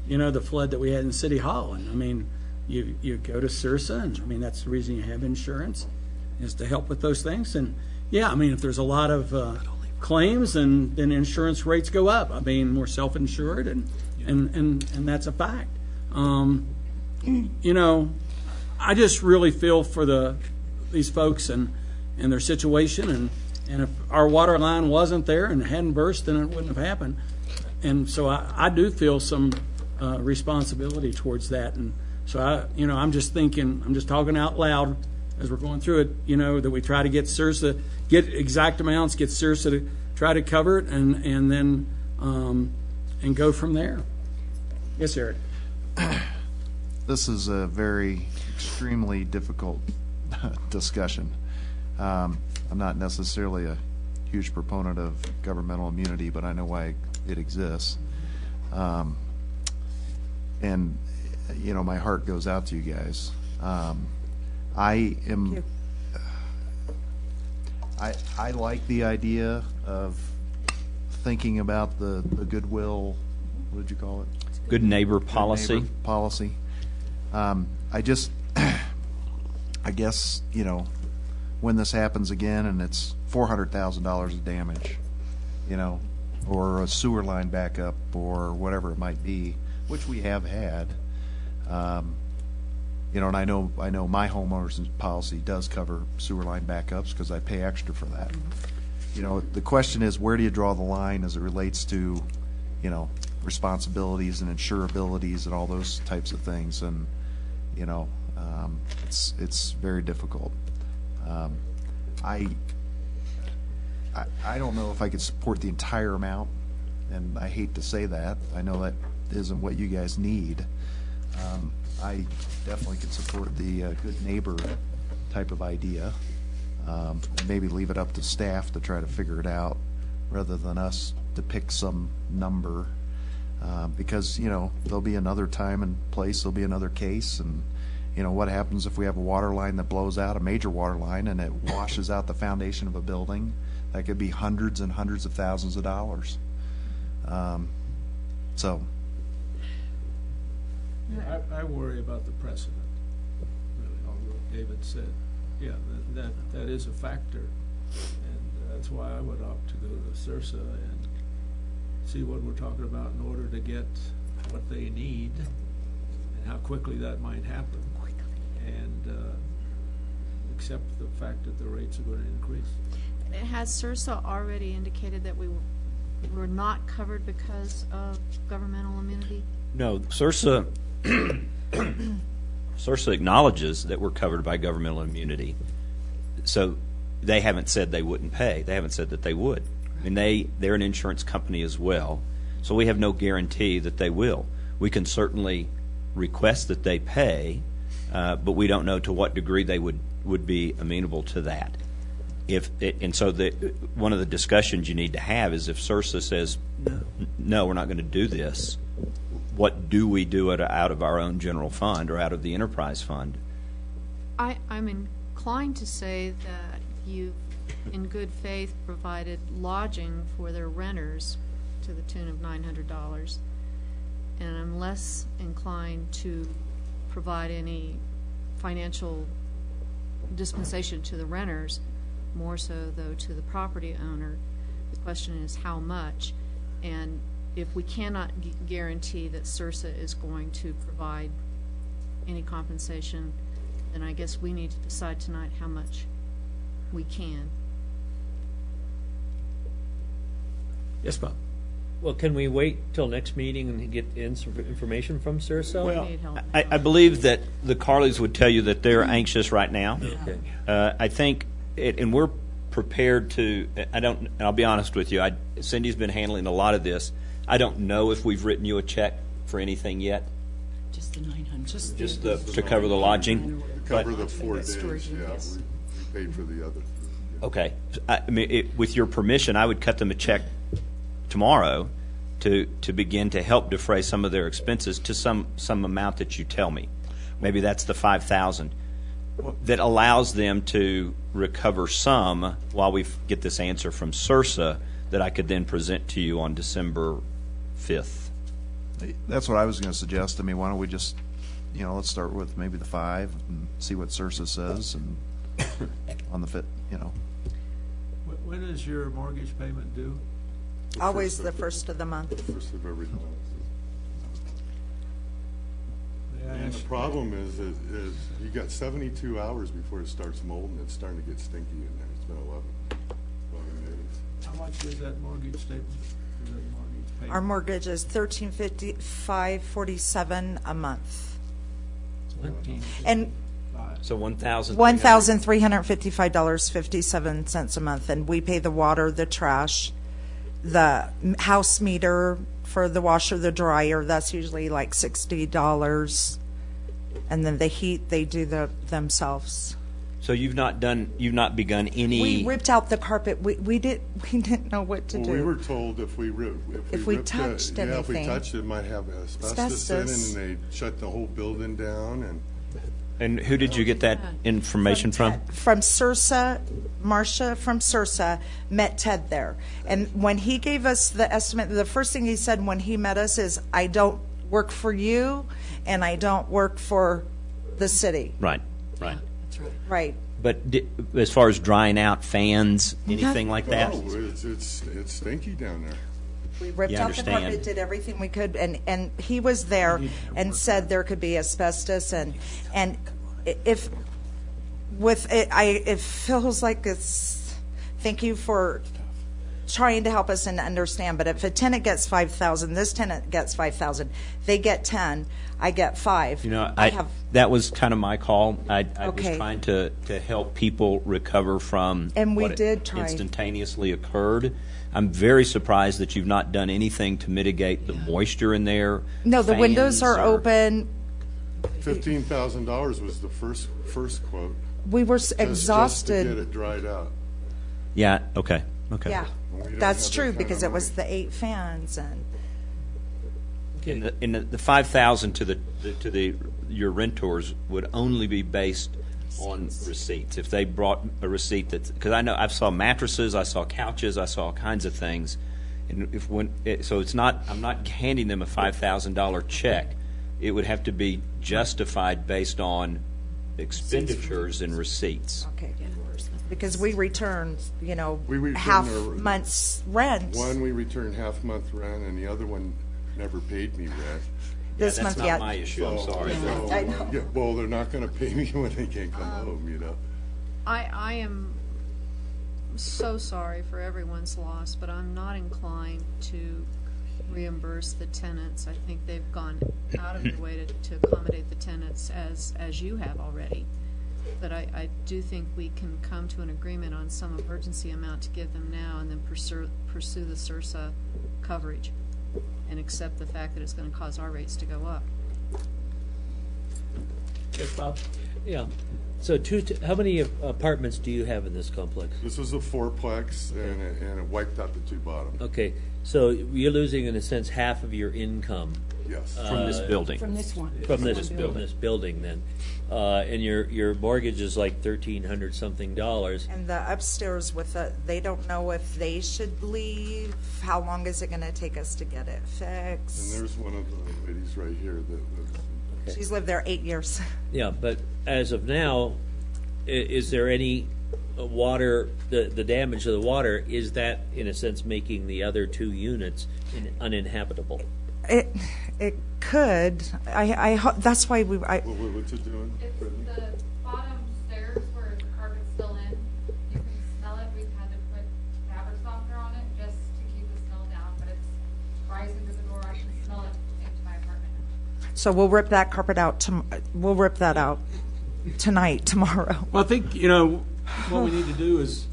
the flood that we had in City Hall. And you go to SRSA, and that's the reason you have insurance, is to help with those things. And yeah, if there's a lot of claims, then insurance rates go up. More self-insured, and that's a fact. I just really feel for these folks and their situation, and if our water line wasn't there and hadn't burst, then it wouldn't have happened. And so I do feel some responsibility towards that. And so I'm just thinking, I'm just talking out loud as we're going through it, that we try to get SRSA, get exact amounts, get SRSA to try to cover it, and then and go from there. Yes, Eric. This is a very extremely difficult discussion. I'm not necessarily a huge proponent of governmental immunity, but I know why it exists. And my heart goes out to you guys. I like the idea of thinking about the goodwill. What did you call it? Good neighbor policy. Good neighbor policy. I guess when this happens again and it's $400,000 of damage, or a sewer line backup or whatever it might be, which we have had. And I know my homeowner's policy does cover sewer line backups because I pay extra for that. The question is, where do you draw the line as it relates to, responsibilities and insurabilities and all those types of things? And, it's very difficult. I don't know if I could support the entire amount, and I hate to say that. I know that isn't what you guys need. I definitely could support the good neighbor type of idea, and maybe leave it up to staff to try to figure it out rather than us to pick some number, because there'll be another time and place, there'll be another case, and what happens if we have a water line that blows out, a major water line, and it washes out the foundation of a building? That could be hundreds and hundreds of thousands of dollars. So I worry about the precedent, really, all what David said. Yeah, that is a factor, and that's why I would opt to go to SRSA and see what we're talking about in order to get what they need and how quickly that might happen, and accept the fact that the rates are going to increase. Has SRSA already indicated that we were not covered because of governmental immunity? No, SRSA acknowledges that we're covered by governmental immunity. So they haven't said they wouldn't pay. They haven't said that they would. And they're an insurance company as well. So we have no guarantee that they will. We can certainly request that they pay, but we don't know to what degree they would be amenable to that. and so one of the discussions you need to have is if SRSA says, no, we're not going to do this, what do we do out of our own general fund or out of the enterprise fund? I'm inclined to say that you've, in good faith, provided lodging for their renters to the tune of $900, and I'm less inclined to provide any financial dispensation to the renters, more so, though, to the property owner. The question is how much, and if we cannot guarantee that SRSA is going to provide any compensation, then I guess we need to decide tonight how much we can. Yes, Bob. Well, can we wait till next meeting and get in some information from SRSA? Well, I believe that the Carleys would tell you that they're anxious right now. Okay. I think, and we're prepared to, I'll be honest with you, Cindy's been handling a lot of this. I don't know if we've written you a check for anything yet. Just the 900. Just to cover the lodging. Cover the 4 days, yeah. We paid for the other. Okay. I mean, with your permission, I would cut them a check tomorrow to begin to help defray some of their expenses to some amount that you tell me. Maybe that's the $5,000 that allows them to recover some while we get this answer from SRSA that I could then present to you on December 5th. That's what I was going to suggest. I mean, why don't we just, let's start with maybe the 5 and see what SRSA says, and on the 5th, When is your mortgage payment due? Always the first of the month. First of every month. May I And ask- the problem is you got 72 hours before it starts molding. It's starting to get stinky in there. It's been 11 days. How much is that mortgage statement? Is that mortgage payment? Our mortgage is $1,355.47 a month. And So $1,355.57 a month, and we pay the water, the trash, the house meter for the washer, the dryer. That's usually like $60, and then the heat they do themselves. So you've not begun any. We ripped out the carpet. We didn't know what to do. We were told if we touched anything, if we touched it, might have asbestos in it, and they shut the whole building down. And who did you get that information from? From SRSA. Marcia from SRSA met Ted there. And when he gave us the estimate, the first thing he said when he met us is, I don't work for you, and I don't work for the city. Right. Right. But as far as drying out fans, anything like that? No, it's stinky down there. We ripped You out the understand. carpet, did everything we could, and he was there and said there could be asbestos, and if with it, it feels like it's. Thank you for trying to help us and understand. But if a tenant gets $5,000, this tenant gets $5,000, they get 10, I get 5. That was kind of my call. I Okay. was trying to help people recover from And we what did try. instantaneously occurred. I'm very surprised that you've not done anything to mitigate the moisture in there. No, the windows fans are or- open. $15,000 was the first quote. We were Just to exhausted. get it dried out. Yeah. Okay. Yeah, We don't that's have that true kind of because it money. was the 8 fans and. In the $5,000 to your renters would only be based on receipts. If they brought a receipt because I know I saw mattresses, I saw couches, I saw all kinds of things, and so it's not. I'm not handing them a $5,000 check. It would have to be justified based on expenditures and receipts. Okay. Because we returned, We returned half our- month's rent. One, we returned half month rent, and the other one never paid me rent. This that's month, not yeah. my issue. I'm sorry. I know. Yeah, well, they're not going to pay me when they can't come home, I am so sorry for everyone's loss, but I'm not inclined to reimburse the tenants. I think they've gone out of their way to accommodate the tenants as you have already. But I do think we can come to an agreement on some emergency amount to give them now and then pursue the SRSA coverage and accept the fact that it's going to cause our rates to go up. Yes, Bob. Yeah. So how many apartments do you have in this complex? This is a fourplex, and it wiped out the two bottom. Okay, so you're losing, in a sense, half of your income. Yes. From this building. From this one. From this building, then. And your mortgage is like $1,300 something. And the upstairs they don't know if they should leave. How long is it going to take us to get it fixed? And there's one of the ladies right here that lives. She's lived there 8 years. Yeah, but as of now, is there any water, the damage to the water, is that, in a sense, making the other two units uninhabitable? It could. That's why we. What's it doing? It's the bottom stairs where the carpet's still in. You can smell it. We've had to put fabric softener on it just to keep the smell down, but it's rising to the door. I can smell it into my apartment. So we'll rip that carpet out. We'll rip that out tonight, tomorrow. Well, I think, what we need to do is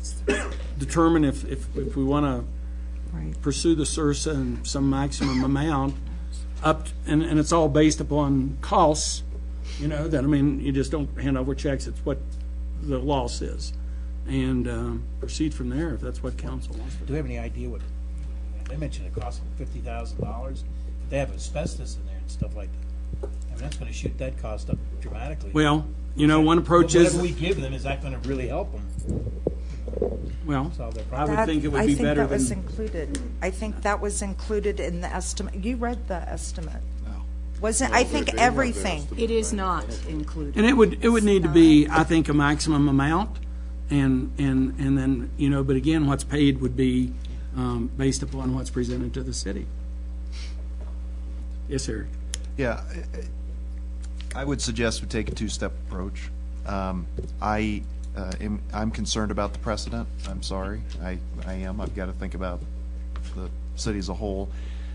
determine if we want to pursue the SRSA and some maximum amount and it's all based upon costs, that, you just don't hand over checks. It's what the law says. And proceed from there if that's what council wants to do. Do we have any idea what, they mentioned it cost them $50,000. If they have asbestos in there and stuff like that, that's going to shoot that cost up dramatically. Well, one approach is... Whatever we give them, is that going to really help them? Well, solve their I problem? would think it would be better that was than... included. I think that was included in the estimate. You read the estimate. No. Wasn't, No, I they think have the everything. estimate. It is not included. And it would need to be, I think, a maximum amount, and then, but again, what's paid would be based upon what's presented to the city. Yes, sir. Yeah, I would suggest we take a two-step approach. I'm concerned about the precedent. I'm sorry. I am. I've got to think about the city as a whole.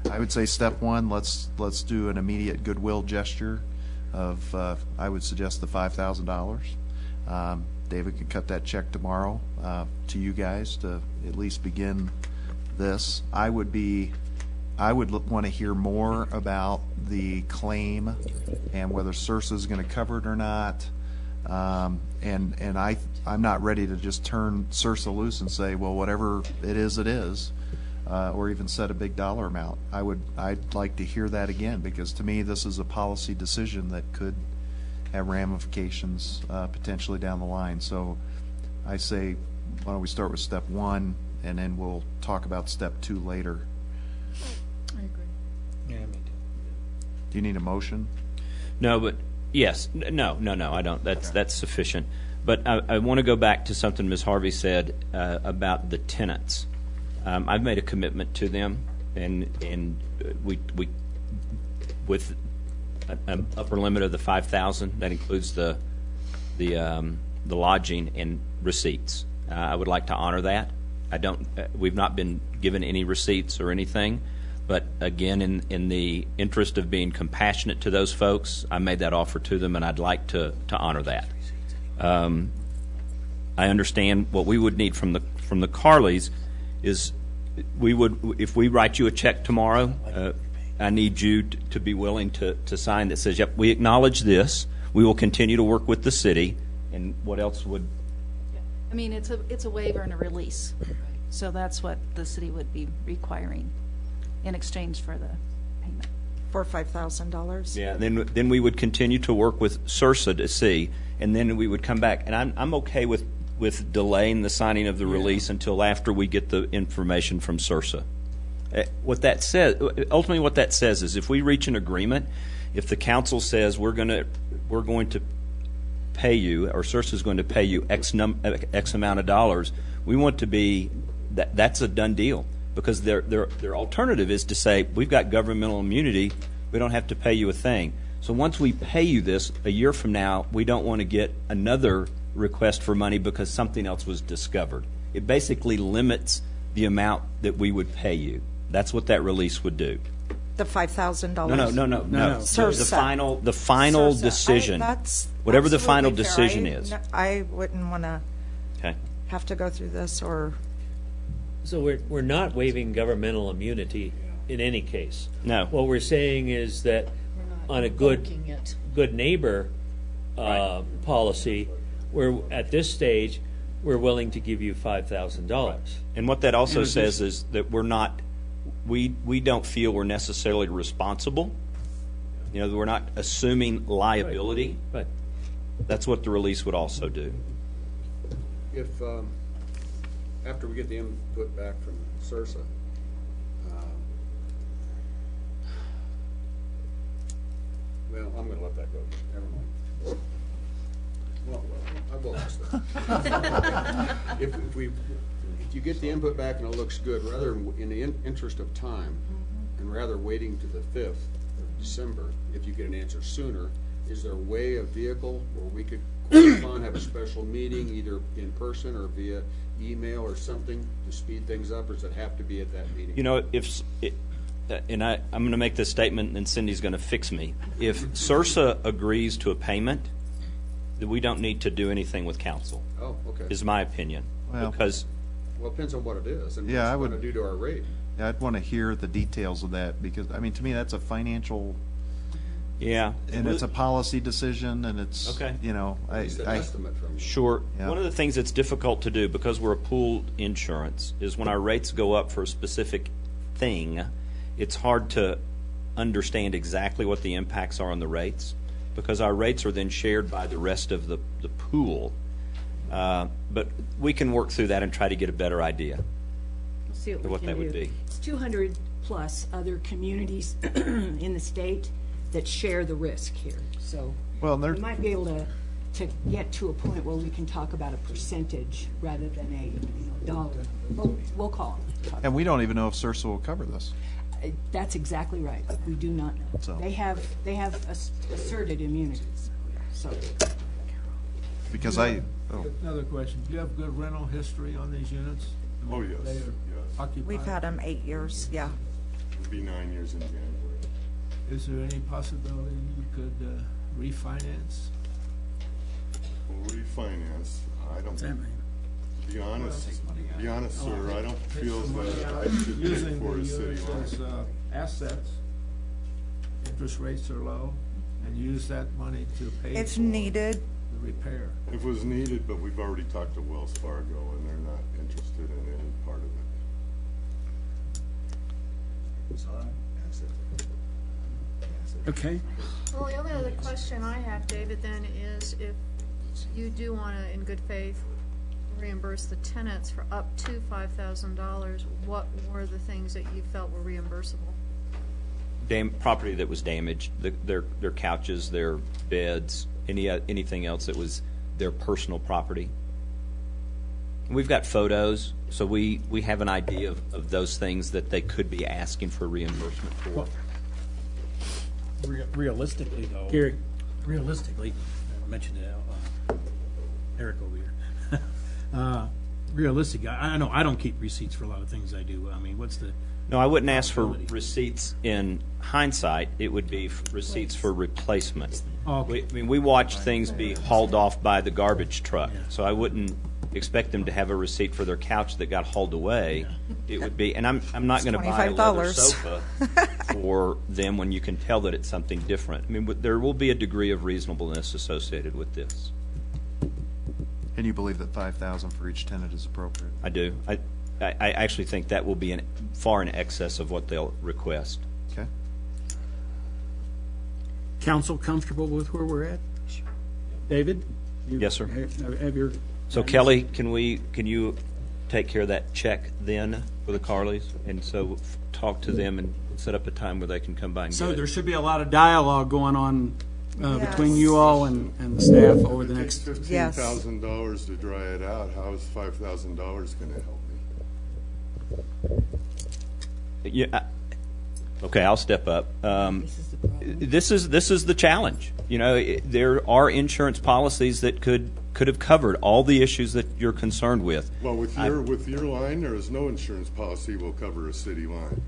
I would say step one, let's do an immediate goodwill gesture of, I would suggest the $5,000. David can cut that check tomorrow to you guys to at least begin this. I would want to hear more about the claim and whether SRSA is going to cover it or not. And I'm not ready to just turn SRSA loose and say, well, whatever it is, or even set a big dollar amount. I'd like to hear that again, because to me, this is a policy decision that could have ramifications potentially down the line. So I say, why don't we start with step one, and then we'll talk about step two later. I agree. Yeah, me too. Do you need a motion? No, but yes, no, I don't. That's sufficient. But I want to go back to something Ms. Harvey said about the tenants. I've made a commitment to them, and we with an upper limit of the $5,000. That includes the lodging and receipts. I would like to honor that. We've not been given any receipts or anything. But again, in the interest of being compassionate to those folks, I made that offer to them, and I'd like to honor that. I understand what we would need from the Carleys is if we write you a check tomorrow, I need you to be willing to sign that says, yep, we acknowledge this. We will continue to work with the city. And what else would? I mean, it's a waiver and a release. So that's what the city would be requiring in exchange for the payment. For $5,000. Yeah. Then we would continue to work with SRSA to see, and then we would come back. And I'm okay with delaying the signing of the release until after we get the information from SRSA. What that says, ultimately, what that says is, if we reach an agreement, if the council says we're going to pay you, or SRSA is going to pay you X amount of dollars, we want to be that's a done deal. Because their alternative is to say, we've got governmental immunity, we don't have to pay you a thing. So once we pay you this, a year from now, we don't want to get another request for money because something else was discovered. It basically limits the amount that we would pay you. That's what that release would do. The $5,000. No. SRSA. The final SRSA. decision. That's whatever the final fair. decision is. I wouldn't want to Okay. have to go through this or. So we're not waiving governmental immunity in any case. No. What we're saying is that on a good neighbor policy, We're, at this stage, we're willing to give you $5,000. And what that also In says is that we're not, we don't feel we're necessarily responsible. You know, we're not assuming liability. Right. That's what the release would also do. If, after we get the input back from CIRSA, well, I'm gonna let that go, never mind. Well, I will ask that. If you get the input back and it looks good, rather, in the interest of time, and rather waiting to the 5th of December, if you get an answer sooner, is there a way, a vehicle, where we could correspond, have a special meeting, either in person or via email or something, to speed things up, or does it have to be at that meeting? You know, and I'm going to make this statement, and Cindy's going to fix me. If CIRSA agrees to a payment, then we don't need to do anything with council. Oh, okay. Is my opinion. Well- Because Well, it depends on what it is, and Yeah, I what's would- it gonna do to our rate. Yeah, I'd want to hear the details of that, because, I mean, to me, that's a financial, yeah, and it's a policy decision, and it's, Okay. you know, It's an estimate from you. Sure. Yeah. One of the things that's difficult to do, because we're a pooled insurance, is when our rates go up for a specific thing, it's hard to understand exactly what the impacts are on the rates, because our rates are then shared by the rest of the pool. But we can work through that and try to get a better idea We'll see of what what we that can would do. be. It's 200-plus other communities in the state that share the risk here. So Well, and they're- we might be able to get to a point where we can talk about a percentage rather than a dollar. We'll call them. and we don't even know if CIRSA will cover this. That's exactly right. We do not know. So- They have asserted immunities, so. Because Another question, do you have good rental history on these units? I mean, Oh, yes, they are yes. occupied. We've had them 8 years, yeah. It'll be 9 years in January. Is there any possibility you could refinance? Well, refinance, I don't, to be honest, sir, I don't feel that I should pay Using for the a city units line. as assets, interest rates are low, and use that money to pay If for needed, the repair. If it was needed, but we've already talked to Wells Fargo, and they're not interested in any part of it. Okay. Well, the only other question I have, David, then is if you do want to, in good faith, reimburse the tenants for up to $5,000, what were the things that you felt were reimbursable? Property that was damaged, their couches, their beds, anything else that was their personal property. We've got photos, so we have an idea of those things that they could be asking for reimbursement for. Realistically, though. Gary. Realistically, I mentioned it, Eric over here. Realistically, I know I don't keep receipts for a lot of things I do. I mean, what's the? No, I wouldn't ask for possibility? receipts in hindsight. It would be receipts for replacement. Okay. I mean, we watch things be hauled off by the garbage truck, so I wouldn't expect them to have a receipt for their couch that got hauled away. It would be, and I'm not going to buy a leather $25. sofa for them when you can tell that it's something different. I mean, there will be a degree of reasonableness associated with this. and you believe that 5,000 for each tenant is appropriate? I do. I actually think that will be far in excess of what they'll request. Okay. Council comfortable with where we're at? David? Yes, sir. Have your. So Kelly, can you take care of that check then for the Carleys? And so talk to them and set up a time where they can come by and So get there it. should be a lot of dialogue going on between Yes. you all and the staff over the It next. takes Yes. $15,000 to dry it out. How is $5,000 going to help me? Yeah. Okay, I'll step up. This is the challenge. You know, there are insurance policies that could have covered all the issues that you're concerned with. Well, with your line, there is no insurance policy will cover a city line.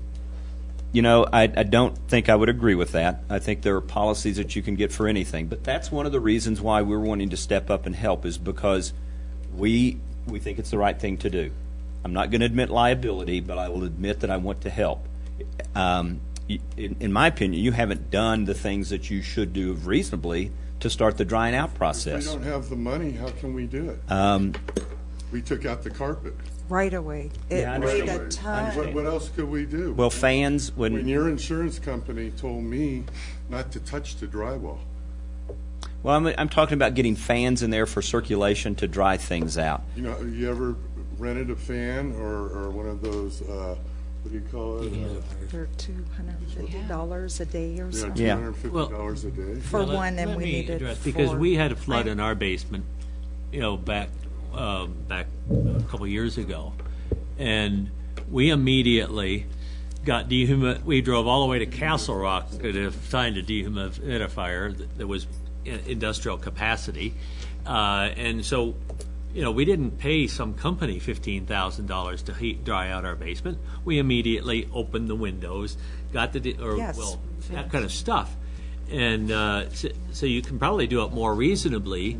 You know, I don't think I would agree with that. I think there are policies that you can get for anything. But that's one of the reasons why we're wanting to step up and help, is because we think it's the right thing to do. I'm not going to admit liability, but I will admit that I want to help. in my opinion, you haven't done the things that you should do reasonably to start the drying out If process. we don't have the money, how can we do it? We took out the carpet. Right away. It Yeah, I weighed a understand. ton. What else could we do? Well, fans, When your insurance company told me not to touch the drywall. well, I'm talking about getting fans in there for circulation to dry things out. You know, you ever rented a fan or one of those, what do you call it? They're $250 a day or Yeah, something. $250 a day. For Let- one, and let we me needed address, because four. we had a flood in our basement, back a couple years ago, and we immediately got we drove all the way to Castle Rock to find a dehumidifier that was industrial capacity, and so. We didn't pay some company $15,000 to dry out our basement. We immediately opened the windows, got Yes. that kind of stuff. And so you can probably do it more reasonably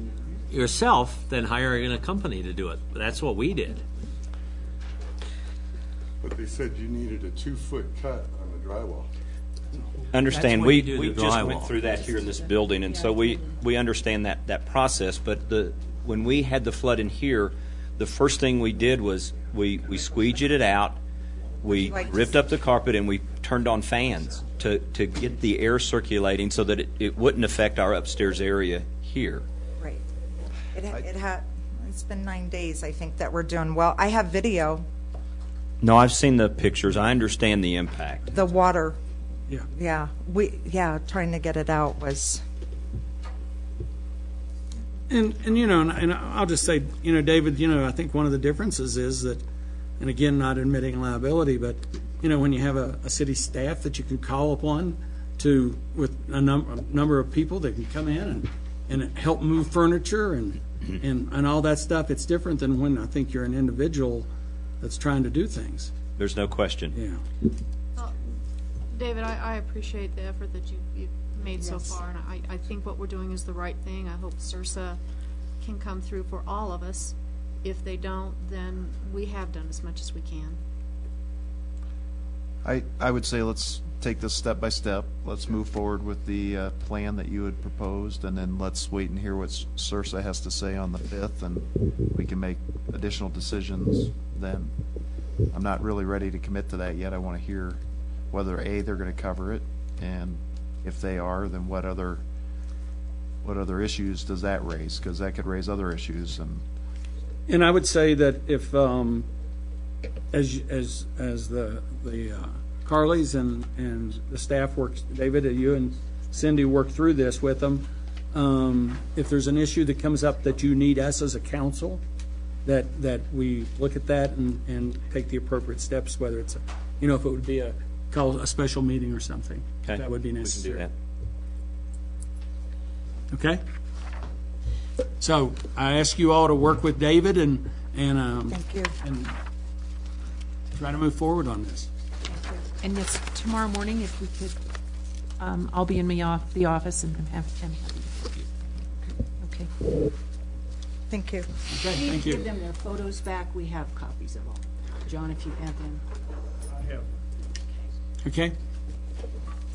yourself than hiring a company to do it. That's what we did. But they said you needed a 2-foot cut on the drywall. Understand, That's when we you do the just went drywall. through that here in this building, and so we understand that process. But when we had the flood in here, the first thing we did was we squeegeed it out, we ripped up the carpet, and we turned on fans to get the air circulating so that it wouldn't affect our upstairs area here. Right. It's been 9 days, I think, that we're doing well. I have video, No, I've seen the pictures. I understand the impact. the water. Yeah. Yeah, trying to get it out was, And and I'll just say, David, I think one of the differences is that, and again, not admitting liability, but, when you have a city staff that you can call upon with a number of people that can come in and help move furniture and all that stuff, it's different than when I think you're an individual that's trying to do things. There's no question. Yeah. David, I appreciate the effort that you've made so Yes. far, and I think what we're doing is the right thing. I hope CIRSA can come through for all of us. If they don't, then we have done as much as we can. I would say let's take this step by step. Let's move forward with the plan that you had proposed, and then let's wait and hear what CIRSA has to say on the 5th, and we can make additional decisions then. I'm not really ready to commit to that yet. I want to hear whether they're going to cover it, and if they are, then what other issues does that raise? Because that could raise other issues. And I would say that if, as the Carleys and the staff works, David, you and Cindy work through this with them, if there's an issue that comes up that you need us as a council, that we look at that and take the appropriate steps, whether it's, if it would be call a special meeting or something. Okay. That would be necessary. We can do that. Okay? So I ask you all to work with David and thank you. and try to move forward on this. And yes, tomorrow morning, if we could, I'll be in the office and have him. Okay. Thank you. Okay, We need thank to you. give them their photos back. We have copies of all. John, if you have them. Okay?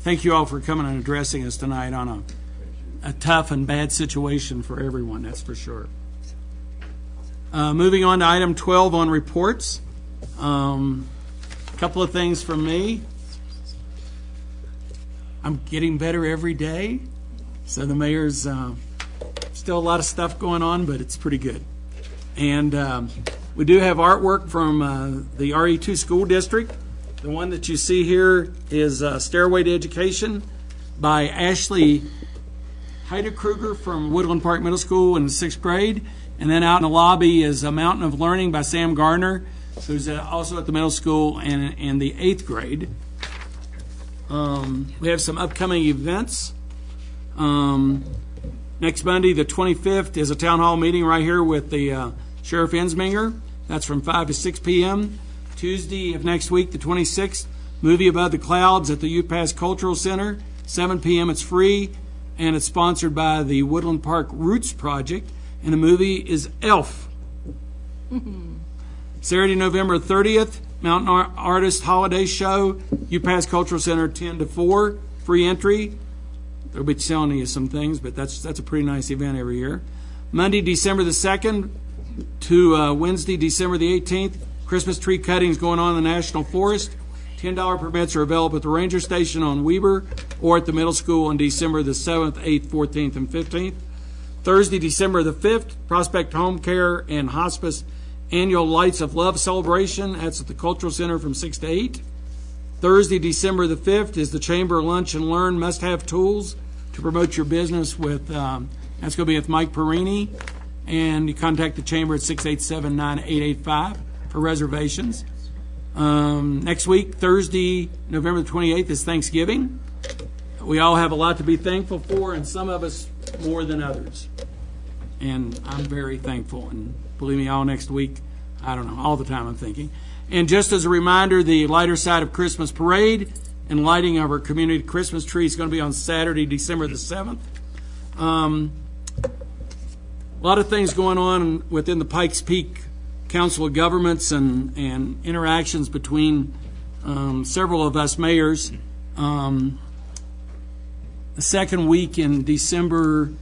Thank you all for coming and addressing us tonight on a tough and bad situation for everyone, that's for sure. Moving on to item 12 on reports. Couple of things from me. I'm getting better every day. So the mayor's still a lot of stuff going on, but it's pretty good. And we do have artwork from the RE2 school district. The one that you see here is Stairway to Education by Ashley Heidekruger from Woodland Park Middle School in the 6th grade. And then out in the lobby is A Mountain of Learning by Sam Gardner, who's also at the middle school and in the 8th grade. We have some upcoming events. Next Monday, the 25th, is a town hall meeting right here with the Sheriff Ensminger. That's from 5 to 6 p.m. Tuesday of next week, the 26th, Movie Above the Clouds at the UPass Cultural Center. 7 p.m. It's free, and it's sponsored by the Woodland Park Roots Project. And the movie is Elf. Saturday, November 30th, Mountain Artist Holiday Show, UPass Cultural Center, 10 to 4, free entry. They'll be selling you some things, but that's a pretty nice event every year. Monday, December the 2nd to Wednesday, December the 18th, Christmas tree cuttings going on in the National Forest. $10 permits are available at the Ranger Station on Weber or at the middle school on December the 7th, 8th, 14th, and 15th. Thursday, December the 5th, Prospect Home Care and Hospice Annual Lights of Love Celebration. That's at the Cultural Center from 6 to 8. Thursday, December the 5th is the Chamber Lunch and Learn Must-Have Tools to promote your business with, that's going to be with Mike Perini. And you contact the Chamber at 687-9885 for reservations. Next week, Thursday, November the 28th, is Thanksgiving. We all have a lot to be thankful for, and some of us more than others. And I'm very thankful. And believe me, all next week, I don't know, all the time I'm thinking. And just as a reminder, the Lighter Side of Christmas Parade and lighting of our community Christmas tree is going to be on Saturday, December the 7th. A lot of things going on within the Pikes Peak Council of Governments and interactions between several of us mayors. The second week in December,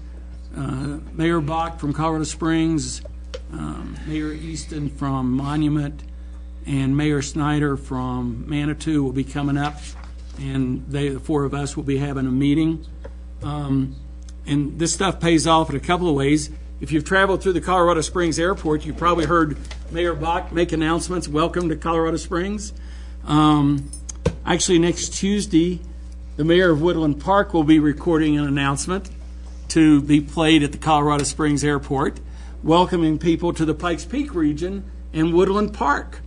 Mayor Bach from Colorado Springs, Mayor Easton from Monument, and Mayor Snyder from Manitou will be coming up, and the four of us will be having a meeting. And this stuff pays off in a couple of ways. If you've traveled through the Colorado Springs Airport, you've probably heard Mayor Bach make announcements. Welcome to Colorado Springs. Actually, next Tuesday, the mayor of Woodland Park will be recording an announcement to be played at the Colorado Springs Airport, welcoming people to the Pikes Peak region and Woodland Park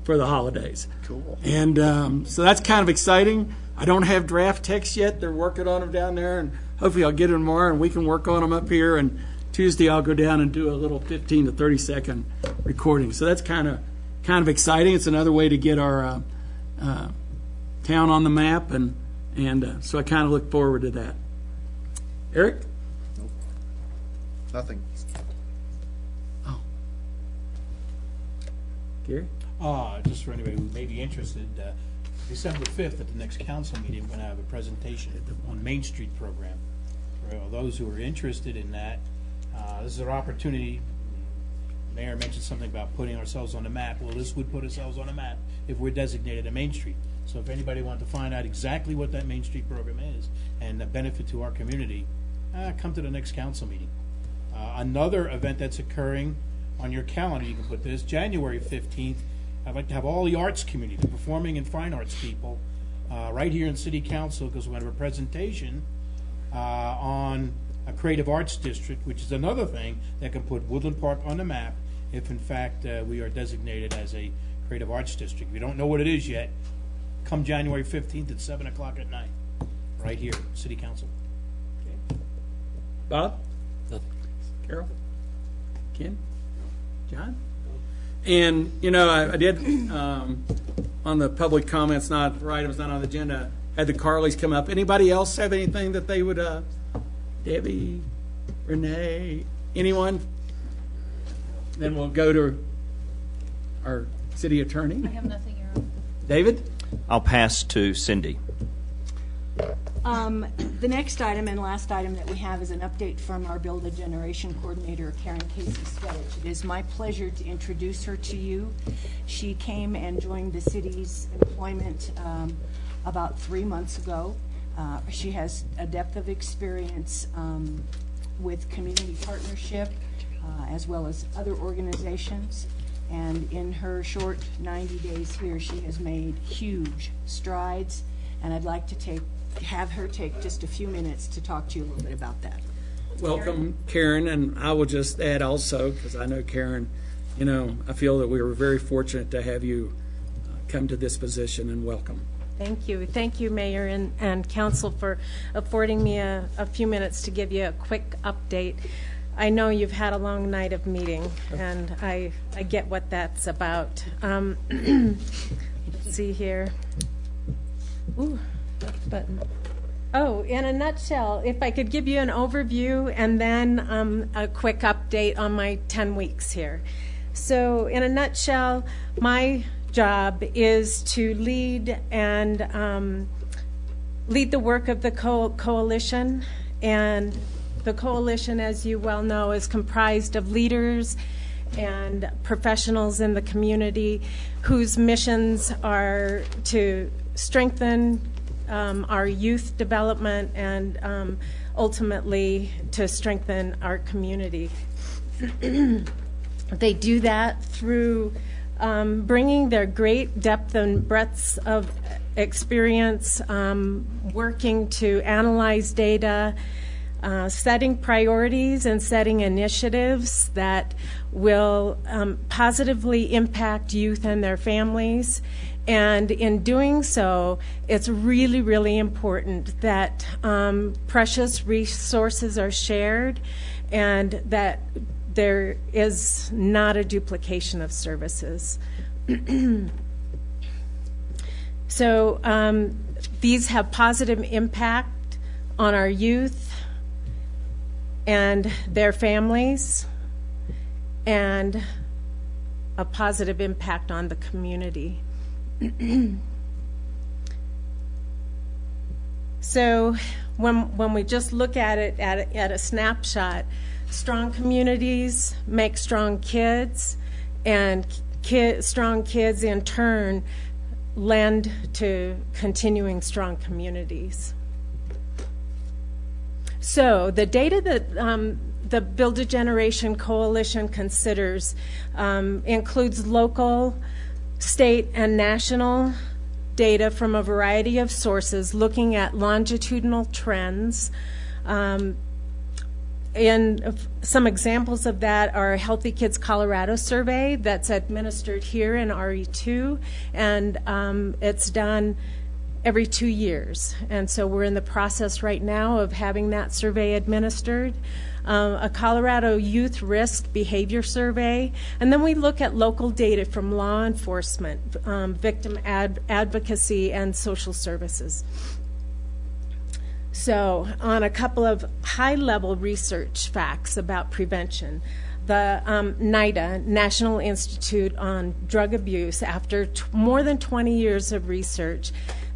for the holidays. Cool. And so that's kind of exciting. I don't have draft text yet. They're working on them down there, and hopefully I'll get them tomorrow and we can work on them up here. And Tuesday I'll go down and do a little 15 to 30 second recording. So that's kind of exciting. It's another way to get our town on the map, and so I kind of look forward to that. Eric? Nope. Nothing. Oh. Gary? Just for anybody who may be interested, December 5th at the next council meeting, we're going to have a presentation on Main Street program. For those who are interested in that, this is our opportunity. The mayor mentioned something about putting ourselves on the map. Well, this would put ourselves on the map if we're designated a Main Street. So if anybody wanted to find out exactly what that Main Street program is and the benefit to our community, come to the next council meeting. Another event that's occurring on your calendar, you can put this, January 15th, I'd like to have all the arts community, the performing and fine arts people, right here in City Council, because we're going to have a presentation on a creative arts district, which is another thing that can put Woodland Park on the map if in fact we are designated as a creative arts district. If you don't know what it is yet, come January 15th at 7 o'clock at night, right here, City Council. Okay. Bob? Nothing. Carol? Ken? John? And, you know, I did, on the public comments, not for items not on the agenda, had the Carleys come up. Anybody else have anything that they would, Debbie, Renee, anyone? Then we'll go to our city attorney. I have nothing, Your Honor. David? I'll pass to Cindy. The next item and last item that we have is an update from our Build a Generation coordinator, Karen Casey-Skedich. It is my pleasure to introduce her to you. She came and joined the city's employment about 3 months ago. She has a depth of experience with community partnership as well as other organizations. And in her short 90 days here, she has made huge strides. And I'd like to have her take just a few minutes to talk to you a little bit about that. Welcome, Karen, and I will just add also, because I know Karen, you know, I feel that we were very fortunate to have you come to this position, and welcome. Thank you. Thank you, Mayor and Council, for affording me a few minutes to give you a quick update. I know you've had a long night of meeting, and I get what that's about. Let's see here. Ooh, left button. Oh, in a nutshell, if I could give you an overview and then a quick update on my 10 weeks here. So in a nutshell, my job is to lead the work of the coalition. And the coalition, as you well know, is comprised of leaders and professionals in the community whose missions are to strengthen our youth development and ultimately to strengthen our community. They do that through bringing their great depth and breadth of experience, working to analyze data, setting priorities and setting initiatives that will positively impact youth and their families. And in doing so, it's really, really important that precious resources are shared and that there is not a duplication of services. So these have positive impact on our youth and their families, and a positive impact on the community. So when we just look at it at a snapshot, strong communities make strong kids, and strong kids in turn lend to continuing strong communities. So the data that the Build a Generation Coalition considers includes local, state, and national data from a variety of sources looking at longitudinal trends. And some examples of that are Healthy Kids Colorado survey that's administered here in RE2, and it's done every 2 years. And so we're in the process right now of having that survey administered. A Colorado Youth Risk Behavior Survey, and then we look at local data from law enforcement, victim advocacy, and social services. So on a couple of high-level research facts about prevention, the NIDA, National Institute on Drug Abuse, after more than 20 years of research,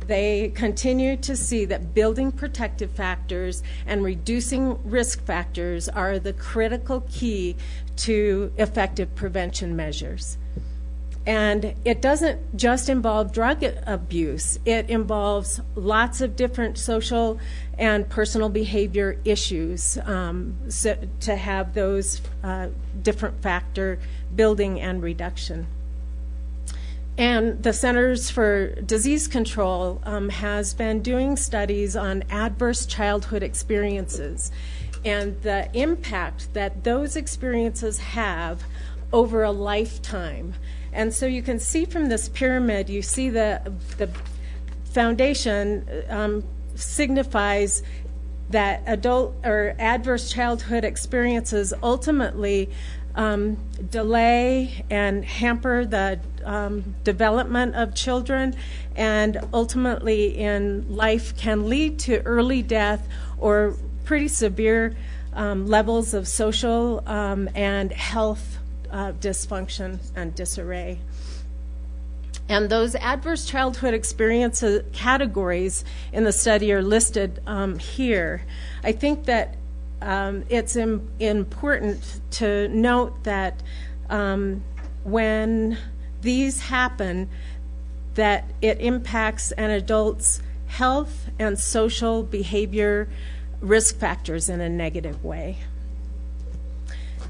they continue to see that building protective factors and reducing risk factors are the critical key to effective prevention measures. And it doesn't just involve drug abuse. It involves lots of different social and personal behavior issues so to have those different factor building and reduction. And the Centers for Disease Control has been doing studies on adverse childhood experiences and the impact that those experiences have over a lifetime. And so you can see from this pyramid, you see the foundation signifies that adult or adverse childhood experiences ultimately delay and hamper the development of children, and ultimately in life can lead to early death or pretty severe levels of social and health dysfunction and disarray. And those adverse childhood experiences categories in the study are listed here. I think that it's important to note that when these happen, that it impacts an adult's health and social behavior risk factors in a negative way.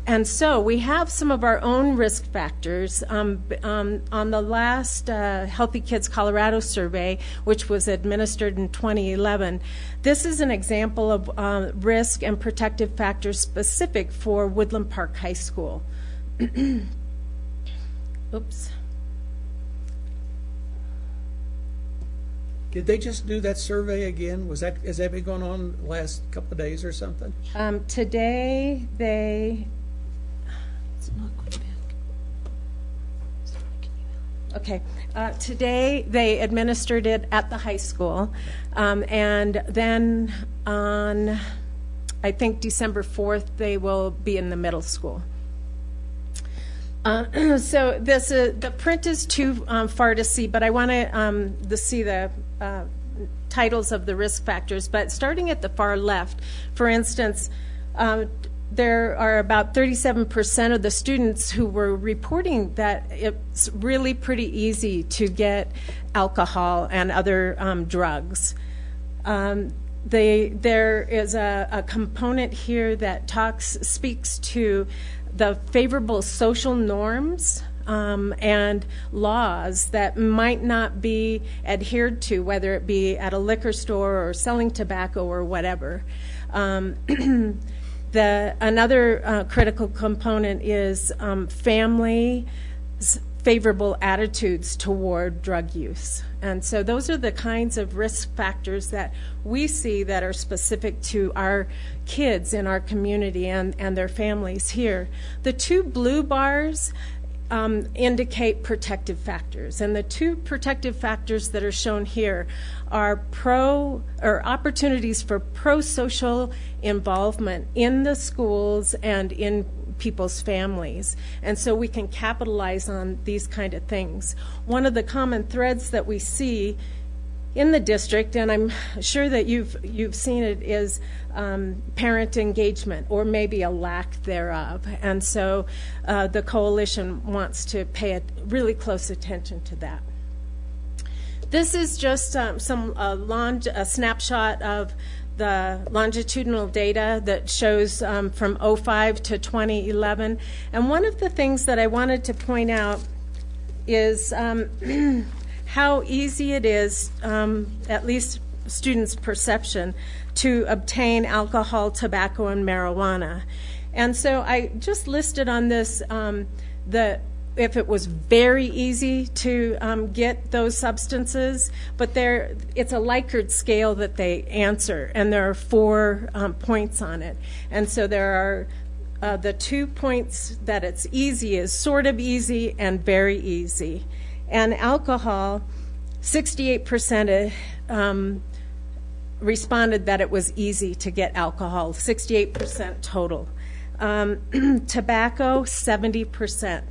And so we have some of our own risk factors. On the last Healthy Kids Colorado survey, which was administered in 2011, this is an example of risk and protective factors specific for Woodland Park High School. Oops. Did they just do that survey again? Has that been going on the last couple of days or something? Today they... Okay, today they administered it at the high school, and then on, I think, December 4th, they will be in the middle school. So the print is too far to see, but I want to see the titles of the risk factors. But starting at the far left, for instance, there are about 37% of the students who were reporting that it's really pretty easy to get alcohol and other drugs. There is a component here that speaks to the favorable social norms and laws that might not be adhered to, whether it be at a liquor store or selling tobacco or whatever. Another critical component is families' favorable attitudes toward drug use. And so those are the kinds of risk factors that we see that are specific to our kids in our community and their families here. The two blue bars indicate protective factors, and the two protective factors that are shown here are opportunities for pro-social involvement in the schools and in people's families. And so we can capitalize on these kind of things. One of the common threads that we see in the district, and I'm sure that you've seen it, is parent engagement, or maybe a lack thereof. And so the coalition wants to pay really close attention to that. This is just a snapshot of the longitudinal data that shows from 2005 to 2011. And one of the things that I wanted to point out is how easy it is, at least students' perception, to obtain alcohol, tobacco, and marijuana. And so I just listed on this if it was very easy to get those substances, but it's a Likert scale that they answer, and there are 4 points on it. And so there are the 2 points that it's easy is sort of easy and very easy. And alcohol, 68% responded that it was easy to get alcohol, 68% total. Tobacco, 70%.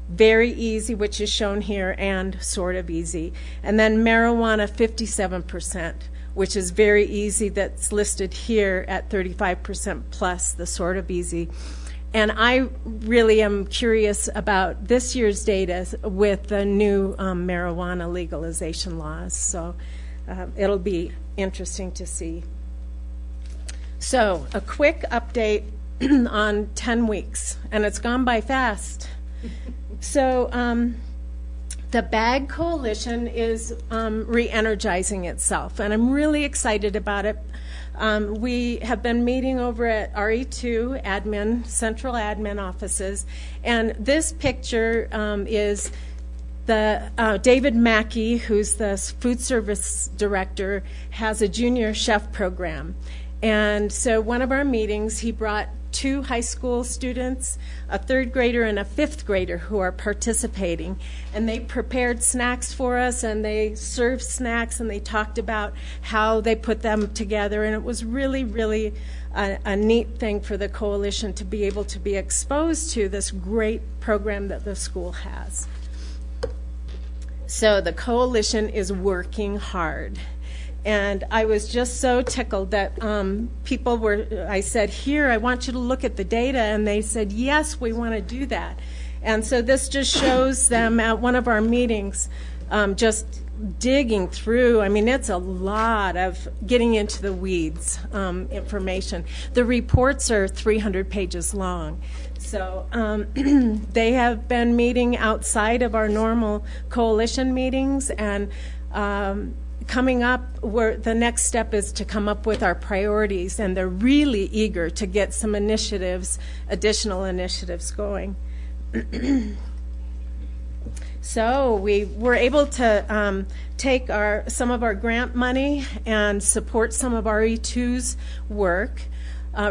Very easy, which is shown here, and sort of easy. And then marijuana, 57%, which is very easy, that's listed here at 35% plus the sort of easy. And I really am curious about this year's data with the new marijuana legalization laws. So it'll be interesting to see. So a quick update on 10 weeks, and it's gone by fast. So the BAG Coalition is re-energizing itself, and I'm really excited about it. We have been meeting over at RE2 admin, central admin offices, and this picture is David Mackey, who's the food service director, has a junior chef program. And so one of our meetings, he brought 2 high school students, a 3rd grader and a 5th grader who are participating. And they prepared snacks for us, and they served snacks, and they talked about how they put them together. And it was really, really a neat thing for the coalition to be able to be exposed to this great program that the school has. So the coalition is working hard. And I was just so tickled that I said, here, I want you to look at the data. And they said, yes, we want to do that. And so this just shows them at one of our meetings, just digging through. I mean, it's a lot of getting into the weeds information. The reports are 300 pages long. So they have been meeting outside of our normal coalition meetings, and coming up, the next step is to come up with our priorities, and they're really eager to get some additional initiatives going. So we were able to take some of our grant money and support some of RE2's work.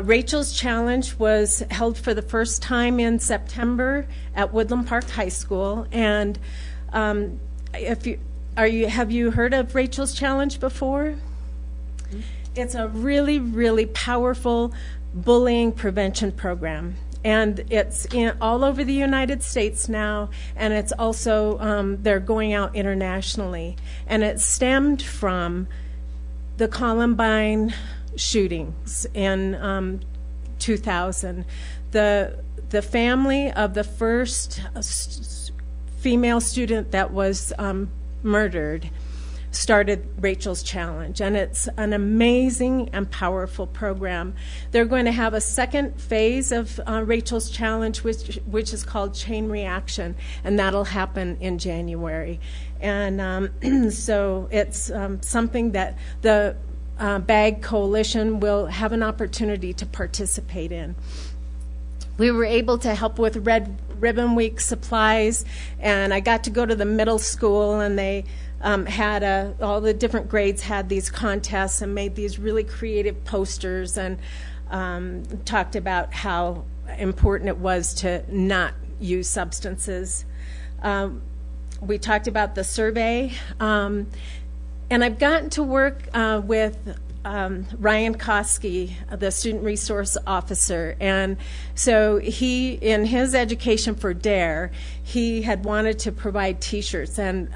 Rachel's Challenge was held for the first time in September at Woodland Park High School, and have you heard of Rachel's Challenge before? It's a really, really powerful bullying prevention program. And it's all over the United States now, and it's also, they're going out internationally. And it stemmed from the Columbine shootings in 2000. The family of the first female student that was murdered started Rachel's Challenge, and it's an amazing and powerful program. They're going to have a second phase of Rachel's Challenge, which is called Chain Reaction, and that'll happen in January. And so it's something that the BAG Coalition will have an opportunity to participate in. We were able to help with Red Ribbon Week supplies, and I got to go to the middle school, and they had all the different grades had these contests and made these really creative posters, and talked about how important it was to not use substances. We talked about the survey, and I've gotten to work with Ryan Koski, the student resource officer, and so he, in his education for DARE, he had wanted to provide T-shirts, and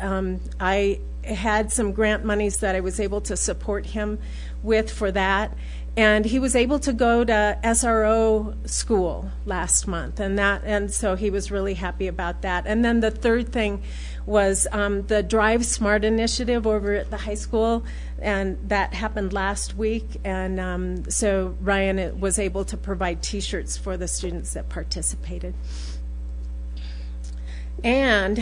I had some grant monies that I was able to support him with for that, and he was able to go to SRO school last month, and so he was really happy about that. And then the third thing was the Drive Smart initiative over at the high school, and that happened last week, and so Ryan was able to provide T-shirts for the students that participated. And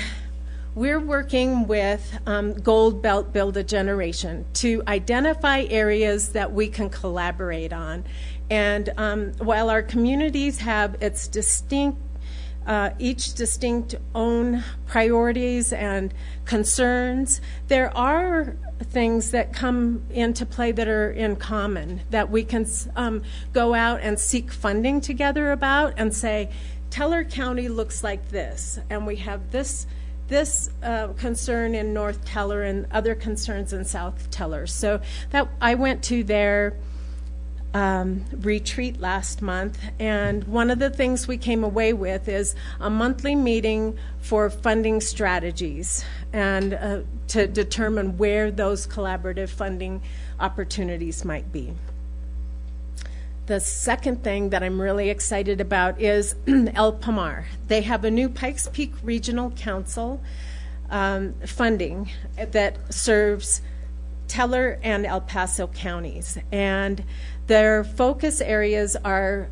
we're working with Gold Belt Build a Generation to identify areas that we can collaborate on. And while our communities have its distinct each distinct own priorities and concerns, there are things that come into play that are in common, that we can go out and seek funding together about and say, Teller County looks like this, and we have this concern in North Teller and other concerns in South Teller. So that I went to their retreat last month, and one of the things we came away with is a monthly meeting for funding strategies and to determine where those collaborative funding opportunities might be. The second thing that I'm really excited about is El Pomar. They have a new Pikes Peak Regional Council funding that serves Teller and El Paso counties, and their focus areas are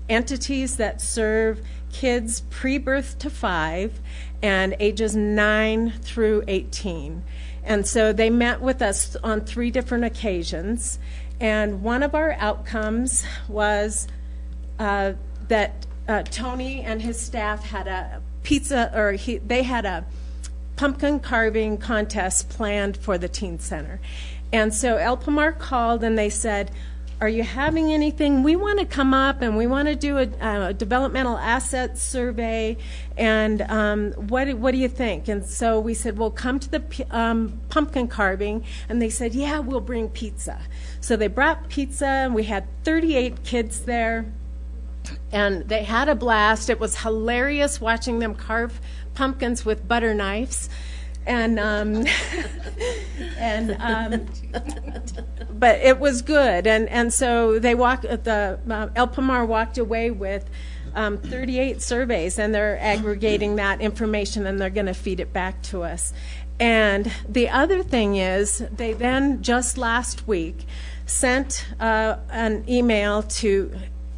entities that serve kids pre-birth to 5 and ages 9 through 18. And so they met with us on 3 different occasions, and one of our outcomes was that Tony and his staff had a pizza, or they had a pumpkin carving contest planned for the teen center. And so El Pomar called and they said, are you having anything? We want to come up and we want to do a developmental asset survey, and what do you think? And so we said, well, come to the pumpkin carving, and they said, yeah, we'll bring pizza. So they brought pizza, and we had 38 kids there, and they had a blast. It was hilarious watching them carve pumpkins with butter knives. And but it was good, and so they El Pomar walked away with 38 surveys, and they're aggregating that information and they're going to feed it back to us. And the other thing is, they then just last week sent an email to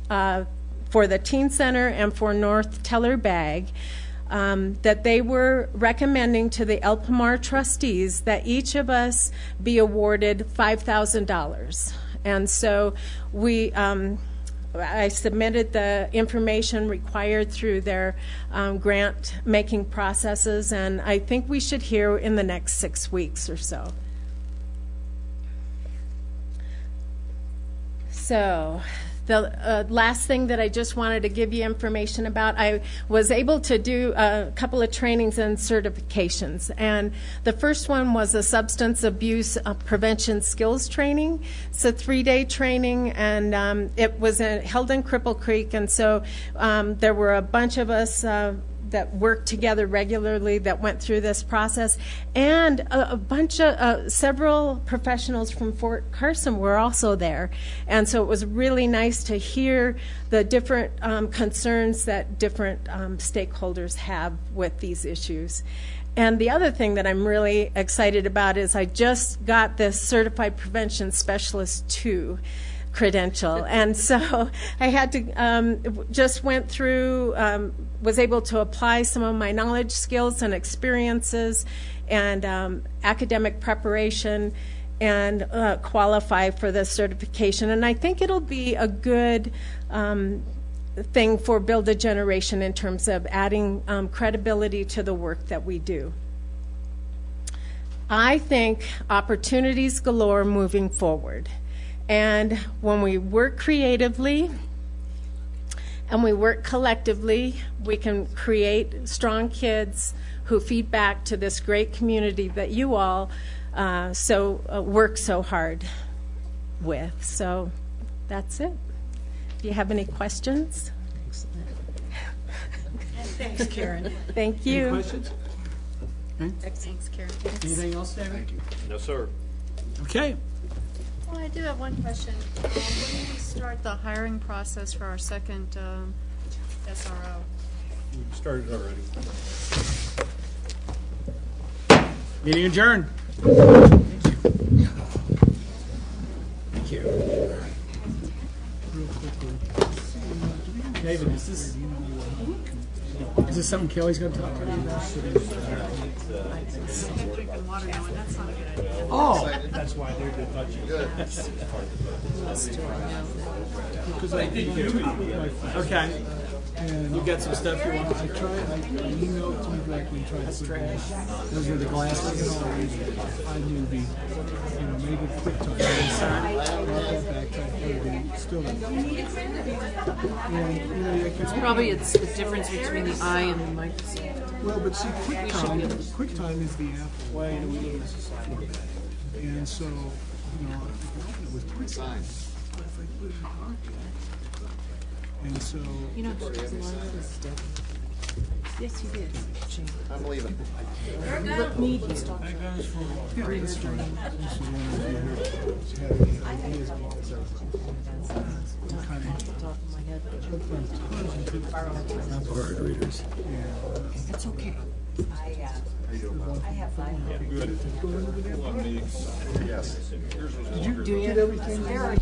for the Teen Center and for North Teller BAG. That they were recommending to the El Pomar trustees that each of us be awarded $5,000. And so I submitted the information required through their grant-making processes, and I think we should hear in the next 6 weeks or so. So The last thing that I just wanted to give you information about, I was able to do a couple of trainings and certifications. And the first one was a substance abuse prevention skills training. It's a 3-day training, and it was held in Cripple Creek. And so there were a bunch of us that worked together regularly that went through this process, and a bunch of several professionals from Fort Carson were also there. And so it was really nice to hear the different concerns that different stakeholders have with these issues. And the other thing that I'm really excited about is I just got this Certified Prevention Specialist 2 credential. And so I had to, just went through, was able to apply some of my knowledge, skills, and experiences and academic preparation and qualify for the certification. And I think it'll be a good thing for Build a Generation in terms of adding credibility to the work that we do. I think opportunities galore moving forward. And when we work creatively and we work collectively, we can create strong kids who feed back to this great community that you all work so hard with. So that's it. Do you have any questions? Thanks, Karen. Thank you. Any questions? Okay. Thanks, Karen. Anything else, David? Thank you. No, sir. Okay. Well, I do have one question. When do we start the hiring process for our second SRO? We started already. Meeting adjourned. Thank you. David, is this something Kelly's going to talk to you about? Drinking water now, and that's not a good idea. Oh, That's why they're the budget. Because I did you. okay. You got some stuff you want? I emailed to me back when you tried to put me. Those are the glasses. I knew the, maybe quick time. Brought that back, tried to put it, still. It's probably it's the difference between the eye and the microphone. Well, but see, QuickTime is the Apple way to use format. And so, I can open it with QuickTime. But if I put it in Document, and so. You know, there's a lot of this stuff. Yes, you did. I'm leaving. Look, me. That goes from. Yeah, this one. This is one Hard readers. That's okay. I have 5. Good. Yes. Do you get everything?